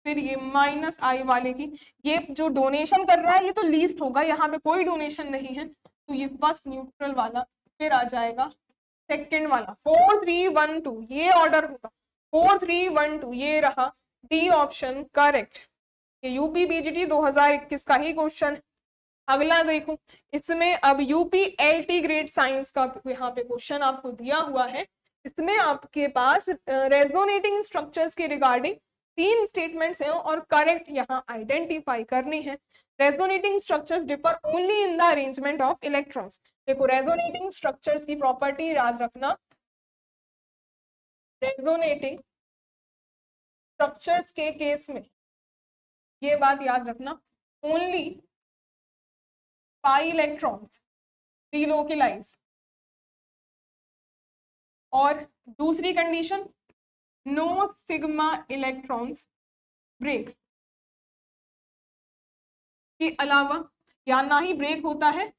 फिर ये -I वाले की। ये जो डोनेशन कर रहा है ये तो लीस्ट होगा, यहाँ पे कोई डोनेशन नहीं है, तो ये फर्स्ट न्यूट्रल वाला, फिर आ जाएगा सेकंड वाला 4 3 1 2, ये ऑर्डर होगा 4 3 1 2, ये रहा डी ऑप्शन करेक्ट। ये यूपी बीजीटी 2021 का ही क्वेश्चन है। अगला देखो, इसमें अब यूपी एलटी ग्रेड साइंस का यहाँ पे क्वेश्चन आपको दिया हुआ है। इसमें आपके पास रेजोनेटिंग स्ट्रक्चर्स के रिगार्डिंग 3 स्टेटमेंट्स हैं और करेक्ट यहाँ आइडेंटिफाई करनी है। Resonating structures differ only in the arrangement of electrons. देखो रेजोनेटिंग स्ट्रक्चर्स की प्रॉपर्टी याद रखना, रेजोनेटिंग स्ट्रक्चर्स के केस में ये बात याद रखना, ओनली पाई इलेक्ट्रॉन्स डिलोकेलाइज, और दूसरी condition no sigma electrons break के अलावा, या ना ही ब्रेक होता है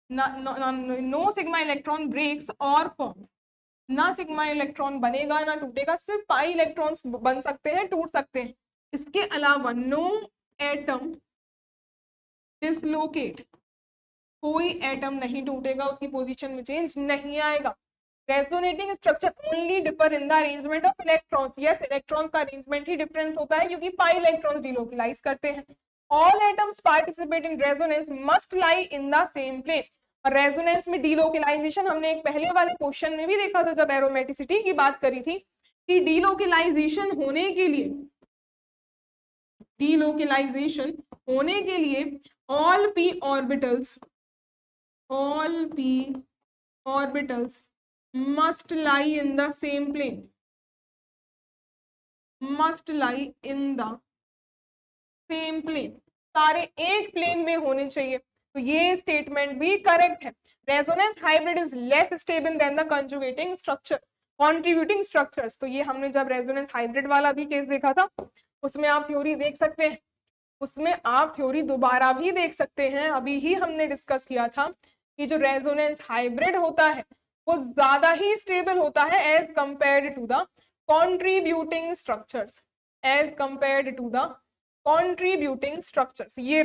नो सिग्मा इलेक्ट्रॉन ब्रेक्स और फॉर्म्स, ना सिग्मा इलेक्ट्रॉन बनेगा ना टूटेगा, सिर्फ पाई इलेक्ट्रॉन्स बन सकते हैं, टूट सकते हैं। इसके अलावा नो एटम डिसलोकेट, कोई एटम नहीं टूटेगा, उसकी पोजीशन में चेंज नहीं आएगा। Resonating structure only differ in the arrangement of electrons, yes electrons का अरेंजमेंट ही डिफरेंट होता है क्योंकि पाई इलेक्ट्रॉन्स डिलोकेलाइज करते हैं। All atoms participate in resonance must lie in the same plane. और रेजोनेंस में डीलोकेलाइजेशन हमने एक पहले वाले क्वेश्चन में भी देखा था जब एरोमेटिसिटी की बात करी थी कि डीलोकेलाइजेशन होने के लिए, डीलोकेलाइजेशन होने के लिए all p orbitals, all p orbitals must lie in the same plane, must lie in the same plane, सारे एक प्लेन में होने चाहिए। तो ये स्टेटमेंट भी करेक्ट है। Resonance hybrid is less stable than the conjugating structure contributing structures. तो ये हमने जब रेजोनेंस हाइब्रिड वाला भी केस देखा था उसमें आप थ्योरी देख सकते हैं, उसमें आप थ्योरी दोबारा भी देख सकते हैं। अभी ही हमने डिस्कस किया था कि जो रेजोनेंस हाइब्रिड होता है वो ज्यादा ही स्टेबल होता है as compared to the contributing structures, as compared to the contributing structures. ये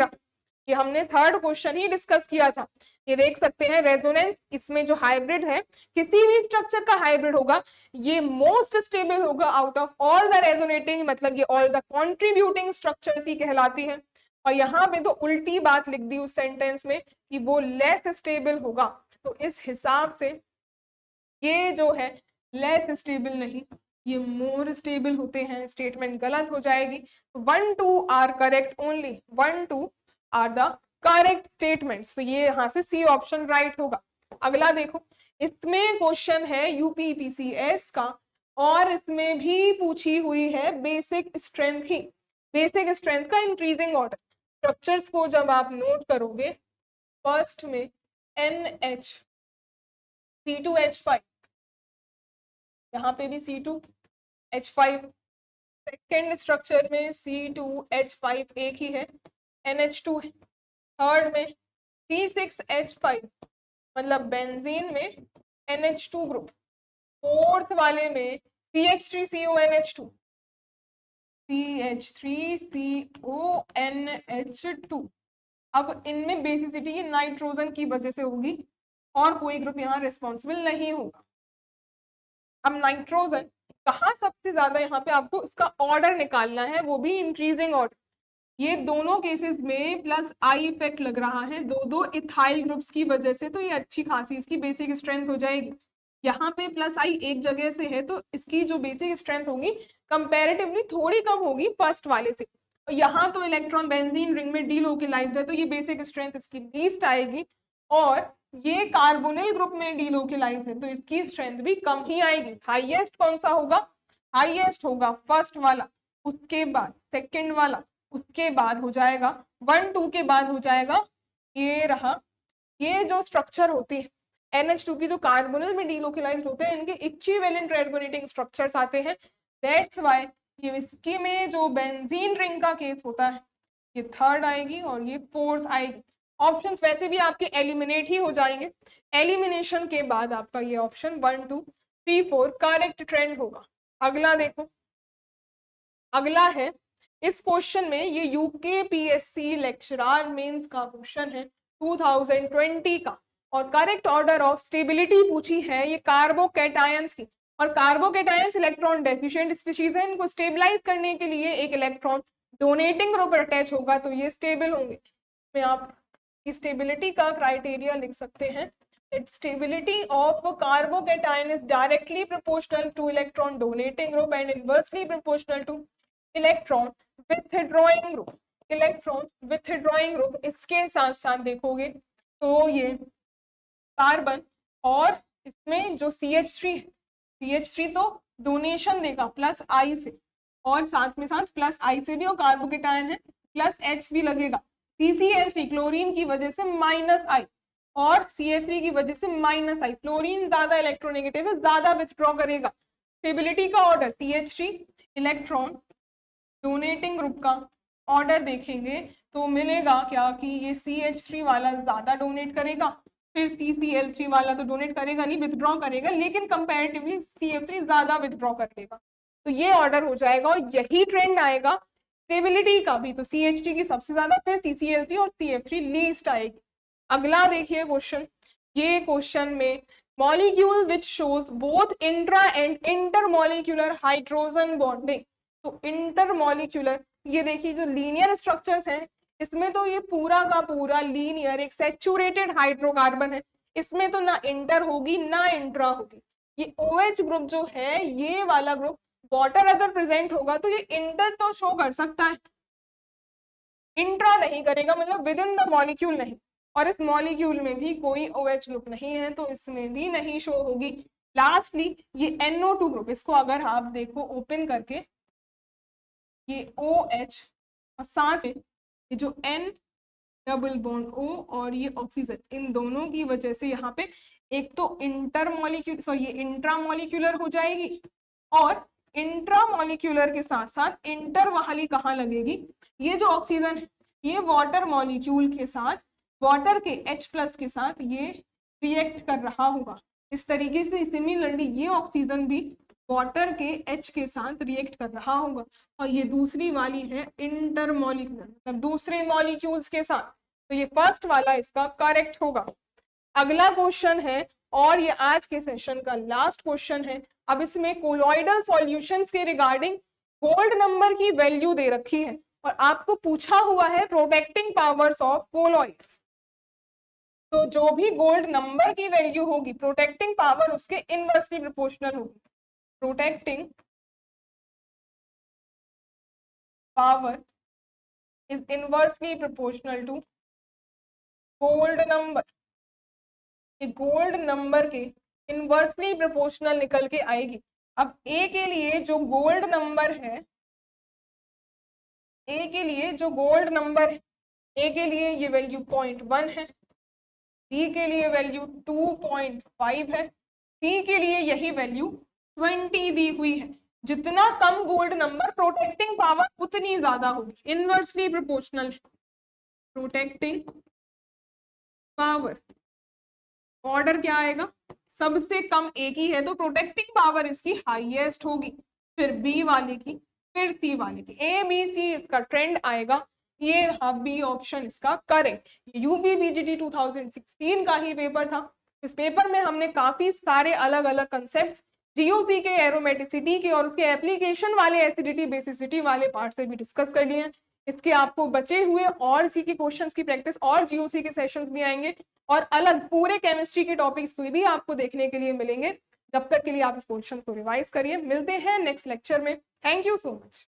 हमने थर्ड क्वेश्चन ही डिस्कस किया था। ये देख सकते हैं रेजोनेंस, इसमें जो हाइब्रिड है किसी भी स्ट्रक्चर का हाइब्रिड होगा ये मोस्ट स्टेबल होगा out of all the resonating, मतलब ये ऑल द कॉन्ट्रीब्यूटिंग स्ट्रक्चर्स ही कहलाती है। और यहाँ पे तो उल्टी बात लिख दी उस सेंटेंस में कि वो लेस स्टेबल होगा। तो इस हिसाब से ये जो है लेस स्टेबल नहीं, ये मोर स्टेबल होते हैं, स्टेटमेंट गलत हो जाएगी। 1 2 are correct, only 1 2 are the correct statements. तो ये यहाँ से सी ऑप्शन राइट होगा। अगला देखो, इसमें क्वेश्चन है यूपीपीसीएस का और इसमें भी पूछी हुई है बेसिक स्ट्रेंथ ही, बेसिक स्ट्रेंथ का इंक्रीजिंग ऑर्डर। स्ट्रक्चर्स को जब आप नोट करोगे, फर्स्ट में NH C2H5, यहाँ पे भी C2H5, सेकेंड स्ट्रक्चर में C2H5 एक ही है, NH2 है, थर्ड में C6H5 मतलब बेंजीन में NH2 ग्रुप, फोर्थ वाले में CH3CONH2, CH3CONH2। अब इनमें बेसिसिटी ये नाइट्रोजन की वजह से होगी और कोई ग्रुप यहाँ रिस्पॉन्सिबल नहीं होगा। अब नाइट्रोजन कहाँ सबसे ज्यादा, यहाँ पे आपको इसका ऑर्डर निकालना है, वो भी इंक्रीजिंग ऑर्डर। ये दोनों केसेस में प्लस आई इफेक्ट लग रहा है दो दो इथाइल ग्रुप्स की वजह से, तो ये अच्छी खासी इसकी बेसिक स्ट्रेंथ हो जाएगी। यहाँ पे प्लस आई एक जगह से है तो इसकी जो बेसिक स्ट्रेंथ होगी कंपैरेटिवली थोड़ी कम होगी फर्स्ट वाले से। यहाँ तो इलेक्ट्रॉन बेंजीन रिंग में डीलोकेलाइज्ड है तो ये बेसिक स्ट्रेंथ इसकी लीस्ट आएगी, और ये कार्बोनिल ग्रुप में डीलोकेलाइज है तो इसकी स्ट्रेंथ भी कम ही आएगी। हाईएस्ट कौन सा होगा, हाईएस्ट होगा फर्स्ट वाला, उसके बाद सेकंड वाला, उसके बाद हो जाएगा 1 2 के बाद हो जाएगा ये रहा ये जो स्ट्रक्चर होती है NH2 की, जो कार्बोनिल में डीलोकलाइज्ड होते हैं, इनके इक्विवेलेंट रेगुलेटिंग स्ट्रक्चर्स आते हैं। दैट्स व्हाई ये विस्की में जो बेंजीन रिंग का केस होता है ये थर्ड आएगी और ये फोर्थ आएगी। ऑप्शंस वैसे भी आपके एलिमिनेट ही हो जाएंगे। एलिमिनेशन के बाद आपका ये ऑप्शन 1 2 3 4 करेक्ट ट्रेंड होगा। अगला देखो, अगला है इस क्वेश्चन में, ये यूकेपीएससी लेक्चरर मेंस का क्वेश्चन है 2020 का, और करेक्ट ऑर्डर ऑफ स्टेबिलिटी पूछी है ये कार्बोकैटायंस की। और कार्बोकैटायंस इलेक्ट्रॉन डेफिशिएंट स्पीशीज है, इनको स्टेबलाइज करने के लिए एक इलेक्ट्रॉन डोनेटिंग ग्रुप अटैच होगा तो ये स्टेबल होंगे। में आप स्टेबिलिटी का क्राइटेरिया लिख सकते हैं, stability of carbocation is directly proportional two electron donating group and inversely proportional two electron withdrawing group. Electron withdrawing group इसके साथ साथ देखोगे तो ये कार्बन और इसमें जो CH3 है, CH3 तो डोनेशन देगा प्लस I से, और साथ में साथ प्लस I से भी, और कार्बोकैटायन है प्लस H भी लगेगा। CCl3 क्लोरीन की वजह से माइनस I और CH3 की वजह से माइनस I। फ्लोरीन ज्यादा इलेक्ट्रोनेगेटिव है, ज्यादा विथड्रॉ करेगा। स्टेबिलिटी का order CH3 electron donating group का ऑर्डर देखेंगे तो मिलेगा क्या कि ये CH3 वाला ज्यादा डोनेट करेगा, फिर CCl3 वाला तो डोनेट करेगा नहीं, विथड्रॉ करेगा, लेकिन कंपैरेटिवली CF3 ज्यादा विथड्रॉ कर लेगा। तो ये ऑर्डर हो जाएगा और यही ट्रेंड आएगा स्टेबिलिटी का भी। तो CH3 की सबसे ज्यादा, फिर CCl3 और CF3 लीस्ट आएगी। अगला देखिए क्वेश्चन, ये क्वेश्चन में molecule which shows both intra and intermolecular hydrogen bonding. तो इंटरमॉलिक्यूलर, ये देखिए जो लीनियर स्ट्रक्चर्स हैं इसमें तो ये पूरा का पूरा लीनियर एक सैचुरेटेड हाइड्रोकार्बन है, इसमें तो ना इंटर होगी ना इंट्रा होगी। ये OH ग्रुप जो है, ये वाला ग्रुप वाटर अगर प्रेजेंट होगा तो ये इंटर तो शो कर सकता है, इंट्रा नहीं करेगा, मतलब विद इन द मॉलिक्यूल नहीं। और इस मॉलिक्यूल में भी कोई OH ग्रुप नहीं है तो इसमें भी नहीं शो होगी। लास्टली ये NO2 ग्रुप, इसको अगर आप देखो ओपन करके, ये OH और साथ में ये जो N डबल बॉन्ड O और ये ऑक्सीजन, इन दोनों की वजह से यहाँ पे एक तो इंटरमॉलिक्यूल सॉरी ये इंट्रामॉलिक्यूलर हो जाएगी, और इंट्रामॉलिक्यूलर के साथ साथ इंटर वाली कहाँ लगेगी, ये जो ऑक्सीजन है ये वाटर मॉलिक्यूल के साथ, वाटर के H+ के साथ ये रिएक्ट कर रहा होगा। इस तरीके से सिमिलरली ये ऑक्सीजन भी वाटर के H के साथ रिएक्ट कर रहा होगा, और ये दूसरी वाली है इंटरमॉलिक्यूलर, मतलब दूसरे मॉलिक्यूल्स के साथ। तो ये फर्स्ट वाला इसका करेक्ट होगा। अगला क्वेश्चन है, और ये आज के सेशन का लास्ट क्वेश्चन है। अब इसमें कोलॉइडल सॉल्यूशंस के रिगार्डिंग गोल्ड नंबर की वैल्यू दे रखी है, और आपको पूछा हुआ है प्रोटेक्टिंग पावर्स ऑफ कोलॉइड्स। तो जो भी गोल्ड नंबर की वैल्यू होगी, प्रोटेक्टिंग पावर उसके इनवर्सली प्रोपोर्शनल होगी। Protecting power is inversely proportional to gold number. ये गोल्ड नंबर के इनवर्सली प्रोपोर्शनल निकल के आएगी। अब ए के लिए जो गोल्ड नंबर है, ए के लिए जो गोल्ड नंबर है, ए के लिए ये वैल्यू 0.1 है, बी के लिए वैल्यू 2.5 है, सी के लिए यही वैल्यू 20 दी हुई है। जितना कम गोल्ड नंबर, प्रोटेक्टिंग पावर उतनी ज्यादा होगी, इनवर्सली प्रोपोर्शनल है। प्रोटेक्टिंग पावर ऑर्डर क्या आएगा, सबसे कम ए की है तो प्रोटेक्टिंग पावर इसकी हाईएस्ट होगी, फिर बी वाले की, फिर सी वाले की। ABC इसका ट्रेंड आएगा। ये रहा बी ऑप्शन इसका करेक्ट। UPVGT 2016 का ही पेपर था। इस पेपर में हमने काफी सारे अलग अलग कंसेप्ट GOC के, एरोमेटिसिटी के और उसके एप्लीकेशन वाले एसिडिटी बेसिसिटी वाले पार्ट से भी डिस्कस कर लिए हैं। इसके आपको बचे हुए और इसी के क्वेश्चंस की प्रैक्टिस और GOC के सेशंस भी आएंगे, और अलग पूरे केमिस्ट्री के टॉपिक्स को भी आपको देखने के लिए मिलेंगे। जब तक के लिए आप इस क्वेश्चन को रिवाइज करिए। मिलते हैं नेक्स्ट लेक्चर में। Thank you so much.